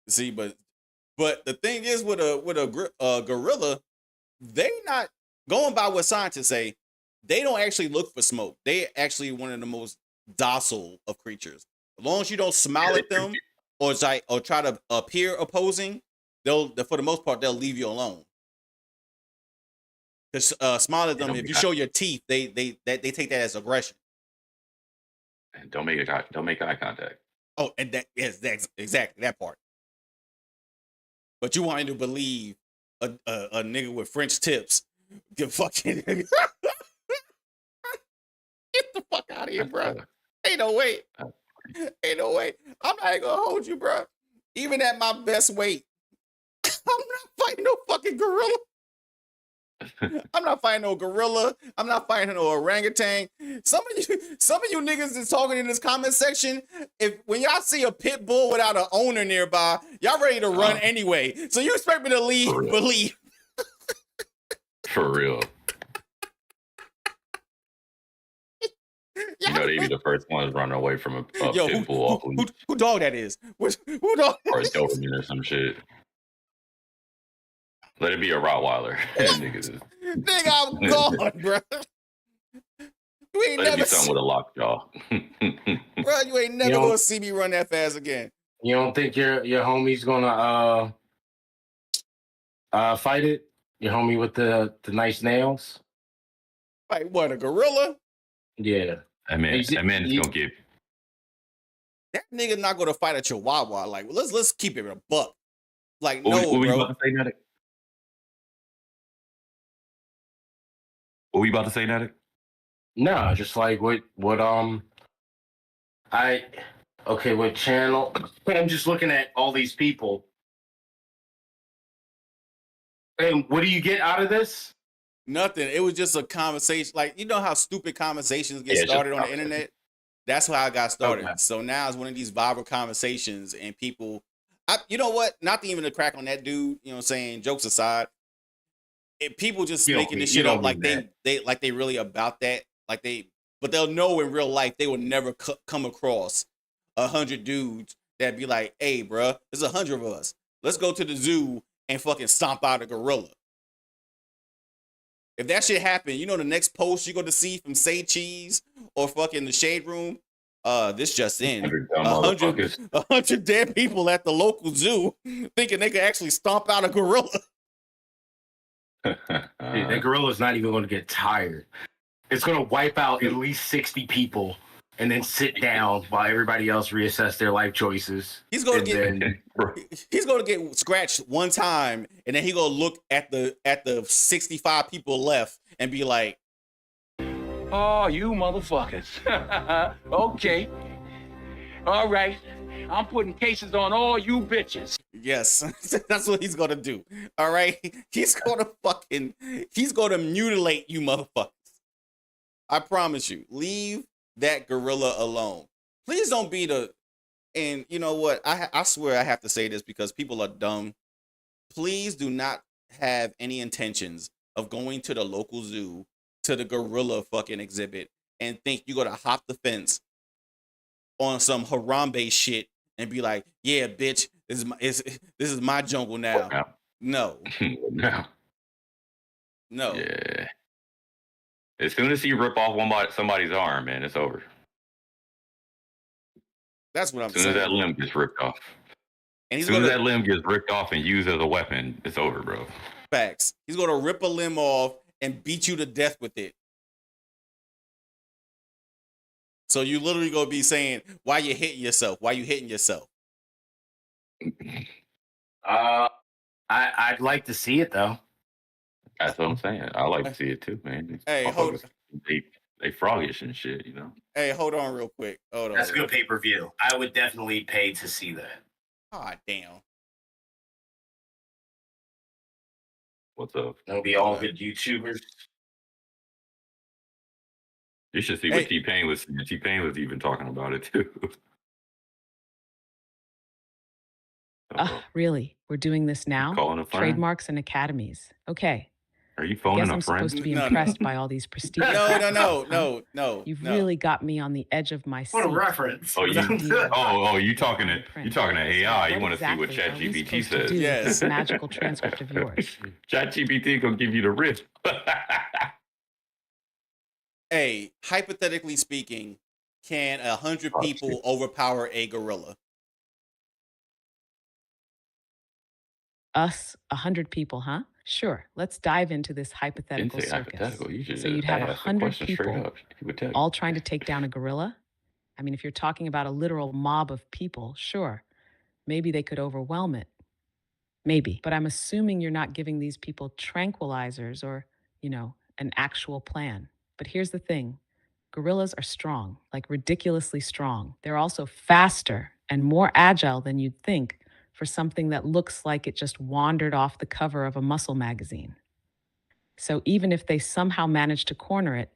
See, but the thing is with a gorilla, they not going by what scientists say. They don't actually look for smoke. They actually one of the most docile of creatures. As long as you don't smile at them or try to appear opposing, for the most part they'll leave you alone. Because smile at them, if you show your teeth, they take that as aggression. And don't make eye contact. Oh, and that's exactly that part. But you want me to believe a nigga with French tips get fucking get the fuck out of here, bro. Ain't no way. Ain't no way. I'm not even gonna hold you, bro. Even at my best weight, I'm not fighting no fucking gorilla. I'm not fighting no gorilla. I'm not fighting no orangutan. Some of you niggas is talking in this comment section. When y'all see a pit bull without an owner nearby, y'all ready to run anyway. So you expect me to believe? For real. You know they be the first ones running away from a pit bull. Who dog that is? Who dog? Or a Doberman or some shit. Let it be a Rottweiler. Nigga, I'm gone, bro. You ain't Let it never be something with a lockjaw. Bro, you ain't never gonna see me run that fast again. You don't think your homie's gonna fight it? Your homie with the nice nails? Like what, a gorilla? Yeah. That man is gonna get. That nigga not gonna fight a chihuahua. Like, let's keep it a buck. Like, What no, were you bro. about to say, Natick? What were you about to say, Natick? No, just like what what channel? I'm just looking at all these people. And what do you get out of this? Nothing. It was just a conversation. Like, you know how stupid conversations get started on the internet? That's how I got started. Okay. So now it's one of these viral conversations, and people, you know what? Not even to crack on that dude, you know what I'm saying? Jokes aside, people just making this shit up like they really about that. But they'll know in real life they will never come across 100 dudes that be like, hey, bruh, there's 100 of us. Let's go to the zoo and fucking stomp out a gorilla. If that shit happened, you know the next post you're going to see from Say Cheese or fucking the Shade Room, this just in, 100 dead people at the local zoo thinking they could actually stomp out a gorilla. Dude, that gorilla's not even going to get tired. It's going to wipe out at least 60 people and then sit down while everybody else reassess their life choices. He's gonna he's gonna get scratched one time, and then he gonna look at the 65 people left and be like, "Oh, you motherfuckers! Okay, all right. I'm putting cases on all you bitches." yes, that's what he's gonna do. All right, he's gonna mutilate you motherfuckers. I promise you. Leave that gorilla alone. Please don't be and you know what? I swear I have to say this because people are dumb. Please do not have any intentions of going to the local zoo to the gorilla fucking exhibit and think you're gonna hop the fence on some Harambe shit and be like, yeah, bitch, this is my jungle now. No. No. Yeah. As soon as he rip off somebody's arm, man, it's over. That's what I'm saying. As soon as that limb gets ripped off. And as soon as that limb gets ripped off and used as a weapon, it's over, bro. Facts. He's gonna rip a limb off and beat you to death with it. So you literally gonna be saying, why you hitting yourself? Why you hitting yourself? I'd like to see it though. That's what I'm saying. I like to see it too, man. Hey, they froggish and shit, you know. Hey, hold on real quick. Hold on. That's a good pay-per-view. I would definitely pay to see that. Ah, damn. What's up? That'll be all good YouTubers. You should see what T-Pain was. T-Pain was even talking about it too. Really? We're doing this now? Calling a friend? Trademarks and academies. Okay. Are you phoning Guess a I'm friend? supposed to be impressed by all these prestigious. No. You've really got me on the edge of my seat. What a reference! Oh, you talking to AI? You want to see what ChatGPT says? Yes. This magical transcript of yours. ChatGPT gonna give you the rip. Hey, hypothetically speaking, can 100 people overpower a gorilla? Us, 100 people, huh? Sure. Let's dive into this hypothetical circus. So you'd have 100 people all trying to take down a gorilla? I mean, if you're talking about a literal mob of people, sure. Maybe they could overwhelm it. Maybe. But I'm assuming you're not giving these people tranquilizers or, an actual plan. But here's the thing. Gorillas are strong, like ridiculously strong. They're also faster and more agile than you'd think for something that looks like it just wandered off the cover of a muscle magazine. So even if they somehow manage to corner it,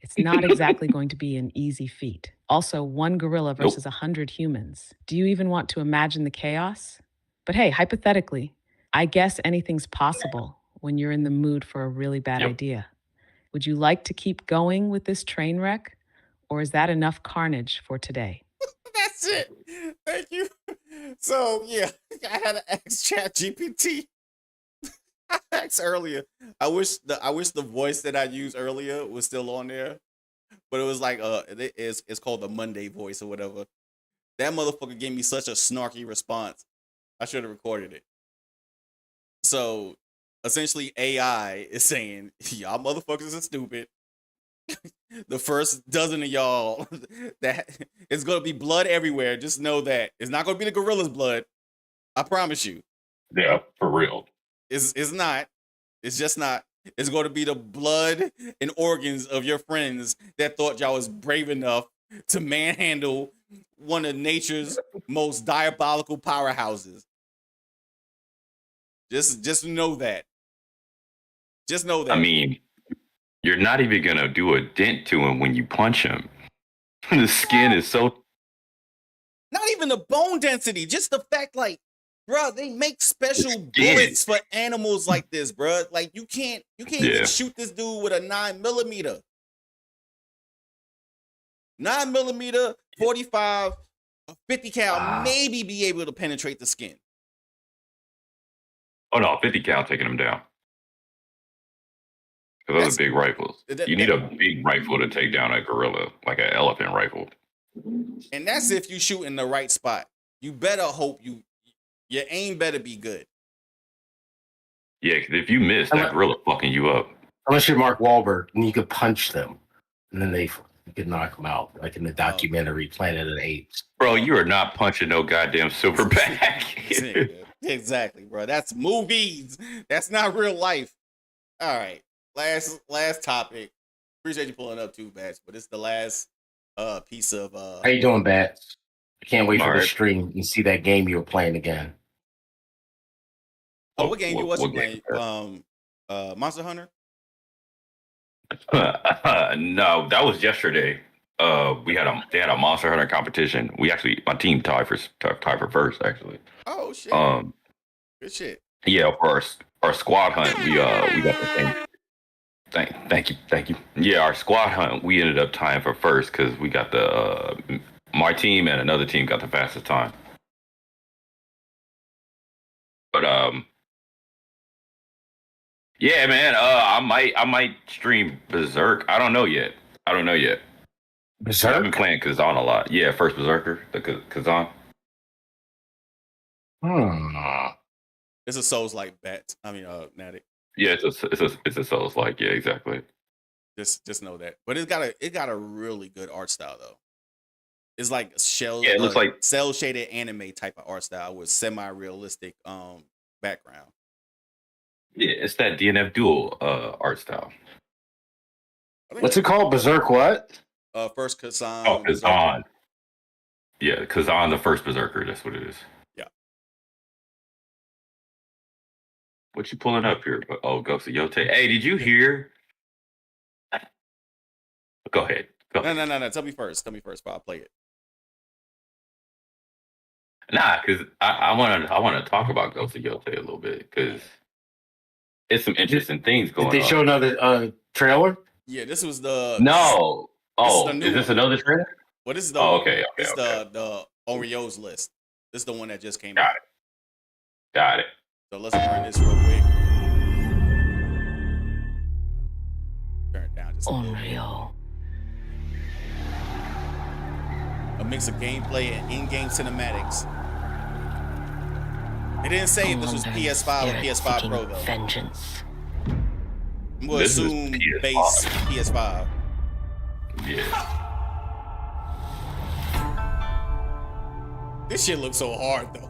it's not exactly going to be an easy feat. Also, one gorilla versus 100 humans. Do you even want to imagine the chaos? But hey, hypothetically, I guess anything's possible when you're in the mood for a really bad idea. Would you like to keep going with this train wreck? Or is that enough carnage for today? That's it. Thank you. So, yeah, I had to ask ChatGPT. I asked earlier. I wish the voice that I used earlier was still on there. But it was like it's called the Monday voice or whatever. That motherfucker gave me such a snarky response. I should have recorded it. So, essentially AI is saying, y'all motherfuckers are stupid. The first dozen of y'all that it's gonna be blood everywhere. Just know that it's not gonna be the gorilla's blood. I promise you. Yeah, for real. It's not. It's just not. It's going to be the blood and organs of your friends that thought y'all was brave enough to manhandle one of nature's most diabolical powerhouses. Just know that. Just know that. I mean, you're not even gonna do a dent to him when you punch him. The skin is so. Not even the bone density. Just the fact, like, bro, they make special bullets for animals like this, bro. Like you can't even shoot this dude with a 9mm. 9mm, 45, 50 cal, maybe be able to penetrate the skin. Oh no, 50 cal taking him down. Because those are big rifles. You need a big rifle to take down a gorilla, like an elephant rifle. And that's if you shoot in the right spot. You better hope your aim better be good. Yeah, 'cause if you miss, that gorilla fucking you up. Unless you're Mark Wahlberg and you could punch them, and then you could knock them out, like in the documentary Planet of the Apes. Bro, you are not punching no goddamn silverback. Exactly, bro. That's movies. That's not real life. All right. Last topic. Appreciate you pulling up too, Bats, but it's the last piece of How you doing, Bats? I can't wait for the stream and see that game you were playing again. Oh, what game you was playing? Monster Hunter? No, that was yesterday. They had a Monster Hunter competition. My team tied for first, actually. Oh shit. Good shit. Yeah, for our squad hunt, we got the same. Thank you. Yeah, our squad hunt, we ended up tying for first because we got my team and another team got the fastest time. But yeah, man. I might stream Berserk. I don't know yet. Berserk? I've been playing Kazan a lot. Yeah, first Berserker, the Kazan. It's a Souls-like bat. I mean, Natty. Yeah, it's a Souls-like. Yeah, exactly. Just know that. But it got a really good art style though. It's like it looks like cell shaded anime type of art style with semi-realistic background. Yeah, it's that DNF Duel art style. What's it called? Berserk what? First Kazan. Oh, Kazan. Yeah, Kazan, the first Berserker. That's what it is. Yeah. What you pulling up here? Oh, Ghost of Yote. Hey, did you hear? Go ahead. No. Tell me first, but I'll play it. Nah, because I want to talk about Ghost of Yote a little bit because it's some interesting things going on. Did they show another trailer? Yeah, this was the no. Oh, is this another trailer? Well, this is the okay. the Oreos list. This is the one that just came out. Got it. So let's turn this real quick. Turn it down just a little bit. A mix of gameplay and in-game cinematics. They didn't say if this was PS5 or PS5 Pro though. Vengeance. We'll assume base PS5. Yeah. This shit looks so hard though.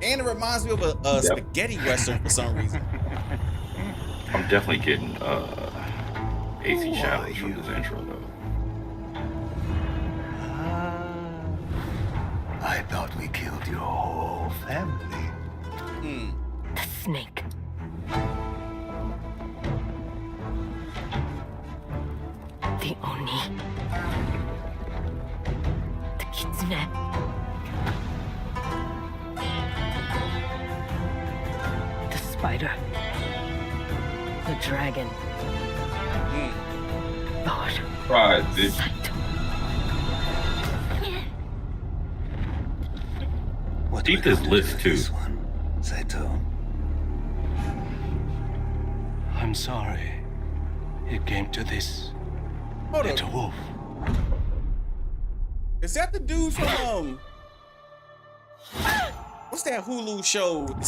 And it reminds me of a spaghetti western for some reason. I'm definitely getting AC shadows from this intro though. I thought we killed your whole family. The snake. The Oni. The Kitsune. The spider. The dragon. Lord. Right, bitch. Deep this list too. Saito. I'm sorry. It came to this. Little wolf. Is that the dude from what's that Hulu show with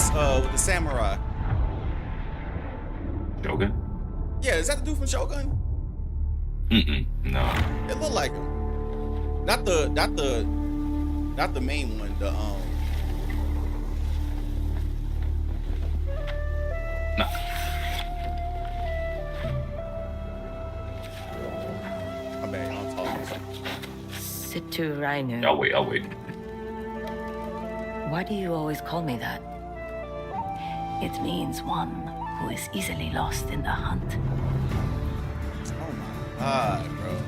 the samurai? Shogun? Yeah, is that the dude from Shogun? No. It looked like him. Not the main one. No. I'm bad. I'm talking. Situ Rainu. I'll wait. Why do you always call me that? It means one who is easily lost in the hunt. Oh my god, bro.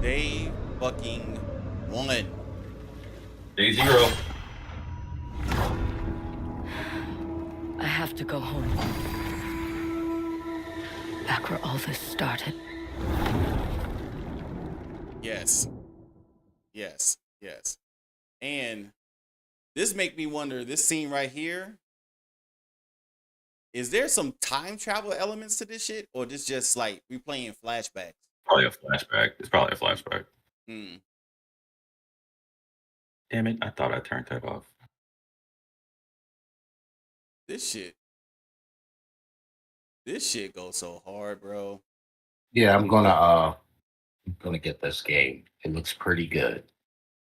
They fucking won. Day 0. I have to go home. Back where all this started. Yes. Yes. Yes. And this make me wonder, this scene right here, is there some time travel elements to this shit? Or this just like replaying flashbacks? Probably a flashback. It's probably a flashback. Hmm. Damn it! I thought I turned that off. This shit goes so hard, bro. Yeah, I'm gonna get this game. It looks pretty good.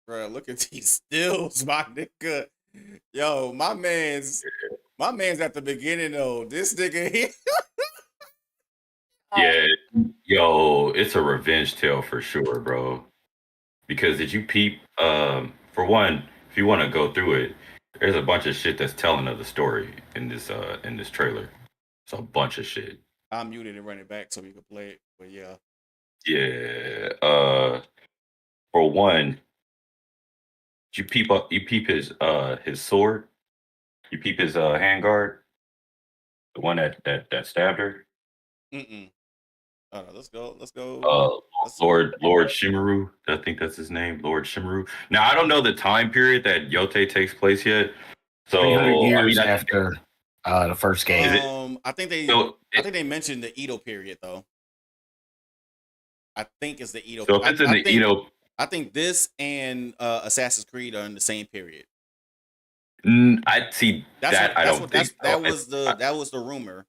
Bro, look at these stills, my nigga. Yo, my man's at the beginning though. This nigga here. Yeah, yo, it's a revenge tale for sure, bro. Because did you peep? For one, if you want to go through it, there's a bunch of shit that's telling of the story in this trailer. It's a bunch of shit. I muted and run it back so we could play it. But yeah. Yeah. For one, you peep his sword. You peep his handguard. The one that stabbed her. Mm-mm. All right, let's go. Lord Shimaru. I think that's his name, Lord Shimaru. Now I don't know the time period that Yote takes place yet. 300 So years after the first game. I think they mentioned the Edo period though. I think it's the Edo. So if it's in the Edo, I think this and Assassin's Creed are in the same period. I see that. I don't think that was the rumor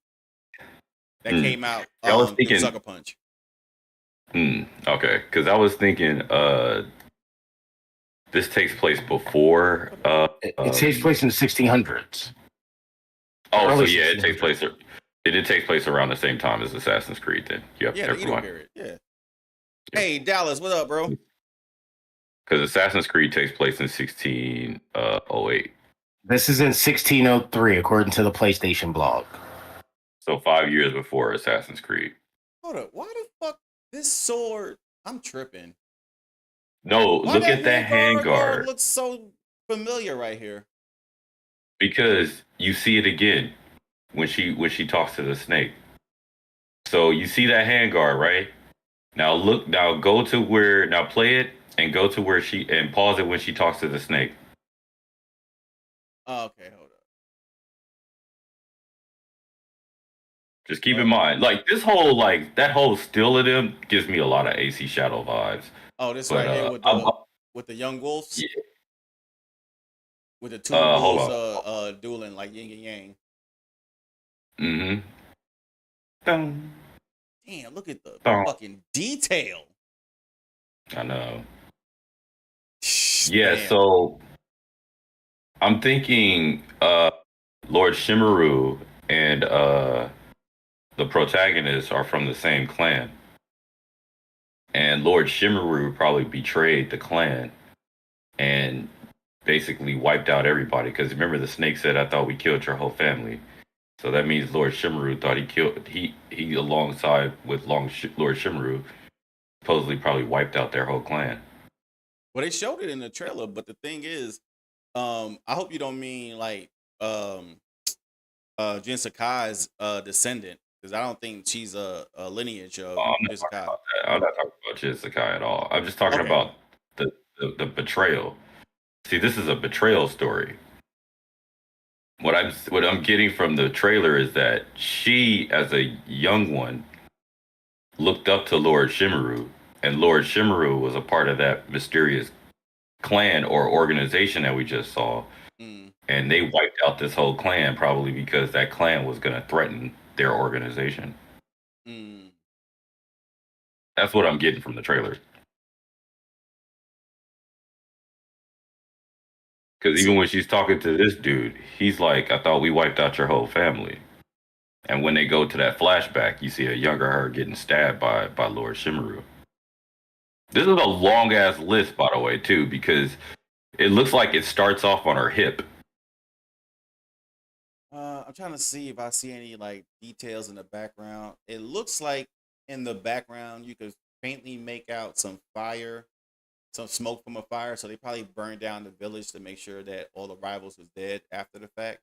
that came out. I was thinking Sucker Punch. Okay, because I was thinking this takes place before. It takes place in the 1600s. Oh, so yeah, it takes place. It takes place around the same time as Assassin's Creed. Then yep, yeah, the Edo period. Yeah. Hey Dallas, what up, bro? Because Assassin's Creed takes place in 1608. This is in 1603, according to the PlayStation blog. So 5 years before Assassin's Creed. Hold up, why the fuck this sword? I'm tripping. No, look at that handguard. Looks so familiar right here. Because you see it again when she talks to the snake. So you see that handguard, right? Now go to where, now play it and go to where and pause it when she talks to the snake. Okay, hold up. Just keep in mind, like this whole, like that whole still of them gives me a lot of AC Shadow vibes. Oh, this right here with the young wolves? Yeah. With the two wolves dueling like yin and yang. Mm-hmm. Damn, look at the fucking detail. I know. Yeah, so I'm thinking Lord Shimaru and the protagonists are from the same clan. And Lord Shimaru probably betrayed the clan and basically wiped out everybody. Because remember, the snake said, "I thought we killed your whole family." So that means Lord Shimaru thought he alongside with Lord Shimaru supposedly probably wiped out their whole clan. Well, they showed it in the trailer, but the thing is, I hope you don't mean like Jin Sakai's descendant, because I don't think she's a lineage of Jin Sakai. I'm not talking about Jin Sakai at all. I'm just talking about the betrayal. See, this is a betrayal story. What I'm getting from the trailer is that she, as a young one, looked up to Lord Shimaru, and Lord Shimaru was a part of that mysterious clan or organization that we just saw. And they wiped out this whole clan probably because that clan was going to threaten their organization. That's what I'm getting from the trailer. Because even when she's talking to this dude, he's like, "I thought we wiped out your whole family." And when they go to that flashback, you see a younger her getting stabbed by Lord Shimaru. This is a long ass list, by the way, too, because it looks like it starts off on her hip. I'm trying to see if I see any like details in the background. It looks like in the background you could faintly make out some fire, some smoke from a fire. So they probably burned down the village to make sure that all the rivals was dead after the fact.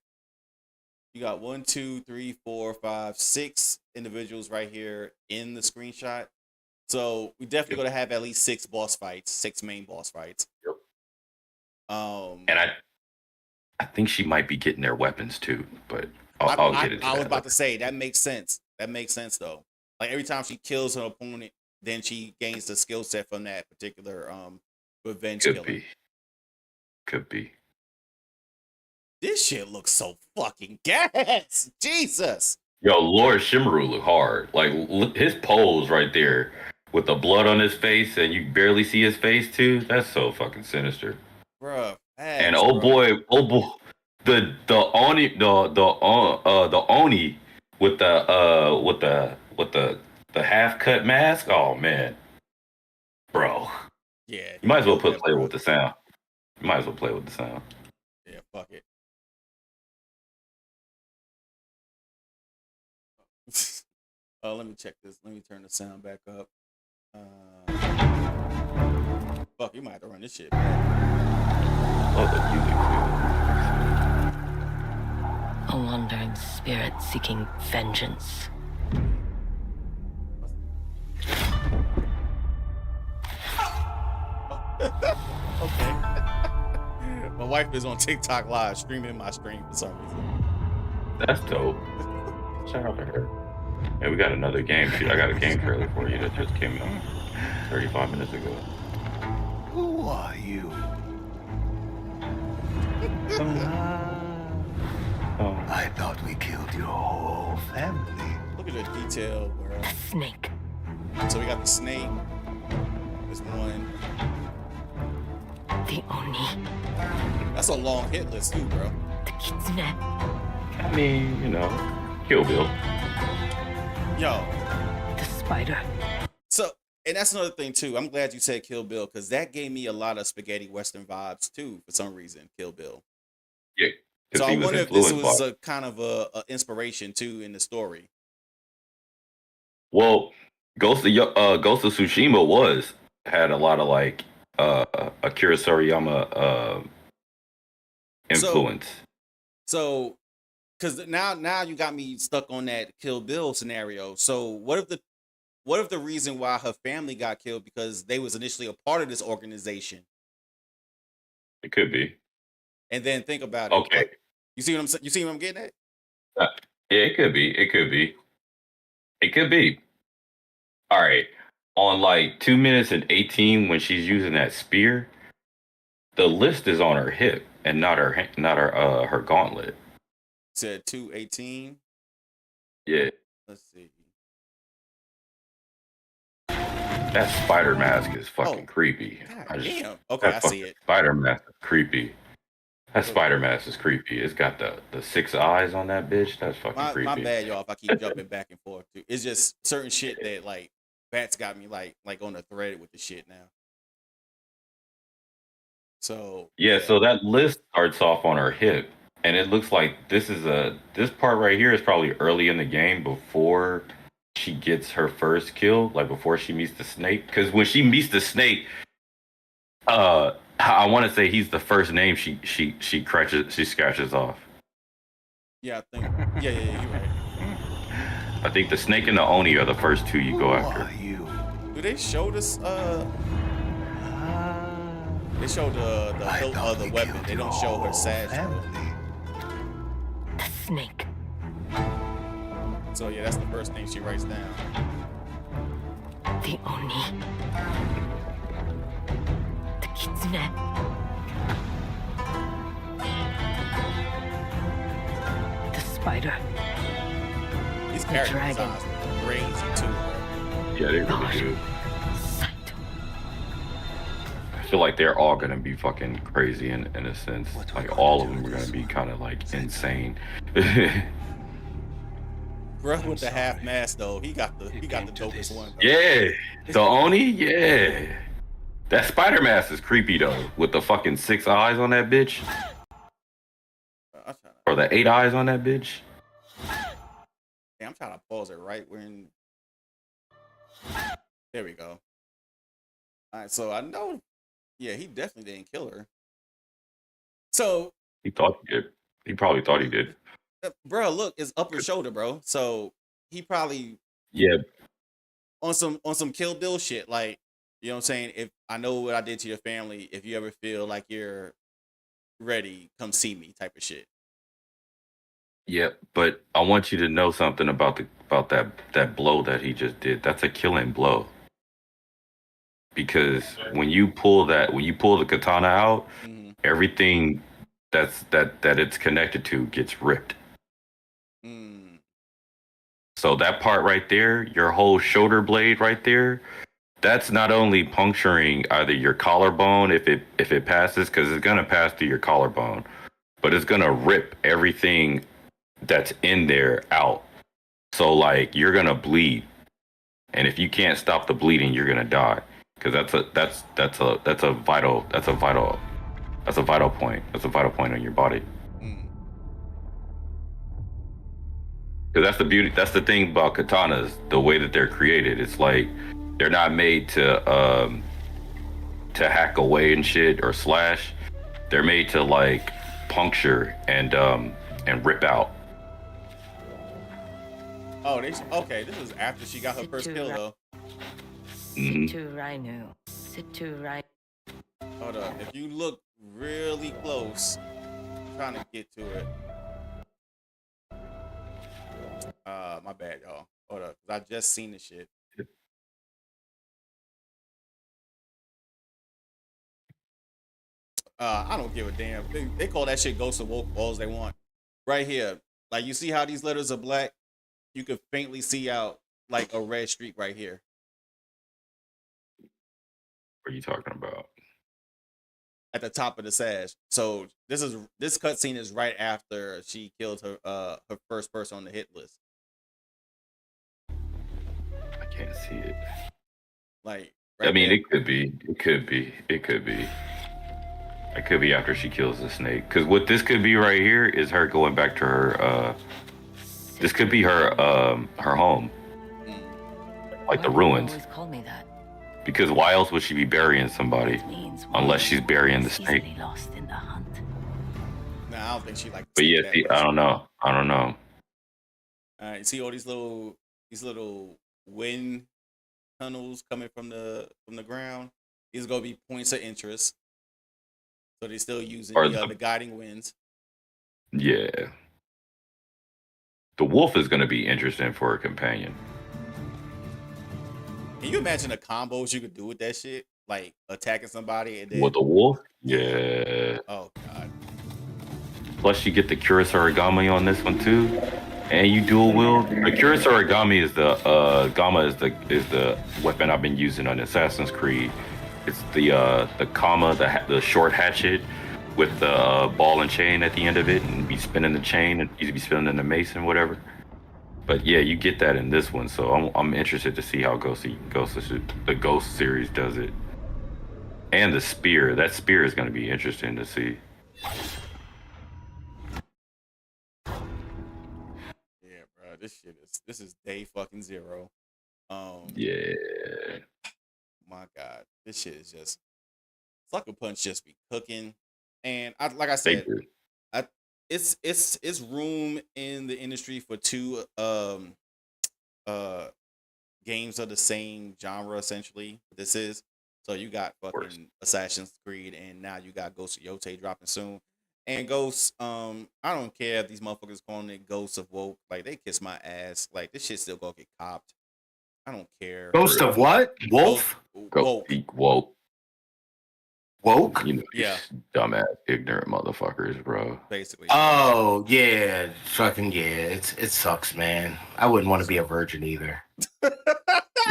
You got 1, 2, 3, 4, 5, 6 individuals right here in the screenshot. So we definitely going to have at least 6 boss fights, 6 main boss fights. Yep. And I think she might be getting their weapons too, but I'll get into that. I was about to say that makes sense. That makes sense though. Like every time she kills her opponent, then she gains the skill set from that particular revenge killer. Could be. This shit looks so fucking gas. Jesus. Yo, Lord Shimmeru look hard. Like his pose right there with the blood on his face and you barely see his face too. That's so fucking sinister. Bruh. And oh boy, the Oni with the half cut mask. Oh man, bro. Yeah. You might as well play with the sound. You might as well play with the sound. Yeah, fuck it. Let me check this. Let me turn the sound back up. Fuck, you might have to run this shit back. Love the music A wandering spirit seeking vengeance. Okay. My wife is on TikTok live streaming my stream for some reason. That's dope. Shout out to her. Hey, we got another game. I got a game trailer for you that just came out 35 minutes ago. Who are you? I thought we killed your whole family. Look at the detail, bro. Snake. So we got the snake. There's one. The Oni. That's a long hit list too, bro. The Kitsune. I mean, you know, Kill Bill. Yo. The spider. So, and that's another thing too. I'm glad you said Kill Bill because that gave me a lot of spaghetti western vibes too. For some reason, Kill Bill. Yeah. So I wonder if this was a kind of a inspiration too in the story. Well, Ghost of Tsushima had a lot of like Akira Toriyama influence. So, because now you got me stuck on that Kill Bill scenario. So what if the reason why her family got killed because they was initially a part of this organization? It could be. And then think about it. Okay. Like, you see what I'm saying? You see what I'm getting at? Yeah, it could be. It could be. It could be. All right. On like 2 minutes and 18, when she's using that spear, the list is on her hip and not her gauntlet. Said 2:18. Yeah. Let's see. That spider mask is fucking creepy. Damn. Okay, I see it. Spider mask is creepy. That spider mask is creepy. It's got the 6 eyes on that bitch. That's fucking creepy. My bad, y'all, if I keep jumping back and forth too. It's just certain shit that like Bats got me like on the thread with the shit now. So yeah, so that list starts off on her hip, and it looks like this part right here is probably early in the game before she gets her first kill, like before she meets the snake. Because when she meets the snake, I want to say he's the first name she scratches off. Yeah, I think. Yeah, you're right. I think the snake and the Oni are the first two you go after. Do they show this? They show the hilt of the weapon. They don't show her sash. The snake. So yeah, that's the first thing she writes down. The Oni. The Kitsune. The spider. These character designs are crazy too. Yeah, they really do. I feel like they're all gonna be fucking crazy in a sense. Like all of them are gonna be kind of like insane. Bruh with the half mask though, he got the dopest one. Bro. Yeah, the Oni, yeah. That spider mask is creepy though, with the fucking 6 eyes on that bitch, or the 8 eyes on that bitch. Hey, I'm trying to pause it right when. There we go. All right, so I know. Yeah, he definitely didn't kill her. So he thought he did. He probably thought he did. bro, look, it's upper shoulder, bro. So he probably Yeah, on some Kill Bill shit. Like, you know what I'm saying? If I know what I did to your family, if you ever feel like you're ready, come see me, type of shit. yeah. But I want you to know something about that blow that he just did. That's a killing blow. Because when you pull the katana out, Mm-hmm. everything that it's connected to gets ripped. Mm. So that part right there, your whole shoulder blade right there, that's not only puncturing either your collarbone if it passes, because it's gonna pass through your collarbone, but it's gonna rip everything that's in there out. So like you're gonna bleed, and if you can't stop the bleeding, you're gonna die. Because that's a vital point. That's a vital point on your body. Mm. Because that's the beauty. That's the thing about katanas. The way that they're created, it's like they're not made to hack away and shit or slash. They're made to like puncture and rip out. Oh, okay. This is after she got her first kill, though. Hold up. If you look really close, I'm trying to get to it. My bad, y'all. Hold up, 'cause I just seen the shit. I don't give a damn. They call that shit Ghost of Woke all they want. Right here, like you see how these letters are black. You can faintly see out like a red streak right here. What are you talking about? At the top of the sash. So this cutscene is right after she killed her first person on the hit list. I can't see it. Like, I mean, it could be. It could be after she kills the snake. Because what this could be right here is her going back to her. This could be her home, like the ruins. Because why else would she be burying somebody unless she's burying the snake? Nah, I don't think she like. But yeah, see, I don't know. All right, see all these little wind tunnels coming from the ground. These are gonna be points of interest. So they're still using the guiding winds. Yeah. The wolf is going to be interesting for a companion. Can you imagine the combos you could do with that shit? Like attacking somebody and then with the wolf? Yeah. Oh god. Plus you get the Curious Origami on this one too. And you dual wield. The Curious Origami is the Gamma is the weapon I've been using on Assassin's Creed. It's the Kama, the short hatchet with the ball and chain at the end of it, and be spinning the chain, and you be spinning the mace and whatever. But yeah, you get that in this one, so I'm interested to see how the Ghost series does it. And the spear, that spear is going to be interesting to see. Yeah, bro, this is day fucking zero. Yeah. My God, this shit is just Sucker Punch just be cooking, and like I said, it's room in the industry for two games of the same genre essentially. This is so you got fucking Assassin's Creed, and now you got Ghost of Yote dropping soon. And Ghosts, I don't care if these motherfuckers calling it Ghosts of Woke, like they kiss my ass, like this shit still gonna get copped. I don't care. Ghost of what? Wolf? Woke. Woke? You know, dumbass, ignorant motherfuckers, bro. Basically. Oh yeah, fucking yeah. It sucks, man. I wouldn't want to be a virgin either.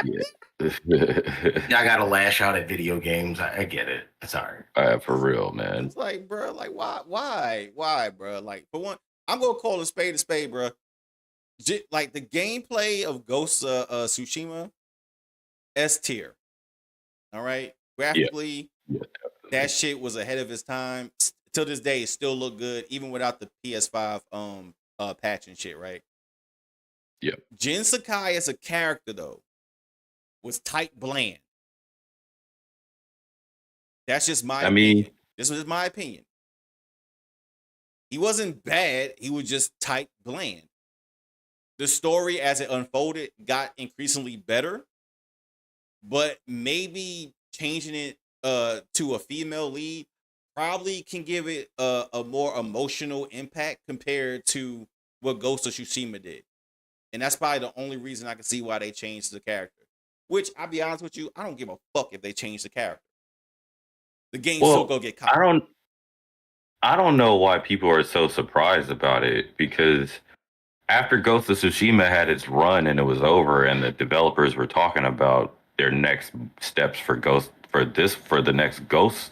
Yeah. I gotta lash out at video games. I get it. It's alright. For real, man. It's like, bro, like why, bro? Like for one, I'm gonna call a spade, bro. Like the gameplay of Ghost Tsushima, S tier. All right, graphically, that shit was ahead of its time. Till this day, it still look good, even without the PS5 patch and shit. Right. Yep. Jin Sakai as a character though was tight bland. That's just my opinion. This was my opinion. He wasn't bad. He was just tight, bland. The story as it unfolded got increasingly better, but maybe changing it to a female lead probably can give it a more emotional impact compared to what Ghost of Tsushima did. And that's probably the only reason I can see why they changed the character. Which, I'll be honest with you, I don't give a fuck if they change the character. The game still go get caught. I don't know why people are so surprised about it, because after Ghost of Tsushima had its run and it was over, and the developers were talking about their next steps for the next Ghost,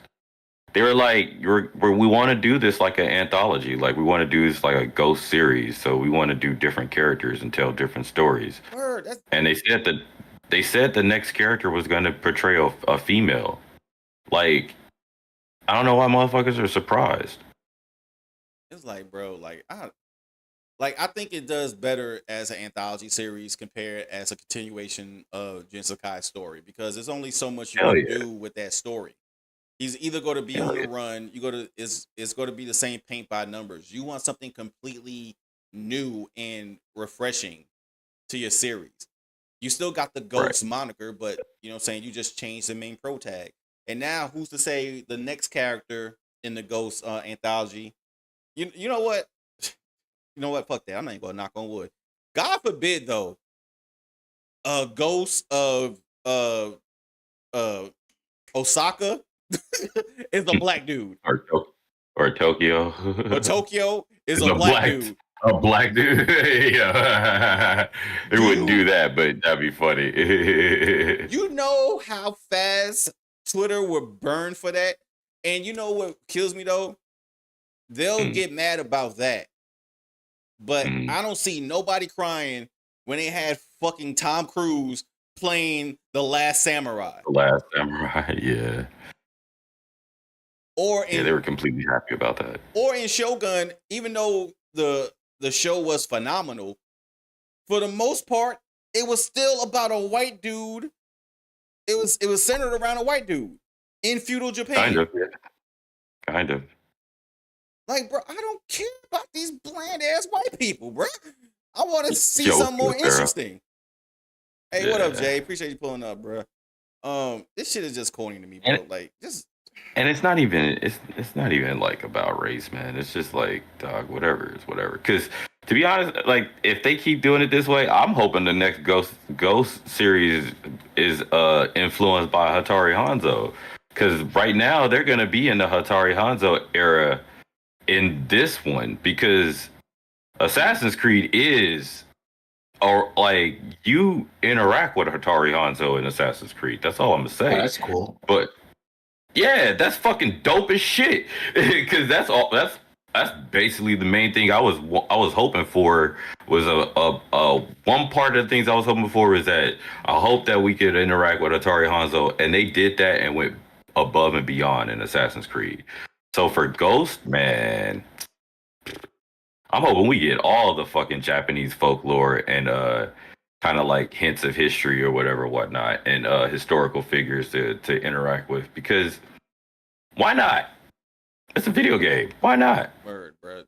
they were like, we want to do this like an anthology. Like, we want to do this like a Ghost series. So we want to do different characters and tell different stories. And they said the next character was going to portray a female. Like, I don't know why motherfuckers are surprised. It's like, bro, I think it does better as an anthology series compared as a continuation of Jin Sakai's story, because there's only so much you can do with that story. He's either going to be on the run, it's going to be the same paint by numbers. You want something completely new and refreshing to your series. You still got the Ghost moniker, but you know what I'm saying, you just changed the main pro tag. And now who's to say the next character in the Ghost anthology? You know what? You know what? Fuck that. I'm not even gonna knock on wood. God forbid though, a Ghost of Osaka is a black dude. Or Tokyo. Or Tokyo is a black dude. A black dude. Yeah. They wouldn't do that, but that'd be funny. You know how fast Twitter would burn for that? And you know what kills me though? They'll get mad about that. But I don't see nobody crying when they had fucking Tom Cruise playing The Last Samurai. The Last Samurai, yeah. They were completely happy about that. Or in Shogun, even though the show was phenomenal, for the most part, it was still about a white dude. It was centered around a white dude in feudal Japan. Kind of, yeah. Kind of. Like, bro, I don't care about these bland ass white people, bro. I want to see something more interesting. Hey, what up, Jay? Appreciate you pulling up, bro. This shit is just corny to me, bro. And it's not even like about race, man. It's just like, dog, whatever is whatever. Because to be honest, like, if they keep doing it this way, I'm hoping the next Ghost series is influenced by Hattori Hanzo. Because right now they're gonna be in the Hattori Hanzo era in this one, because Assassin's Creed is, or like, you interact with Hattori Hanzo in Assassin's Creed. That's all I'm gonna say. Oh, that's cool. But yeah, that's fucking dope as shit. Because that's basically the main thing I was hoping for, was a one part of the things I was hoping for is that I hope that we could interact with Hattori Hanzo, and they did that and went above and beyond in Assassin's Creed. So for Ghost, man, I'm hoping we get all the fucking Japanese folklore and kind of like hints of history or whatnot, and historical figures to interact with, because why not? It's a video game. Why not? Word, bro.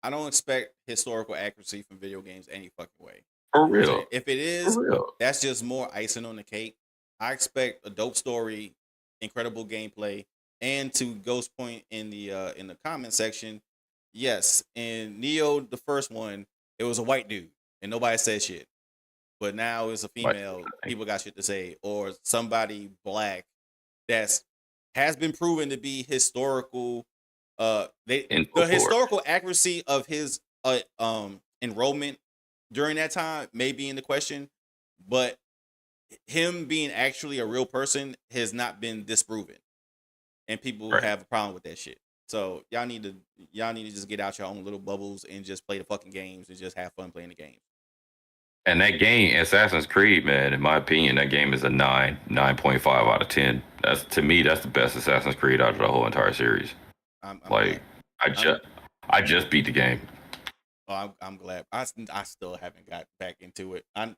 I don't expect historical accuracy from video games any fucking way. For real. If it is, that's just more icing on the cake. I expect a dope story, incredible gameplay, and to Ghost point in the comment section, yes, in Neo, the first one, it was a white dude and nobody said shit. But now it's a female, people got shit to say, or somebody black has been proven to be historical. The historical accuracy of his enrollment during that time may be in the question, but him being actually a real person has not been disproven, and people have a problem with that shit. So y'all need to just get out your own little bubbles and just play the fucking games and just have fun playing the games. And that game, Assassin's Creed, man, in my opinion, that game is a 9.5 out of 10. That's, to me, that's the best Assassin's Creed out of the whole entire series. I just beat the game. Oh, I'm glad. I still haven't got back into it. I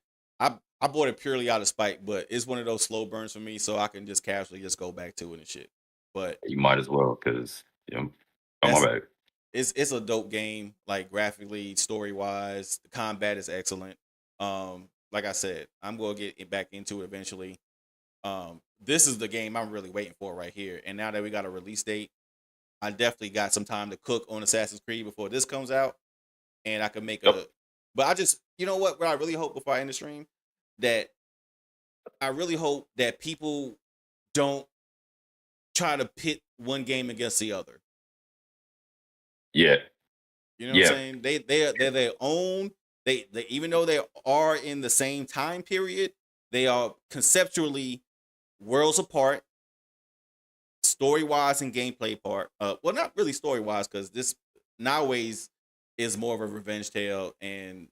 bought it purely out of spite, but it's one of those slow burns for me, so I can just casually just go back to it and shit. But you might as well, because my bad. it's a dope game, like graphically, story wise. The combat is excellent. Like I said, I'm gonna get back into it eventually. This is the game I'm really waiting for right here. And now that we got a release date, I definitely got some time to cook on Assassin's Creed before this comes out, and I can make a. But I just, you know what I really hope before I end the stream, that I really hope that people don't try to pit one game against the other. Yeah. You know what I'm saying? They're their own. They even though they are in the same time period, they are conceptually worlds apart, story wise and gameplay part. Well, not really story wise, because this nowadays is more of a revenge tale, and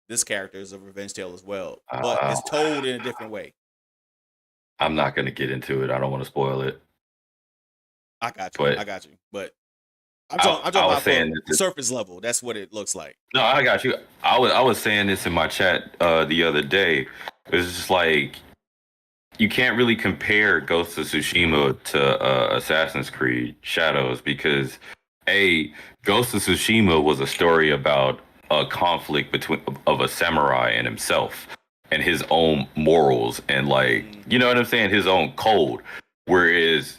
this character is a revenge tale as well, but it's told in a different way. I'm not gonna get into it. I don't want to spoil it. I got you. But I'm talking about saying surface level. That's what it looks like. No, I got you. I was saying this in my chat the other day. It's just like you can't really compare Ghost of Tsushima to Assassin's Creed Shadows because Ghost of Tsushima was a story about a conflict of a samurai and himself and his own morals and like you know what I'm saying, his own code. Whereas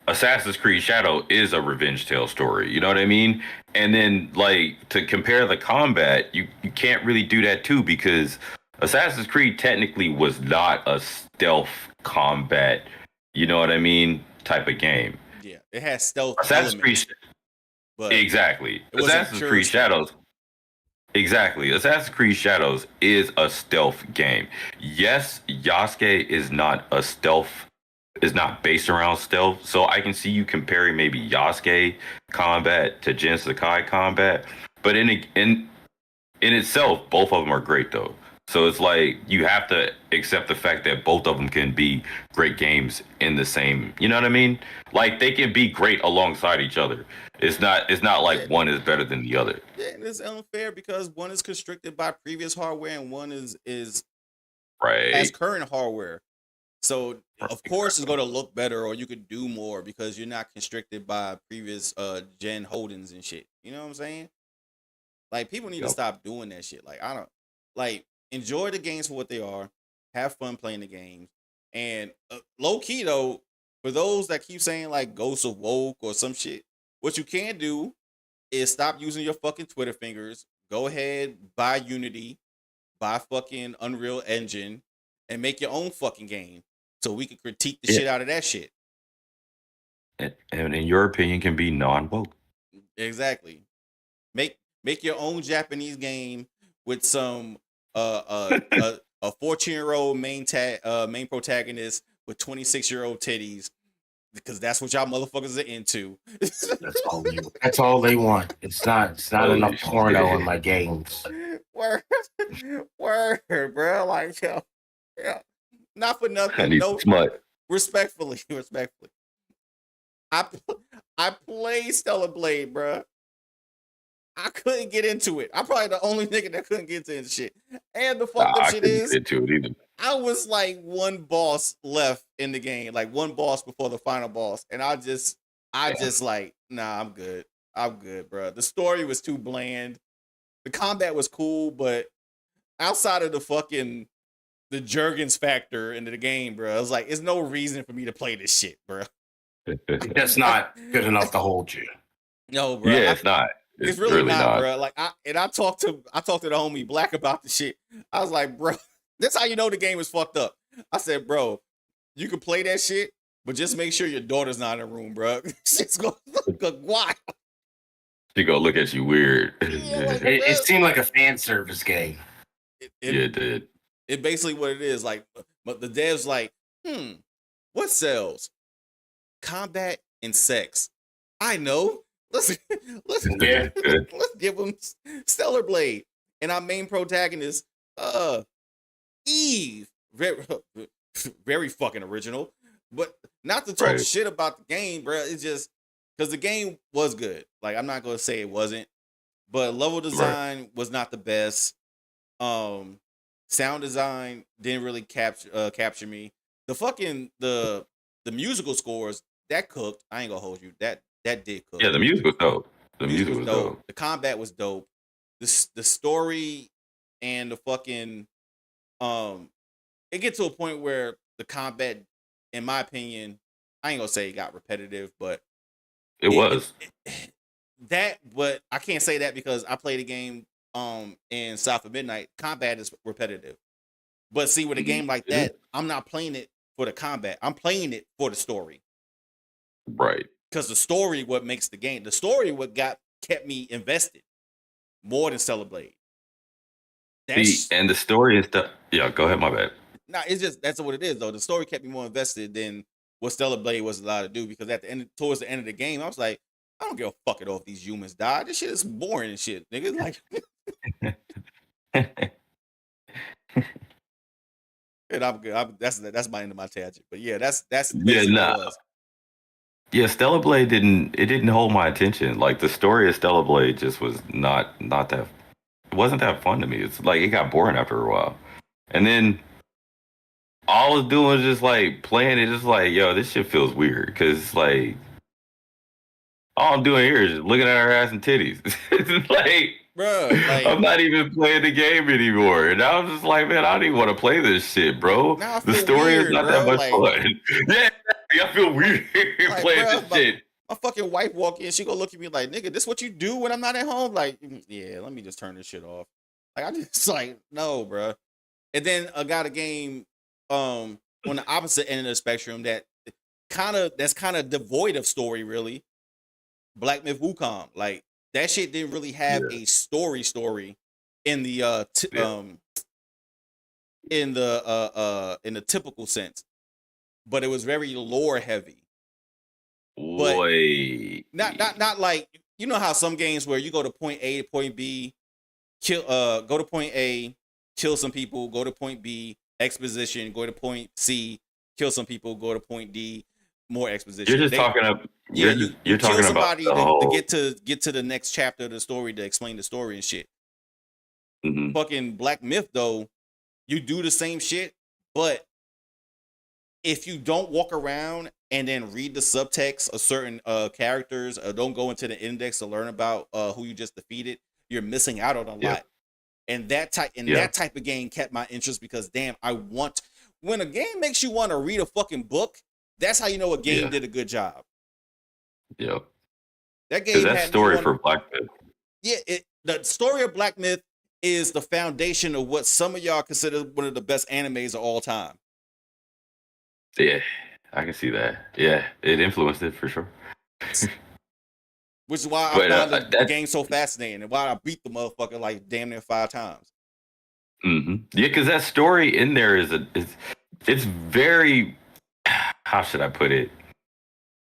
Assassin's Creed Shadow is a revenge tale story, you know what I mean? And then like to compare the combat, you can't really do that too because Assassin's Creed technically was not a stealth combat, you know what I mean, type of game. Yeah, it has stealth Assassin's elements, Creed but exactly. Assassin's Creed Shadows. Exactly. Assassin's Creed Shadows is a stealth game. Yes, Yasuke is not a stealth is not based around stealth. So I can see you comparing maybe Yasuke combat to Jin Sakai combat. But in itself, both of them are great though. So it's like you have to accept the fact that both of them can be great games in the same, you know what I mean? Like they can be great alongside each other. It's not like one is better than the other. Yeah, and it's unfair because one is constricted by previous hardware and one is right as current hardware. So of course it's going to look better or you could do more because you're not constricted by previous gen holdings and shit. You know what I'm saying? Like people need to stop doing that shit. Like I don't like enjoy the games for what they are, have fun playing the games, and low key though, for those that keep saying like Ghosts of Woke or some shit, what you can do is stop using your fucking Twitter fingers. Go ahead, buy Unity, buy fucking Unreal Engine, and make your own fucking game. So we can critique the shit out of that shit. And in your opinion, can be non-woke. Exactly. Make your own Japanese game with some a 14-year-old main protagonist with 26-year-old titties because that's what y'all motherfuckers are into. That's all they want. It's not enough porno in my games. Word, bro. Like yeah. Not for nothing. I need smut. Respectfully. I played Stellar Blade, bro. I couldn't get into it. I'm probably the only nigga that couldn't get into shit. And the fucked up shit is, get into it either. I was like one boss left in the game, like one boss before the final boss, and I just like, nah, I'm good, bro. The story was too bland. The combat was cool, but outside of the Jurgens factor into the game, bro, I was like, there's no reason for me to play this shit, bro. That's not good enough to hold you. No, bro. Yeah, it's not. It's really not, bro. Like, I talked to the homie Black about the shit. I was like, bro, that's how you know the game is fucked up. I said, bro, you can play that shit, but just make sure your daughter's not in the room, bro. Shit's gonna look wild. She gonna look at you weird. It seemed like a fan service game. It did. It basically what it is. Like, but the devs like, what sells? Combat and sex. I know. Let's give them Stellar Blade. And our main protagonist, Eve. Very fucking original. But not to talk shit about the game, bro. It's just because the game was good. Like, I'm not gonna say it wasn't, but level design was not the best. Sound design didn't really capture me. The fucking the musical scores that cooked. I ain't gonna hold you. That did cook. Yeah, the music was dope. The music was dope. The combat was dope. The story and the fucking it gets to a point where the combat, in my opinion, I ain't gonna say it got repetitive, but it was. But I can't say that because I played a game in South of Midnight. Combat is repetitive. But see, with a game like that, I'm not playing it for the combat. I'm playing it for the story. Right. Because the story what makes the game. The story what kept me invested more than Stellar Blade. And the story is yeah, go ahead, my bad. Nah, it's just that's what it is though. The story kept me more invested than what Stellar Blade was allowed to do because towards the end of the game, I was like, I don't give a fuck at all if these humans die. This shit is boring and shit, nigga. Like, and I'm good. That's my end of my tangent. But yeah, that's basically what it was. Yeah, Stellar Blade didn't hold my attention. Like the story of Stellar Blade just was not that. It wasn't that fun to me. It's like it got boring after a while, and then all I was doing was just like playing it. Just like, yo, this shit feels weird because like all I'm doing here is just looking at her ass and titties. It's like, bro, I'm not even playing the game anymore. And I was just like, man, I don't even want to play this shit, bro. The story is not that much fun. Yeah, I feel weird playing this shit. My fucking wife walk in, she gonna look at me like, nigga, this what you do when I'm not at home? Like, yeah, let me just turn this shit off. Like, I just like, no, bro. And then I got a game on the opposite end of the spectrum that's kind of devoid of story, really. Black Myth Wukong. Like, that shit didn't really have a story in the in the typical sense, but it was very lore heavy. But not like, you know how some games where you go to point A to point B, go to point A, kill some people, go to point B, exposition, go to point C, kill some people, go to point D, more exposition. You're just talking about you're talking kill somebody about to get to the next chapter of the story to explain the story and shit. Fucking Black Myth though, you do the same shit, but if you don't walk around and then read the subtext of certain characters, or don't go into the index to learn about who you just defeated, you're missing out on a lot. And that type of game kept my interest because damn, when a game makes you want to read a fucking book, that's how you know a game did a good job. Yep. That game that story for Black Myth. Yeah, the story of Black Myth is the foundation of what some of y'all consider one of the best animes of all time. Yeah, I can see that. Yeah, it influenced it for sure. Which is why I found the game so fascinating and why I beat the motherfucker like damn near 5 times. Yeah, because that story in there it's very, how should I put it?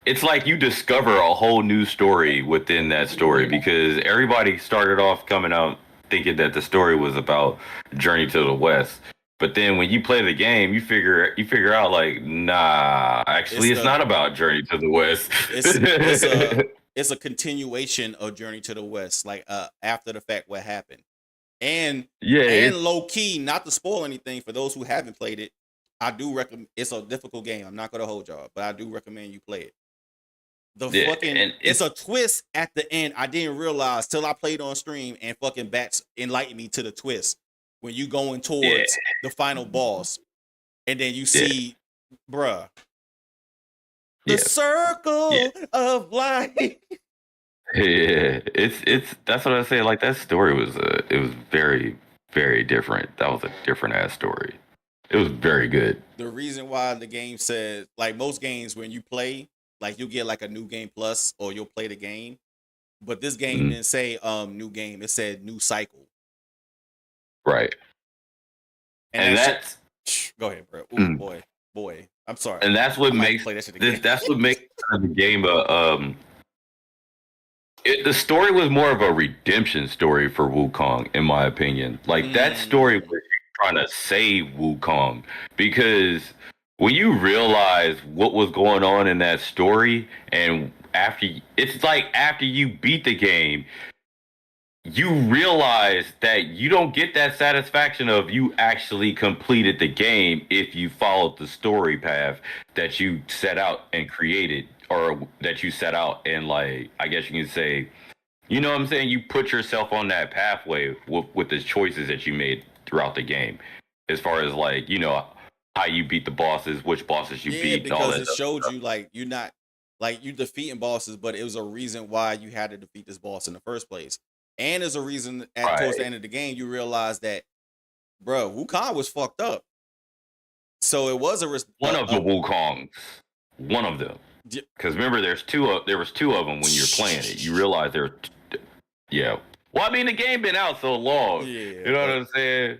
It's like you discover a whole new story within that story because everybody started off coming out thinking that the story was about Journey to the West. But then when you play the game, you figure out like, nah, actually it's not about Journey to the West. It's a continuation of Journey to the West, like after the fact what happened. And low key, not to spoil anything for those who haven't played it, I do recommend. It's a difficult game. I'm not gonna hold y'all, but I do recommend you play it. It's a twist at the end. I didn't realize till I played on stream and fucking Bats enlightened me to the twist when you going towards the final boss, and then you see, bruh, the circle of life. Yeah, it's that's what I say. Like that story was it was very, very different. That was a different ass story. It was very good. The reason why the game said, like most games, when you play, like you'll get like a new game plus, or you'll play the game. But this game didn't say new game; it said new cycle. Right. And that's go ahead, bro. Ooh, boy, I'm sorry. And that's what makes that's what makes the game the story was more of a redemption story for Wukong, in my opinion. Like that story was trying to save Wukong, because when you realize what was going on in that story, and after you beat the game, you realize that you don't get that satisfaction of you actually completed the game if you followed the story path that you set out and created, or that you set out and, like, I guess you can say, You know what I'm saying? You put yourself on that pathway with the choices that you made throughout the game, as far as like, you know, how you beat the bosses, which bosses you beat, and all because that it other showed stuff. you like you're not like you defeating bosses, but it was a reason why you had to defeat this boss in the first place. And there's a reason at towards the Right. end of the game you realize that, bro, Wukong was fucked up. So it was One of the Wukongs. One of them. Because remember, there was two of them when you're playing it. You realize yeah. Well, I mean, the game been out so long. Yeah, you know what I'm saying?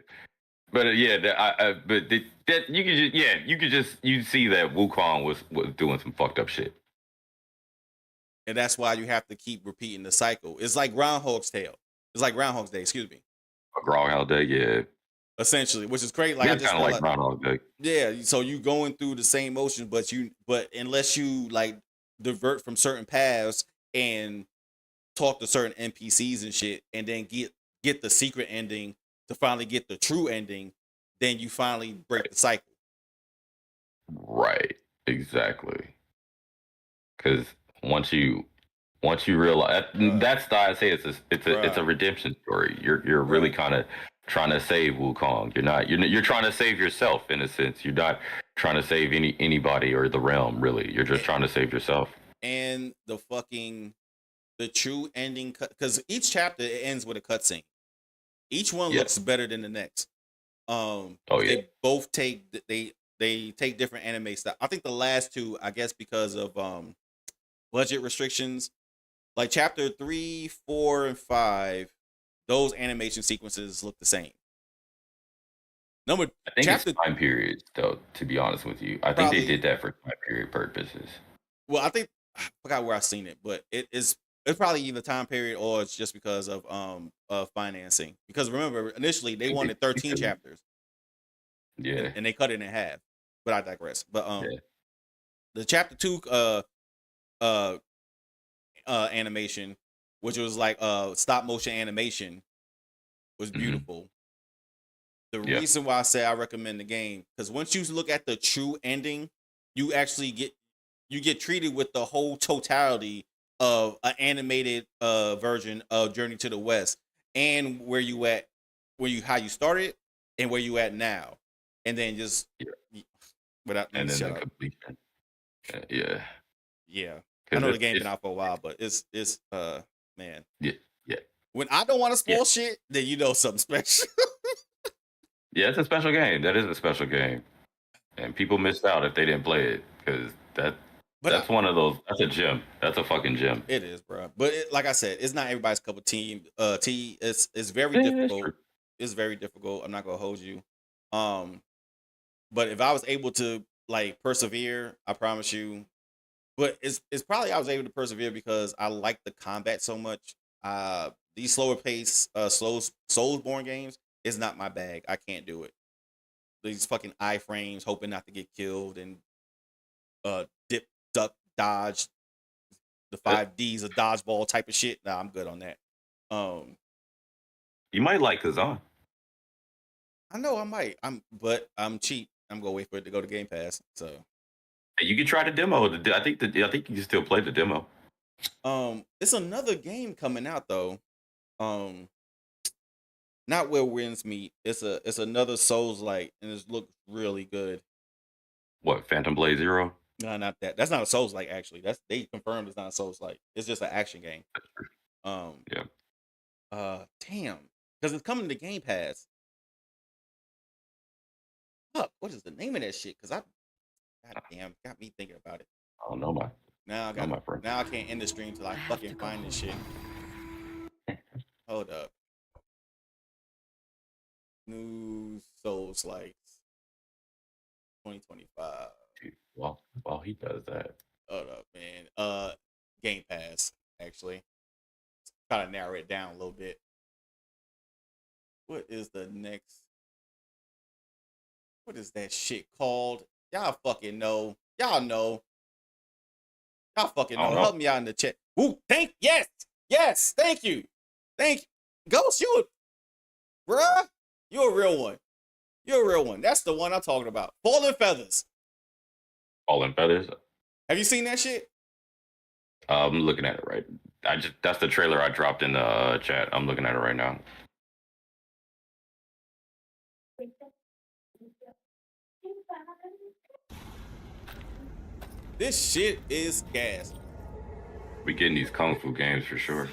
But that you could just see that Wukong was doing some fucked up shit. and that's why you have to keep repeating the cycle. It's like Groundhog's Tale. It's like Groundhog's Day, excuse me. A Groundhog Day, yeah. Essentially, which is great. Like Yeah, I just kind of like Groundhog Day. yeah. So you going through the same motions, but unless you like divert from certain paths and talk to certain NPCs and shit, and then get the secret ending to finally get the true ending, then you finally break the cycle. Right. Exactly. Because once you realize that's why I say it's a redemption story. You're really kind of trying to save Wukong. You're trying to save yourself in a sense. You're not trying to save anybody or the realm really. You're just trying to save yourself. And the true ending, because each chapter it ends with a cutscene. Each one looks better than the next. They both take they take different anime style. I think the last two, I guess, because of budget restrictions, like chapter 3, 4, and 5, those animation sequences look the same. I think it's time periods, though. To be honest with you, I think they did that for time period purposes. Well, I forgot where I seen it, but it's probably either time period or it's just because of financing. Because remember, initially they wanted 13 chapters. Yeah, and they cut it in half. But I digress. But the chapter 2 animation, which was like stop motion animation, was beautiful. The reason why I say I recommend the game, because once you look at the true ending, you actually get treated with the whole totality of an animated version of Journey to the West, and how you started and where you at now, and then just without and then the completion. Yeah. I know the game's been out for a while, but it's man. Yeah. When I don't want to spoil shit, then you know something special. Yeah, it's a special game. That is a special game, and people missed out if they didn't play it because that's one of those. That's a gem. That's a fucking gem. It is, bro. But like I said, it's not everybody's cup of tea. It's very difficult. It's very difficult. I'm not gonna hold you. But if I was able to like persevere, I promise you. But it's probably I was able to persevere because I like the combat so much. These slower pace, Soulsborne games is not my bag. I can't do it. These fucking iframes, hoping not to get killed, and dip, duck, dodge, the 5Ds of dodgeball type of shit. Nah, I'm good on that. You might like Kazan. I know I might. But I'm cheap. I'm gonna wait for it to go to Game Pass. So you can try the demo. I think you can still play the demo. It's another game coming out though. Not Where Winds Meet. It's another Souls-like, and it looks really good. What, Phantom Blade Zero? No, not that. That's not a Souls-like actually. They confirmed it's not a Souls-like. It's just an action game. Damn, because it's coming to Game Pass. Fuck, what is the name of that shit? Because goddamn, got me thinking about it. I don't know Now I can't end the stream till I fucking find this shit. Hold up. New Souls-like 2025. While he does that. Hold up, man. Game Pass, actually. Try to narrow it down a little bit. What is the next? What is that shit called? Y'all fucking know. Y'all know. Y'all fucking know. Help me out in the chat. Ooh, yes, thank you. Ghost, bruh, you're a real one. You're a real one. That's the one I'm talking about. Fallen Feathers. Fallen Feathers? Have you seen that shit? I'm looking at it right. That's the trailer I dropped in the chat. I'm looking at it right now. This shit is gas. We getting these kung fu games for sure.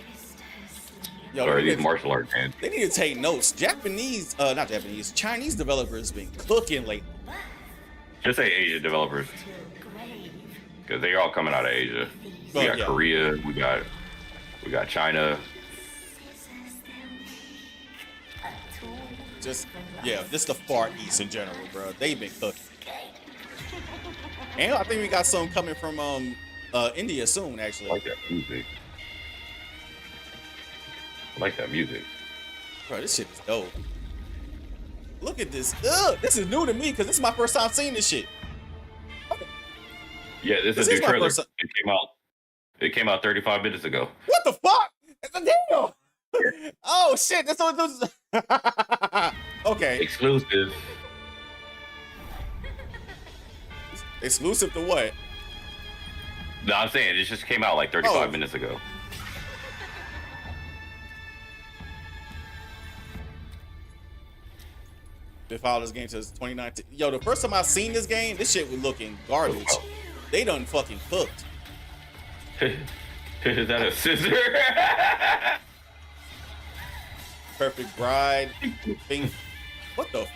Yo, or these martial art games. They need to take notes. Not Japanese, Chinese developers been cooking lately. Just say Asian developers, because they all coming out of Asia. We got Korea. We got China. Just the Far East in general, bro. They've been cooking. And I think we got some coming from India soon, actually. I like that music. Bro, this shit is dope. Look at this. Ugh, this is new to me because this is my first time seeing this shit. Yeah, this is a new trailer. It came out 35 minutes ago. What the fuck? Damn. Oh shit, that's what this is. Okay. Exclusive. Exclusive to what? No, I'm saying it just came out like 35 minutes ago. They followed this game since 2019. Yo, the first time I seen this game, this shit was looking garbage. They done fucking cooked. Is that a scissor? Perfect Bride. What the?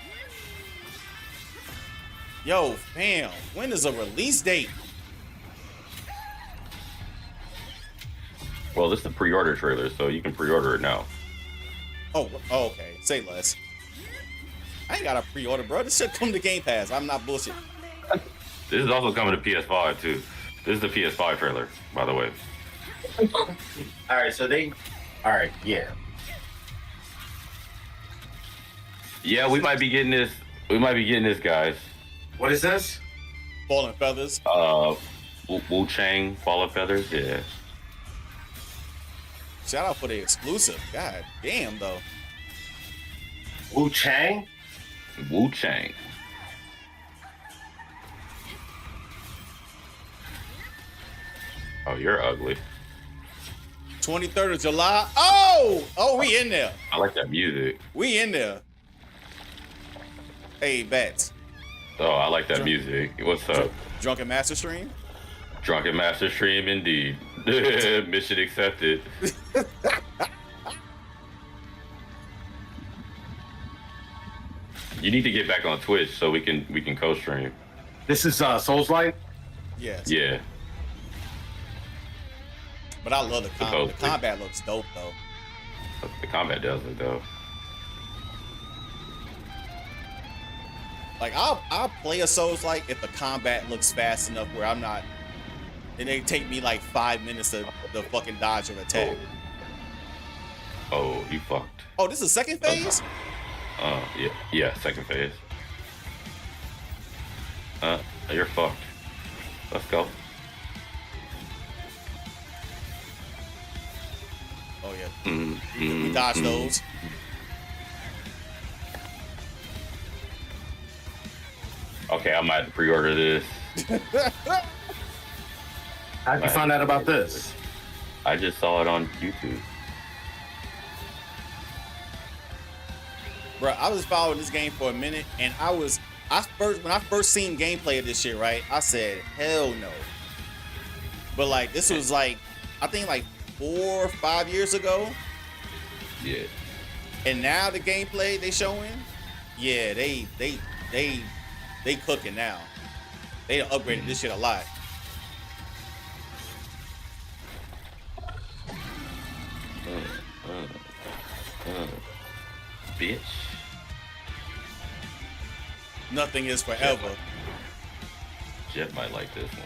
Yo, fam, when is a release date? Well, this is the pre-order trailer, so you can pre-order it now. Oh, okay. Say less. I ain't got a pre-order, bro. This shit come to Game Pass. I'm not bullshit. This is also coming to PS5 too. This is the PS5 trailer, by the way. All right, yeah. Yeah, we might be getting this. We might be getting this, guys. What is this? Fallen Feathers. Wu Chang, Fallen Feathers. Yeah. Shout out for the exclusive. God damn, though. Wu Chang. Wu Chang. Oh, you're ugly. 23rd of July. Oh, we in there. I like that music. We in there. Hey, Bats. Oh, I like that music. What's up? Drunken Master Stream? Drunken Master Stream, indeed. Mission accepted. You need to get back on Twitch so we can co-stream. This is Soulslight? Yes. Yeah. But I love the combat. The combat looks dope, though. The combat does look dope. Like, I'll play a Souls-like if the combat looks fast enough where I'm not... And they take me like 5 minutes to fucking dodge an attack. Oh, you fucked. Oh, this is second phase? Yeah, second phase. You're fucked. Let's go. Oh yeah. We dodge those. Okay, I might have to pre-order this. How'd you find out about this? I just saw it on YouTube. Bro, I was following this game for a minute, and when I first seen gameplay of this shit, right? I said, hell no. But like, this was like, I think like 4 or 5 years ago. Yeah. And now the gameplay they showing, yeah, they cooking now. They done upgraded this shit a lot. Bitch. Nothing is forever. Jet might like this one.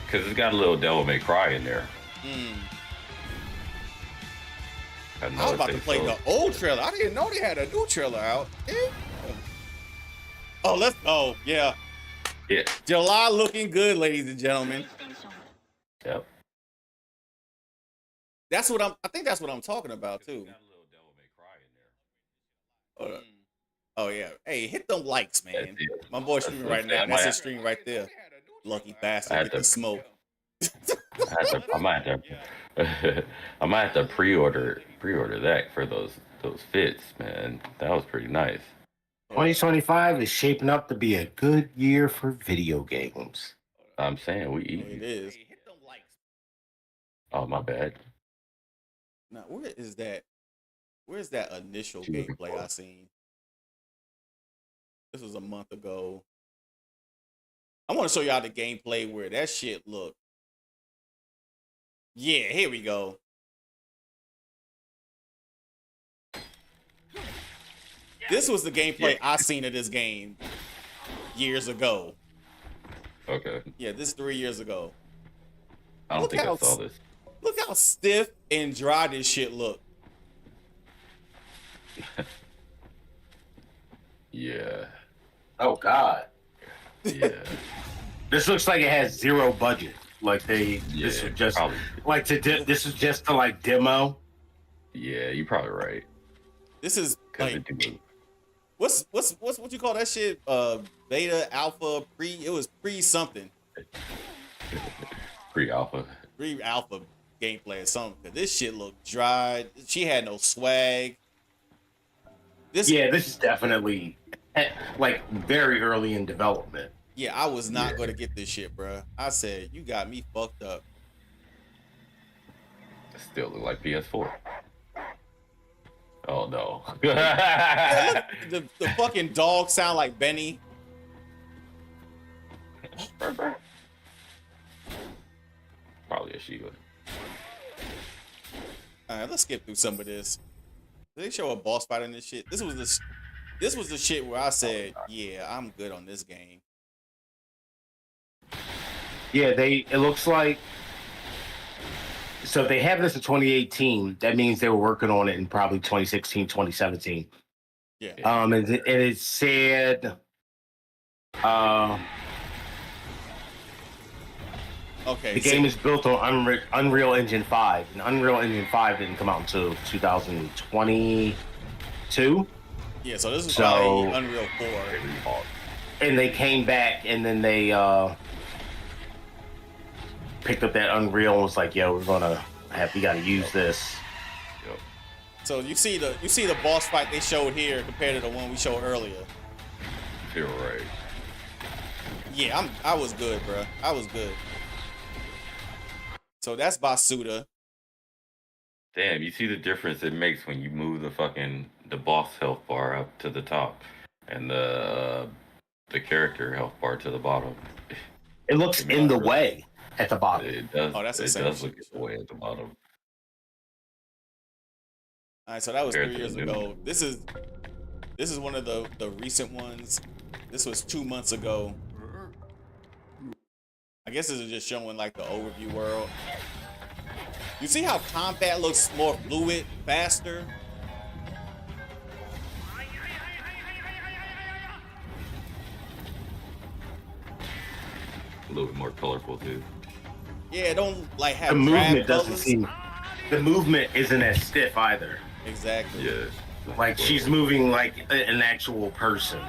Because it's got a little Devil May Cry in there. I was about to play the old trailer. I didn't know they had a new trailer out. Oh, let's go. Yeah. Yeah. July looking good, ladies and gentlemen. Yep. I think that's what I'm talking about too. Oh yeah. Hey, hit them likes, man. My boy streaming right now. That's his stream right there. Lucky bastard. Get the smoke. I might have to, I might have to pre-order that for those fits, man. That was pretty nice. 2025 is shaping up to be a good year for video games. I'm saying we It eat. is. Oh, my bad. Now, where is that? Where's that initial gameplay I seen? This was a month ago. I want to show y'all the gameplay where that shit look. Yeah, here we go. This was the gameplay I seen of this game years ago. Okay. Yeah, this is 3 years ago. I don't think I saw this. Look how stiff and dry this shit look. Yeah. Oh God. Yeah. This looks like it has zero budget. Like this is just probably. like this is just to like demo. Yeah, you're probably right. This is like what you call that shit? Beta, alpha, pre. It was pre something. Pre-alpha. Pre-alpha gameplay or something. Cause this shit looked dry. She had no swag. This is definitely like very early in development. Yeah, I was not going to get this shit, bro. I said, you got me fucked up. Still look like PS4. Oh no. Yeah, look, the fucking dog sound like Benny. Probably a Shiva. All right, let's skip through some of this. Did they show a boss fight in this shit? This was the shit where I said, yeah, I'm good on this game. Yeah, it looks like, so they have this in 2018. That means they were working on it in probably 2016, 2017. Yeah. And it said, okay. The game is built on Unreal Engine 5, and Unreal Engine 5 didn't come out until 2022. Yeah, so this is probably Unreal 4. And they came back, and then they picked up that Unreal and was like, "Yo, we gotta use this." So you see the boss fight they showed here compared to the one we showed earlier. You're right. Yeah, I was good, bro. I was good. So that's Basuda. Damn, you see the difference it makes when you move the boss health bar up to the top and the character health bar to the bottom. It looks in the way at the bottom. It does. Oh, that's the same does look in the way at the bottom. All right, so that was 3 years ago. This is one of the recent ones. This was 2 months ago. I guess this is just showing like the overview world. You see how combat looks more fluid, faster? A little bit more colorful too. Yeah, it don't like have The movement doesn't colors. seem. The movement isn't as stiff either. Exactly. Yeah. Like she's moving like an actual person.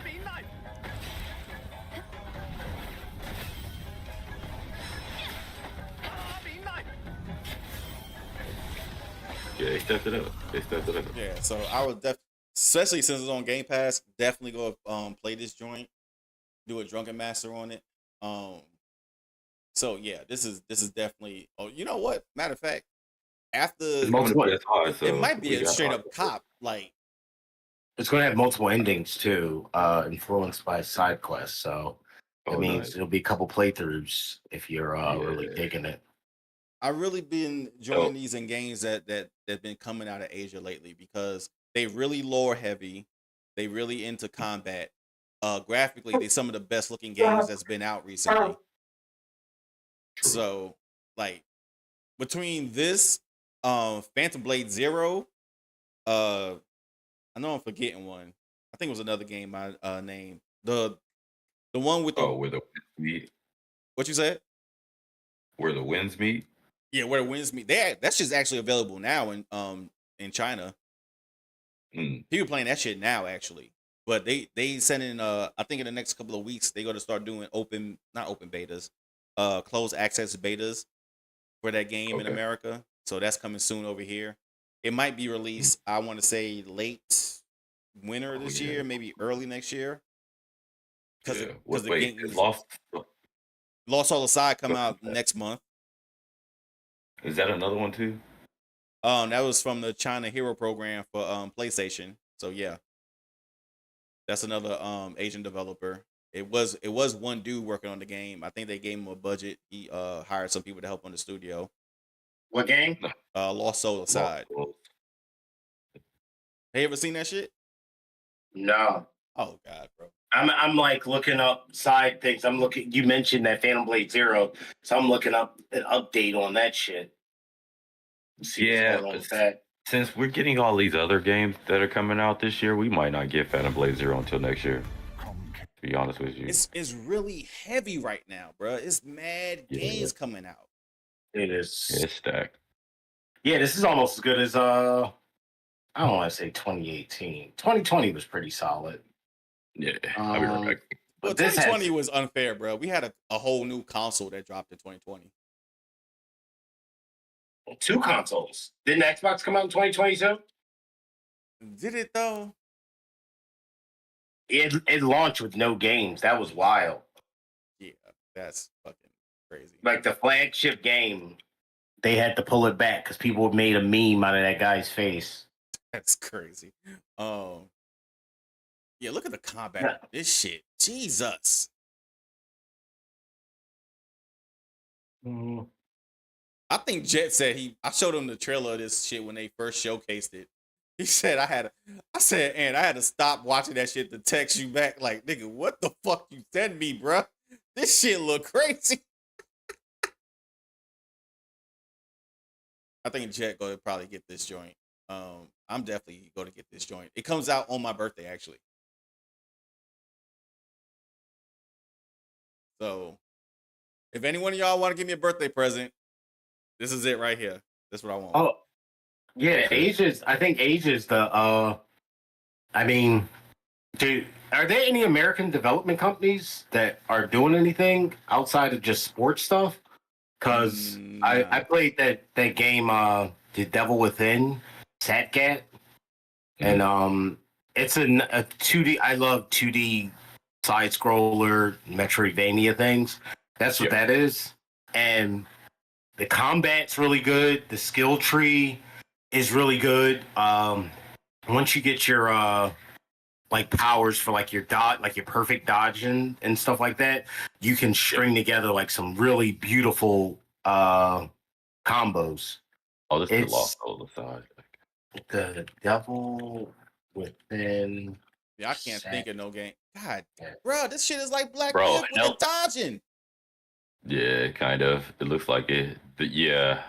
Yeah, they stepped it up. Yeah, so I would especially since it's on Game Pass, definitely go play this joint, do a Drunken Master on it. So yeah, this is definitely. Oh, you know what? Matter of fact, after it might be a straight up cop. Like it's going to have multiple endings too, influenced by side quests. So it means it'll be a couple playthroughs if you're really digging it. I really been enjoying these in games that been coming out of Asia lately because they really lore heavy, they really into combat. Graphically, they some of the best looking games that's been out recently. So, like between this, Phantom Blade Zero, I know I'm forgetting one. I think it was another game I named the one with where the winds meet. What you said? Where the winds meet. Yeah, where the winds meet. That's just actually available now in China. People playing that shit now actually, but they send in I think in the next couple of weeks they going to start doing not open betas, closed access betas. for that game in America. So that's coming soon over here. It might be released, I want to say, late winter this year, maybe early next year. Because the game Lost All Aside come out next month. Is that another one too? That was from the China Hero program for PlayStation. So yeah, that's another Asian developer. It was one dude working on the game. I think they gave him a budget. He hired some people to help on the studio. What game? Lost Soul Aside. Have you ever seen that shit? No. Oh God, bro. I'm like looking up side things. You mentioned that Phantom Blade Zero, so I'm looking up an update on that shit. See what's going on with that. Since we're getting all these other games that are coming out this year, we might not get Phantom Blade Zero until next year. To be honest with you, it's really heavy right now, bro. It's mad games coming out. It is. It's stacked. Yeah, this is almost as good as I don't want to say 2018. 2020 was pretty solid. Yeah, I'll be right back. Well, 2020 was unfair, bro. We had a whole new console that dropped in 2020. 2 consoles. Didn't Xbox come out in 2022? Did it though? It launched with no games. That was wild. Yeah, that's fucking crazy. Like the flagship game, they had to pull it back because people made a meme out of that guy's face. That's crazy. Yeah, look at the combat. This shit. Jesus. I think Jet said I showed him the trailer of this shit when they first showcased it. He said I had to stop watching that shit to text you back like, nigga, what the fuck you send me, bruh? This shit look crazy. I think Jet gonna probably get this joint. I'm definitely gonna get this joint. It comes out on my birthday, actually. So, if any one of y'all want to give me a birthday present, this is it right here. That's what I want. Oh, yeah. I think age is the. I mean, dude, are there any American development companies that are doing anything outside of just sports stuff? Because I played that game, The Devil Within, Satgat, and it's a 2D. I love 2D side scroller Metroidvania things. That's what that is. And the combat's really good. The skill tree is really good. Once you get your like powers for like your dodge, like your perfect dodging and stuff like that, you can string together like some really beautiful combos. Oh, this is Lost Soul Aside. The Devil Within. Yeah, I can't think of no game. God, bro, this shit is like Black Myth with the dodging. Yeah, kind of. It looks like it. But yeah.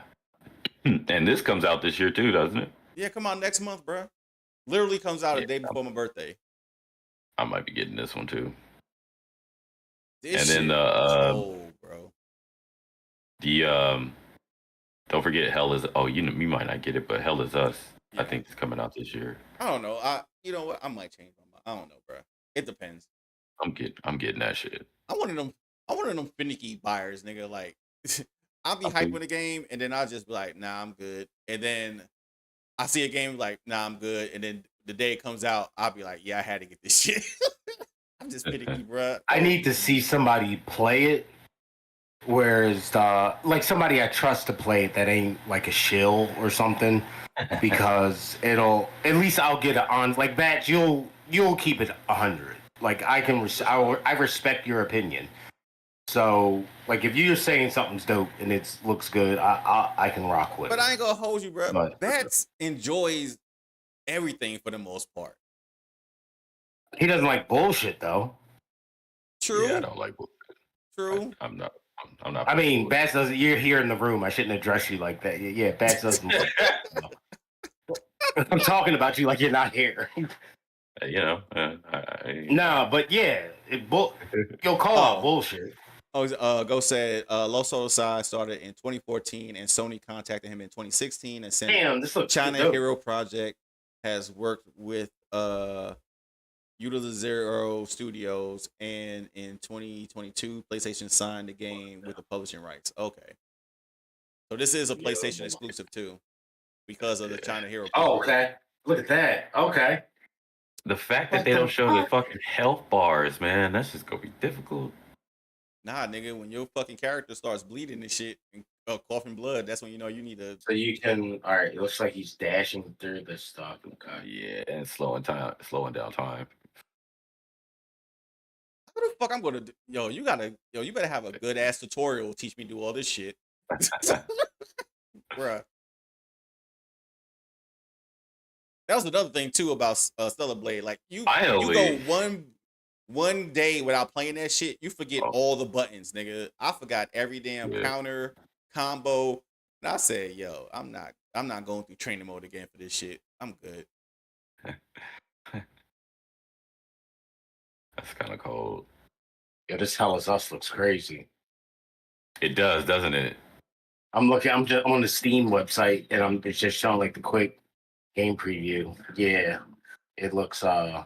And this comes out this year too, doesn't it? Yeah, come out next month, bro. Literally comes out a day before my birthday. I might be getting this one too. This and then cold, bro. Don't forget Hell is you might not get it, but Hell is Us. Yeah. I think it's coming out this year. I don't know. You know what? I might change my mind. I don't know, bro. It depends. I'm getting that shit. I'm one of them finicky buyers, nigga. Like I'll be hyping the game and then I'll just be like, nah, I'm good. And then I see a game like, nah, I'm good. And then the day it comes out, I'll be like, yeah, I had to get this shit. I'm just finicky, bro. I need to see somebody play it. Whereas, like somebody I trust to play it that ain't like a shill or something, because at least I'll get it on. Like Batch, you'll keep it 100. Like I respect your opinion. So, like if you're saying something's dope and it looks good, I can rock with it. But I ain't gonna hold you, bro. Bats enjoys everything for the most part. He doesn't like bullshit though. True. Yeah, I don't like bullshit. True. I'm not. I mean, Bats doesn't. You're here in the room. I shouldn't address you like that. Yeah, Bats doesn't. I'm talking about you like you're not here. No, but yeah, you'll call out bullshit. Go said Lost Soul Aside started in 2014 and Sony contacted him in 2016 and sent China Hero Project has worked with Zero Studios, and in 2022 PlayStation signed the game with the publishing rights. Okay. So this is a PlayStation exclusive too, because of the China Hero. Oh, okay. Look at that. Okay. The fact that they don't show the fucking health bars, man, that's just gonna be difficult. Nah, nigga, when your fucking character starts bleeding and shit and coughing blood, that's when you know you need to. So you can. All right. It looks like he's dashing through this stuff. Okay. Yeah, and slowing down time. How the fuck I'm gonna do? You better have a good ass tutorial to teach me to do all this shit. Bruh. That was another thing too about Stellar Blade. Like you go one day without playing that shit, you forget all the buttons, nigga. I forgot every damn counter, combo. And I said, yo, I'm not going through training mode again for this shit. I'm good. That's kind of cold. Yeah, this Hell Is Us looks crazy. It does, doesn't it? I'm just on the Steam website, and it's just showing like the quick game preview. Yeah, it looks so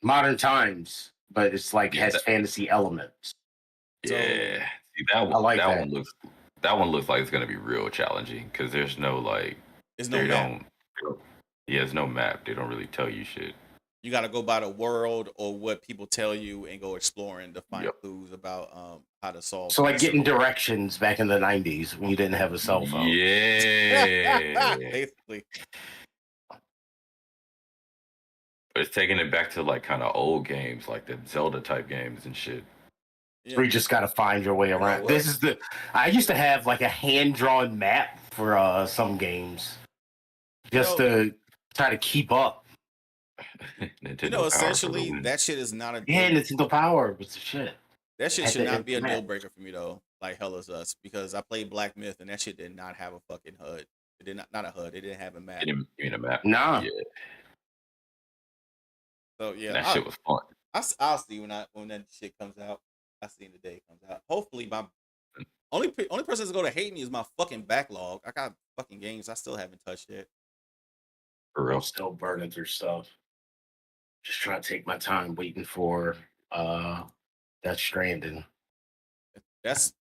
modern times, but it's like has fantasy elements. Yeah, see that one. That one looks like it's gonna be real challenging because there's no like. There's no map. There's no map. They don't really tell you shit. You got to go by the world or what people tell you and go exploring to find clues about how to solve. So like getting directions back in the 90s when you didn't have a cell phone. Yeah. Basically. But it's taking it back to like kind of old games, like the Zelda type games and shit. Yeah. Where you just got to find your way around. I used to have like a hand-drawn map for some games just to try to keep up. Essentially, that shit is not a Nintendo Power was the shit. That shit should not be a deal breaker for me though. Like Hell Is Us, because I played Black Myth and that shit did not have a fucking HUD. It did not a HUD. It didn't have a map. You mean a map? Nah. Yeah. So yeah, that shit was fun. I'll see when that shit comes out. I see the day it comes out. Hopefully, my only person that's going to hate me is my fucking backlog. I got fucking games I still haven't touched yet. For real, I'm still burning through stuff. Just trying to take my time waiting for Death Stranding. That's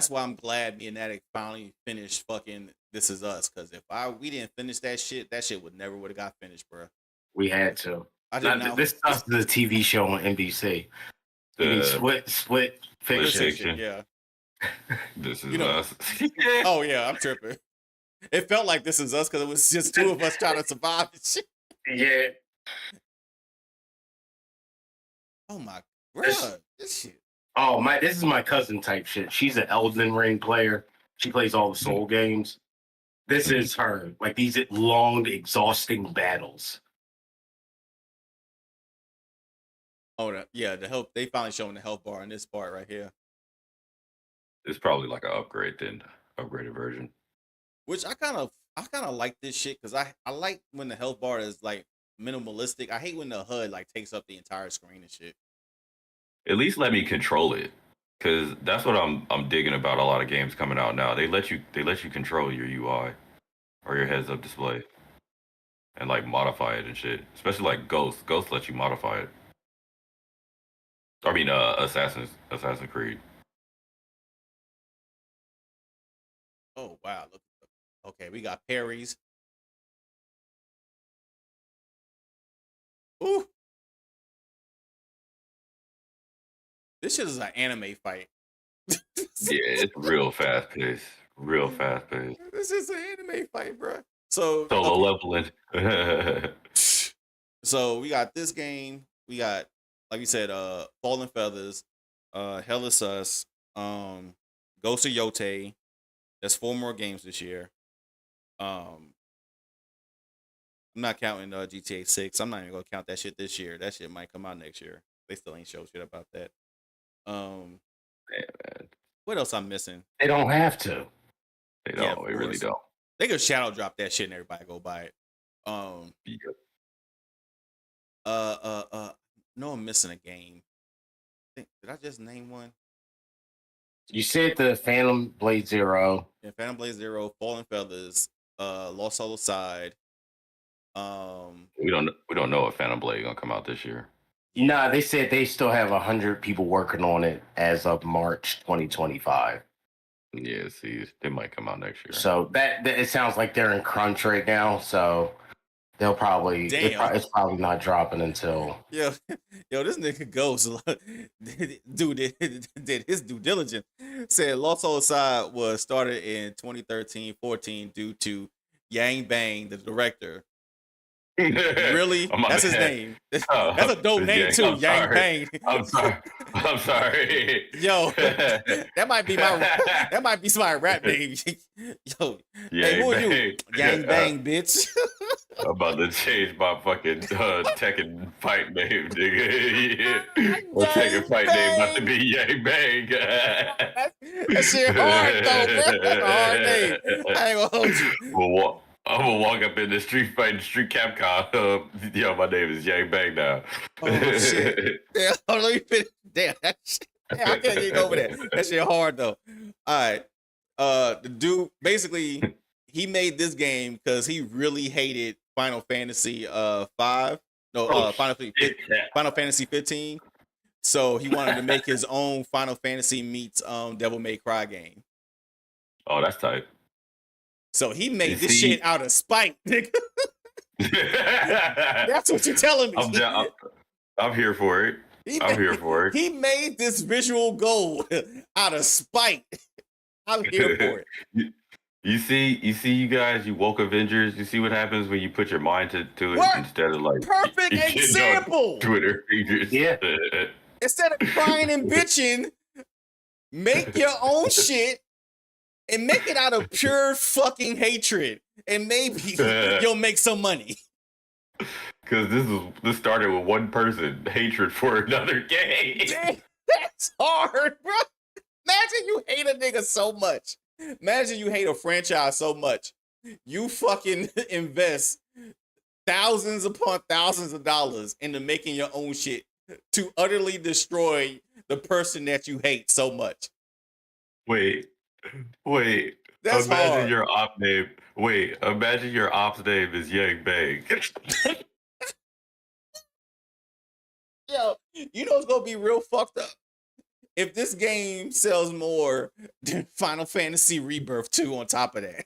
why I'm glad me and Attic finally finished fucking This Is Us. Because if we didn't finish that shit would have got finished, bro. We had to. This stuff's the TV show on NBC. Split fiction. Yeah. This Is Us. Oh yeah, I'm tripping. It felt like This Is Us because it was just two of us trying to survive and shit. Yeah. Oh my god, this shit. Oh this is my cousin type shit. She's an Elden Ring player. She plays all the Soul games. This is her. Like these long, exhausting battles. Oh the health. They finally showing the health bar in this part right here. It's probably like an upgraded version. Which I kind of like this shit because I like when the health bar is like minimalistic. I hate when the HUD like takes up the entire screen and shit. At least let me control it, because that's what I'm digging about a lot of games coming out now. They let you control your UI or your heads up display and like modify it and shit. Especially like Ghost. Ghost lets you modify it. I mean, Assassin's Creed. Oh wow! Look, okay, we got parries. Ooh, this shit is an anime fight. Yeah, it's real fast paced. Real fast paced. This is an anime fight, bro. So solo leveling. So we got this game. We got, like you said, Fallen Feathers, Hell Is Us, Ghost of Yote. There's 4 more games this year. I'm not counting GTA 6. I'm not even gonna count that shit this year. That shit might come out next year. They still ain't show shit about that. Man. What else I'm missing? They don't have to. They don't. They really don't. They could shadow drop that shit and everybody go buy it. No, I'm missing a game. Did I just name one? You said the Phantom Blade Zero. Yeah, Phantom Blade Zero, Fallen Feathers, Lost Solo Side. We don't know if Phantom Blade gonna come out this year. Nah, they said they still have 100 people working on it as of March 2025. Yeah, see, they might come out next year. So that it sounds like they're in crunch right now. So they'll probably it's probably not dropping until. Yo, this nigga goes, dude did his due diligence. Said Lost Soul Side was started in 2013-14 due to Yang Bang, the director. Really? That's his name. That's a dope name too, Yang Bang. I'm sorry. Yo, that might be my rap name. Yo, hey, who are you? Yang Bang, bitch. I'm about to change my fucking Tekken fight name, nigga. Yeah. My Tekken fight name about to be Yang Bang. That shit hard though, bro. That's a hard name. I ain't gonna hold you. I'm gonna walk up in the street Capcom. Yo, my name is Yang Bang now. Oh shit! Damn, let me finish. Damn, that shit. Damn, I can't get over that. That shit hard though. All right, the dude basically he made this game because he really hated Final Fantasy Final Fantasy 15. So he wanted to make his own Final Fantasy meets Devil May Cry game. Oh, that's tight. So he made this shit out of spite, nigga. That's what you're telling me. I'm here for it. I'm here for it. He made this visual goal out of spite. I'm here for it. You see, you guys, you woke Avengers. You see what happens when you put your mind to it instead of like perfect example. Twitter fingers. Yeah. Instead of crying and bitching, make your own shit. And make it out of pure fucking hatred, and maybe you'll make some money. Because this started with one person, hatred for another game. Damn, that's hard, bro. Imagine you hate a nigga so much. Imagine you hate a franchise so much. You fucking invest thousands upon thousands of dollars into making your own shit to utterly destroy the person that you hate so much. Wait. That's imagine hard. Your op name. Wait, imagine your ops name is Yang Bang. Yo, you know it's gonna be real fucked up if this game sells more than Final Fantasy Rebirth 2 on top of that.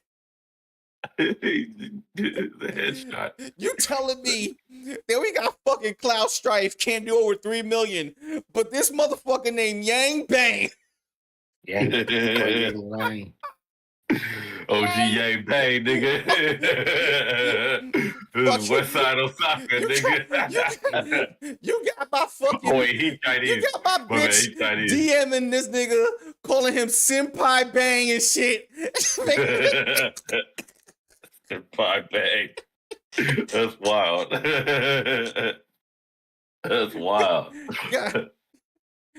The headshot. You telling me that we got fucking Cloud Strife can't do over 3 million, but this motherfucker named Yang Bang. OG Yang Bang, nigga. This is West Side Osaka, nigga. You got my fucking. Oh, wait, he Chinese. You got my bitch DMing this nigga, calling him Senpai Bang and shit. Senpai Bang. That's wild. That's wild. God.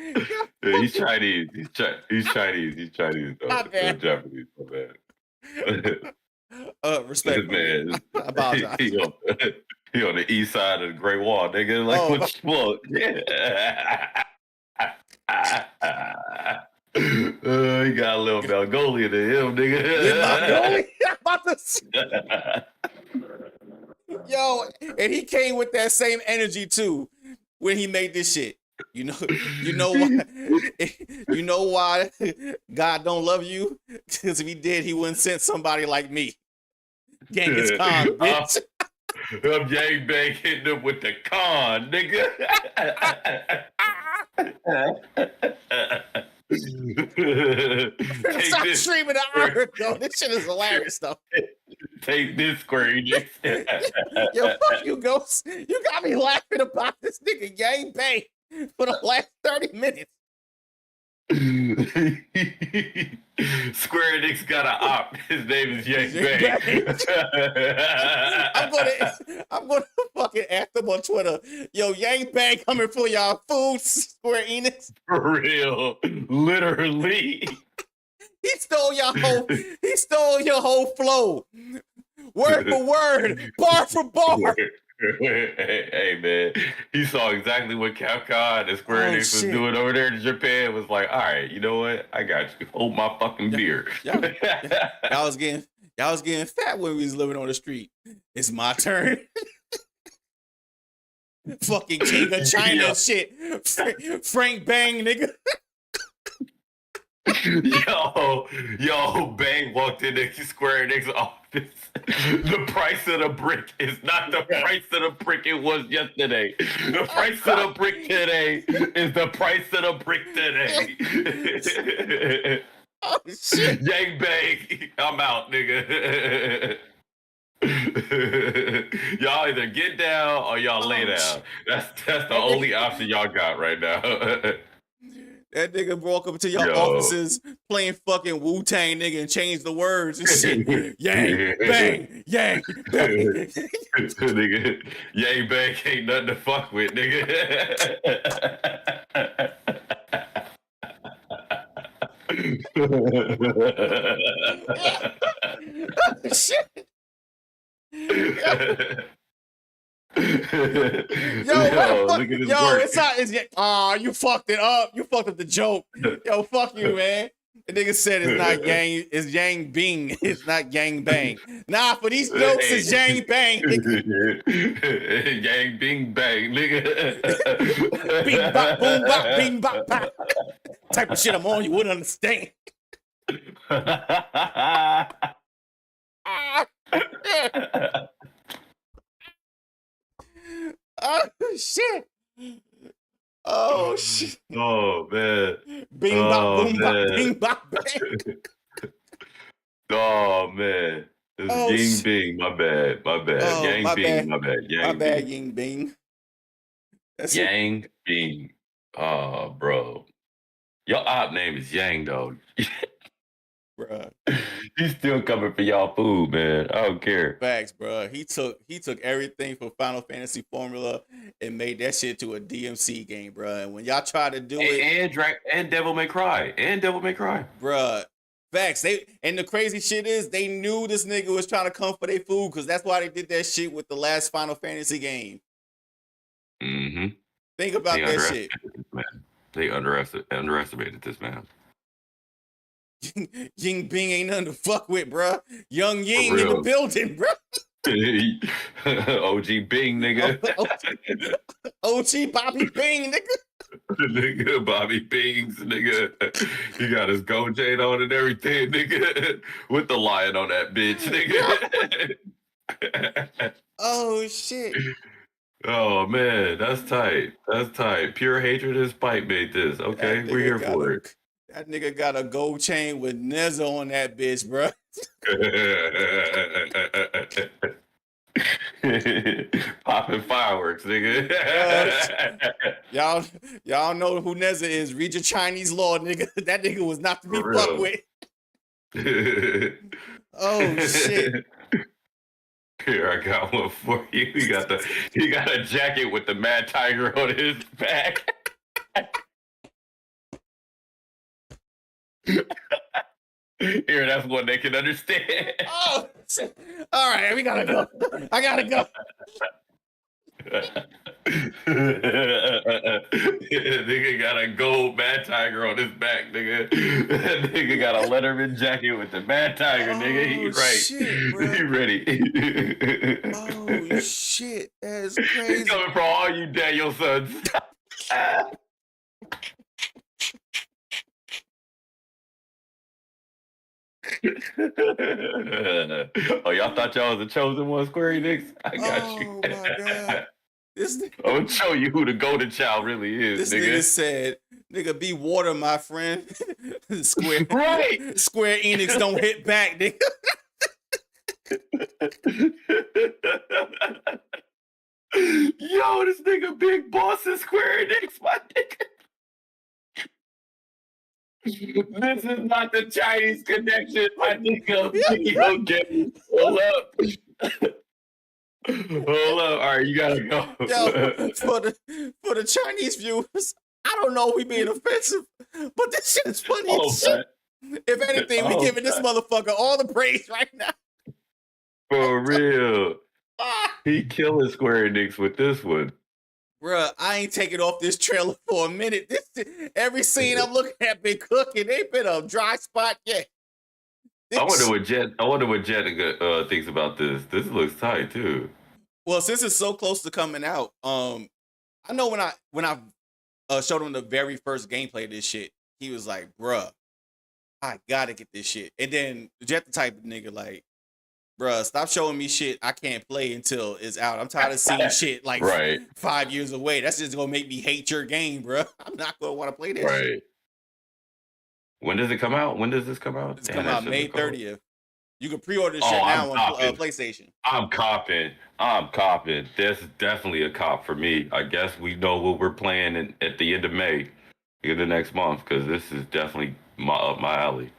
Yeah, he's Chinese. He's Chinese. He's Chinese. Though. My bad. Japanese. My bad. Respect, man. I apologize. He on the east side of the Great Wall, nigga. Like what you want? He got a little Mongolian in him, nigga. I'm about to say. Yo, and he came with that same energy too when he made this shit. You know why God don't love you? Because if he did, he wouldn't send somebody like me. Genghis Khan, bitch. I'm Yang Bang hitting him with the con, nigga. Stop streaming the Irish, though. This shit is hilarious, though. Take this, Square Enix. Yo, fuck you, Ghost. You got me laughing about this nigga Yang Bang for the last 30 minutes. Square Enix got an op. His name is Yang Bang. I'm gonna fucking ask them on Twitter. Yo, Yang Bang coming for y'all food, Square Enix. For real. Literally. He stole your whole flow. Word for word, bar for bar. Hey man, he saw exactly what Capcom and Square Enix was doing over there in Japan. Was like, all right, you know what? I got you. Hold my fucking beer. Y'all was getting fat when we was living on the street. It's my turn. Fucking King of China shit. Frank Bang, nigga. Yo, Bang walked into Square Enix office. The price of the brick is not the price of the brick it was yesterday. The price of the brick today is the price of the brick today. Oh shit! Yang Bang, I'm out, nigga. Y'all either get down or y'all lay down. That's the only option y'all got right now. That nigga walk up to your Yo. offices playing fucking Wu-Tang, nigga, and change the words and shit. Yang, bang, yang, bang. Nigga, Yang Bang ain't nothing to fuck with, nigga. Shit. Yo, look at this work. It's not. You fucked it up. You fucked up the joke. Yo, fuck you, man. The nigga said it's not Yang. It's Yang Bing. It's not Yang Bang. Nah, for these jokes, it's Yang Bang. Yang Bing Bang, nigga. Bing bop, boom bop, bing bop, bop. Type of shit I'm on, you wouldn't understand. Oh shit! Oh shit! Oh man! Bing bop, boom bop, bing bop, bang. Oh man! It's Ying Bing. My bad. My bad. Oh, Yang my Bing. bad. My bad. Yang My bad, Bing. Ying Bing. That's Yang Bing. Oh, bro. Your op name is Yang, though. Bruh. He's still coming for y'all food, man. I don't care. Facts, bruh. He took everything from Final Fantasy formula and made that shit to a DMC game, bruh. And when y'all try to do it, and Devil May Cry, bruh. Facts. And the crazy shit is they knew this nigga was trying to come for their food because that's why they did that shit with the last Final Fantasy game. Mm-hmm. Think about that shit. They underestimated this man. Ying Bing ain't nothing to fuck with, bruh. Young Ying in the building, bruh. OG Bing, nigga. OG Bobby Bing, nigga. Nigga, Bobby Bings, nigga. He got his gold chain on and everything, nigga. With the lion on that bitch, nigga. Oh, shit. Oh, man. That's tight. That's tight. Pure hatred and spite made this. Okay, we're here for it. That nigga got a gold chain with Nezza on that bitch, bruh. Popping fireworks, nigga. Y'all know who Nezza is. Read your Chinese law, nigga. That nigga was not to be fucked with. Oh shit. Here, I got one for you. He got a jacket with the Mad Tiger on his back. Here, that's one they can understand. Oh, shit. All right, we gotta go. I gotta go. Nigga got a gold Mad Tiger on his back, nigga. That nigga got a Letterman jacket with the Mad Tiger, nigga. He right. Shit, bro. He ready. Oh shit, that's crazy. He's coming for all you Daniel sons. Oh, y'all thought y'all was the chosen one, Square Enix? I got you. Oh my god. I'm gonna show you who the golden child really is, This nigga. nigga said, "Nigga, be water, my friend." Square Enix don't hit back, nigga. Yo, this nigga Big Boss is Square Enix, my nigga. This is not the Chinese connection, my nigga. Video game. Hold up. Hold up. All right, you gotta go. Yo, for the Chinese viewers, I don't know if we being offensive, but this shit is funny as shit. If anything, we giving this motherfucker all the praise right now. For real. He killing Square Enix with this one. Bruh, I ain't taking off this trailer for a minute. Every scene I'm looking at been cooking. Ain't been a dry spot yet. I wonder what Jet thinks about this. This looks tight too. Well, since it's so close to coming out, I know when I showed him the very first gameplay of this shit, he was like, "Bruh, I gotta get this shit. And then Jet the type of nigga like, bruh, stop showing me shit I can't play until it's out. I'm tired of seeing shit like Right. 5 years away. That's just gonna make me hate your game, bruh. I'm not gonna want to play that shit. Right. When does it come out? When does this come out? It's Damn, come that out shit May look cold. 30th. You can pre-order this Oh, shit I'm now on copping. PlayStation. I'm copping. I'm copping. That's definitely a cop for me. I guess we know what we're playing at the end of May, in the next month, because this is definitely up my alley.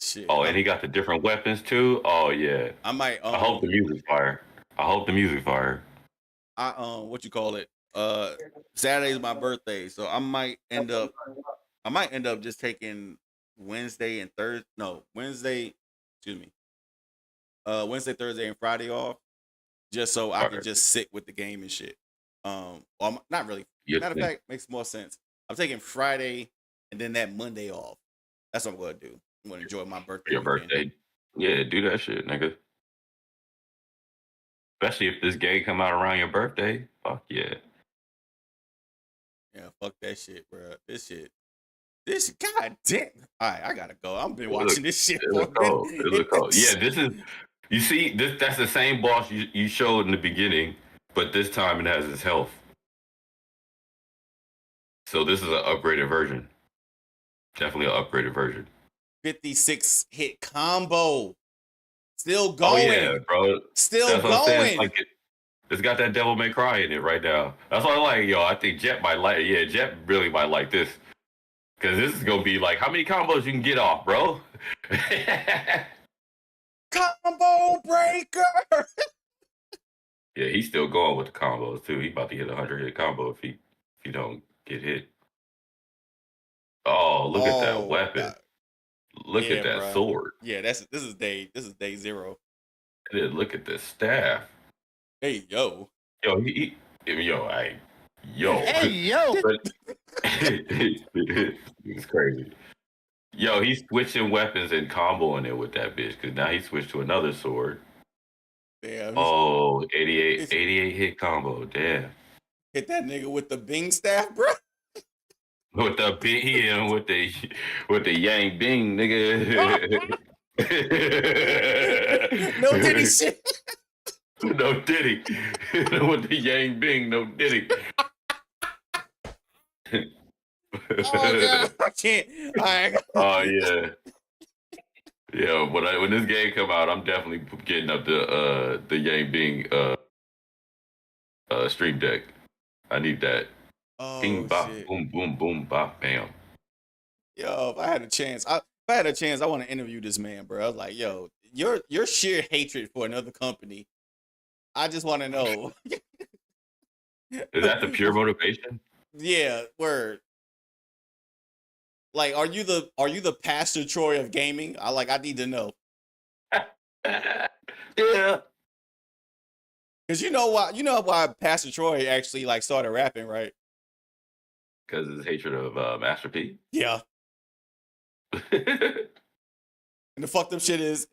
Shit. Oh, and he got the different weapons too. Oh yeah. I might. I hope the music's fire. I hope the music fire. What you call it? Saturday's my birthday, so I might end up just taking Wednesday and Thursday. No, Wednesday. Excuse me. Wednesday, Thursday, and Friday off, just so I can just sit with the game and shit. Well, not really. Matter of fact, makes more sense. I'm taking Friday and then that Monday off. That's what I'm gonna do. I'm gonna enjoy my birthday. Your birthday. Yeah, do that shit, nigga. Especially if this game come out around your birthday. Fuck yeah. Yeah, fuck that shit, bro. This goddamn. All right, I gotta go. I've been watching this shit. It look cold. It look cold. Yeah, this is. You see, that's the same boss you showed in the beginning, but this time it has his health. So this is an upgraded version. Definitely an upgraded version. 56 hit combo. Still going. Oh yeah, bro. Still that's going. What I'm saying. Like it's got that Devil May Cry in it right now. That's why I like, yo, I think Jet might like. Yeah, Jet really might like this. Because this is going to be like, how many combos you can get off, bro? Combo breaker! Yeah, he's still going with the combos, too. He about to hit a 100-hit combo if he don't get hit. Oh, look at that weapon. God. Look at that sword. Yeah, this is day 0. And then look at this staff. Hey, yo. Yo, yo. Hey, yo. It's crazy. Yo, he's switching weapons and comboing it with that bitch, because now he switched to another sword. Damn. Oh, 88 hit combo. Damn. Hit that nigga with the Bing staff, bro. With the Bing, with the Yang Bing, nigga. No Diddy shit. No Diddy. With the Yang Bing, no Diddy. Oh god, I can't. Oh yeah. Yeah, when this game come out, I'm definitely getting up the Yang Bing stream deck. I need that. Oh, Bing bop, shit. boom, boom, boom, bop, bam. Yo, if I had a chance, I want to interview this man, bro. I was like, yo, your sheer hatred for another company, I just want to know. Is that the pure motivation? Yeah, word. Like, are you the Pastor Troy of gaming? I need to know. Yeah. Cause you know why Pastor Troy actually like started rapping, right? Because of his hatred of Master P. Yeah. And the fucked up shit is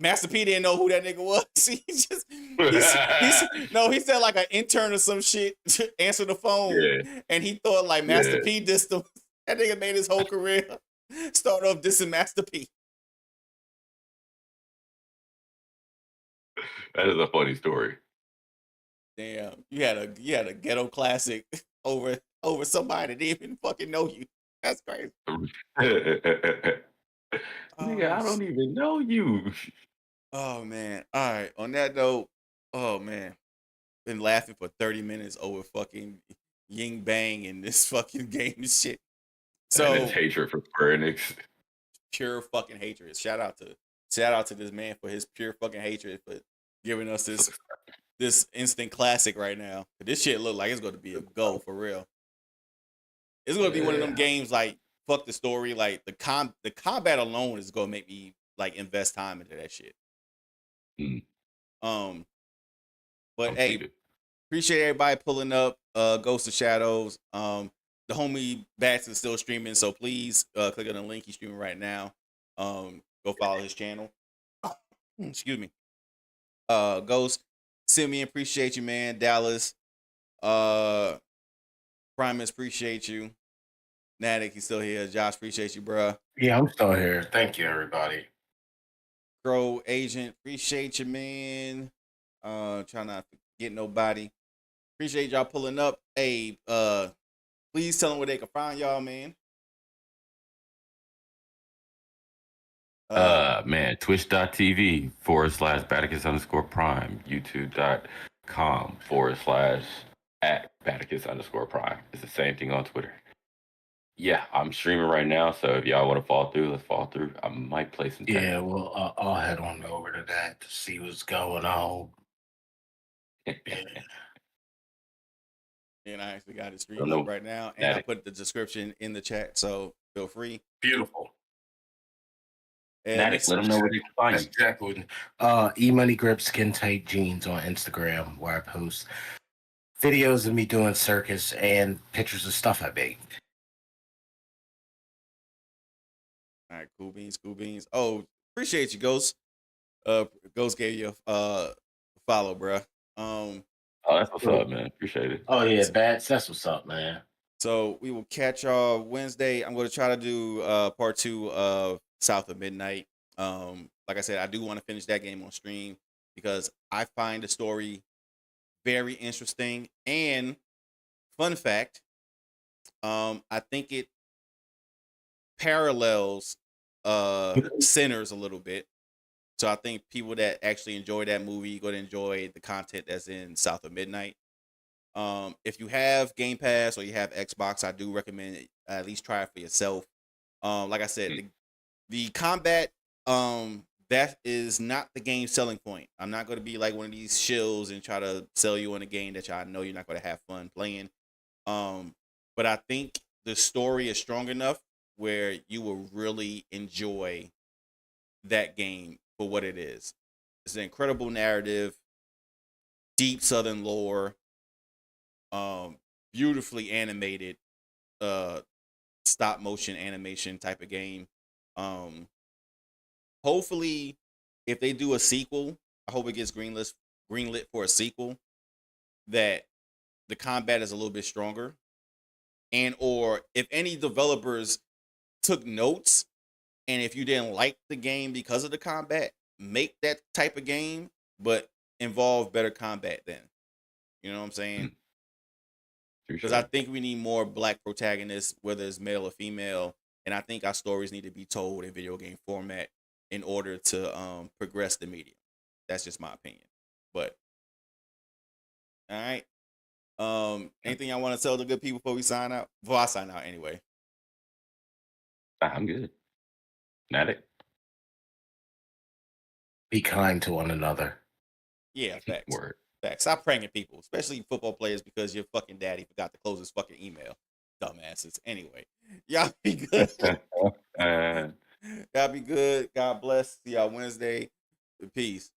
Master P didn't know who that nigga was. he said like an intern or some shit answered the phone, and he thought like Master P dissed him. That nigga made his whole career start off dissing Master P. That is a funny story. Damn, you had a ghetto classic over somebody that didn't even fucking know you. That's crazy. Nigga, I don't even know you. Oh man. All right. On that note, oh man. Been laughing for 30 minutes over fucking Ying Bang and this fucking game and shit. So and it's hatred for Square Enix. Pure fucking hatred. Shout out to this man for his pure fucking hatred for giving us this instant classic right now. This shit look like it's going to be a go for real. It's going to be one of them games like fuck the story, like the combat alone is going to make me like invest time into that shit. But hey, appreciate everybody pulling up. Ghost of Shadows. The homie Bats is still streaming, so please click on the link. He's streaming right now. Go follow his channel. Excuse me. Ghost, Simeon, appreciate you, man. Dallas, Primus, appreciate you. Natick, he's still here. Josh, appreciate you, bruh. Yeah, I'm still here. Thank you, everybody. Grow Agent, appreciate you, man. Try not to forget nobody. Appreciate y'all pulling up. Hey, please tell them where they can find y'all, man. Man, twitch.tv / Baticus_prime, youtube.com / @Baticus_prime. It's the same thing on Twitter. Yeah, I'm streaming right now, so if y'all want to fall through, let's fall through. I might play some Yeah, well, I'll head on over to that to see what's going on. Yeah. And I actually got it streamed up right now, and I put the description in the chat, so feel free. Beautiful. And let them know where they can find you. Exactly. E-Money Grip Skin Tight Jeans on Instagram, where I post videos of me doing circus and pictures of stuff I baked. All right, cool beans. Oh, appreciate you, Ghost. Ghost gave you a follow, bruh. Oh, that's what's up, man. Appreciate it. Oh yeah, that's what's up, man. So we will catch y'all Wednesday. I'm going to try to do part 2 of South of Midnight. Like I said, I do want to finish that game on stream because I find the story very interesting. And fun fact, I think it parallels Sinners a little bit. So I think people that actually enjoy that movie are going to enjoy the content that's in South of Midnight. If you have Game Pass or you have Xbox, I do recommend at least try it for yourself. Like I said, the combat, that is not the game selling point. I'm not going to be like one of these shills and try to sell you on a game that y'all know you're not going to have fun playing. But I think the story is strong enough where you will really enjoy that game for what it is. It's an incredible narrative, deep Southern lore, beautifully animated, stop motion animation type of game. Hopefully, if they do a sequel, I hope it gets greenlit for a sequel. That the combat is a little bit stronger, and or if any developers took notes, and if you didn't like the game because of the combat, make that type of game, but involve better combat. Then, you know what I'm saying? Because I think we need more black protagonists, whether it's male or female, and I think our stories need to be told in video game format in order to progress the medium. That's just my opinion. But all right. Anything I want to tell the good people before we sign out? Before I sign out, anyway. I'm good. Natic. Be kind to one another. Yeah, facts. Word. Facts. Stop pranking people, especially football players, because your fucking daddy forgot to close his fucking email. Dumbasses. Anyway, y'all be good. Y'all be good. God bless. See y'all Wednesday. Peace.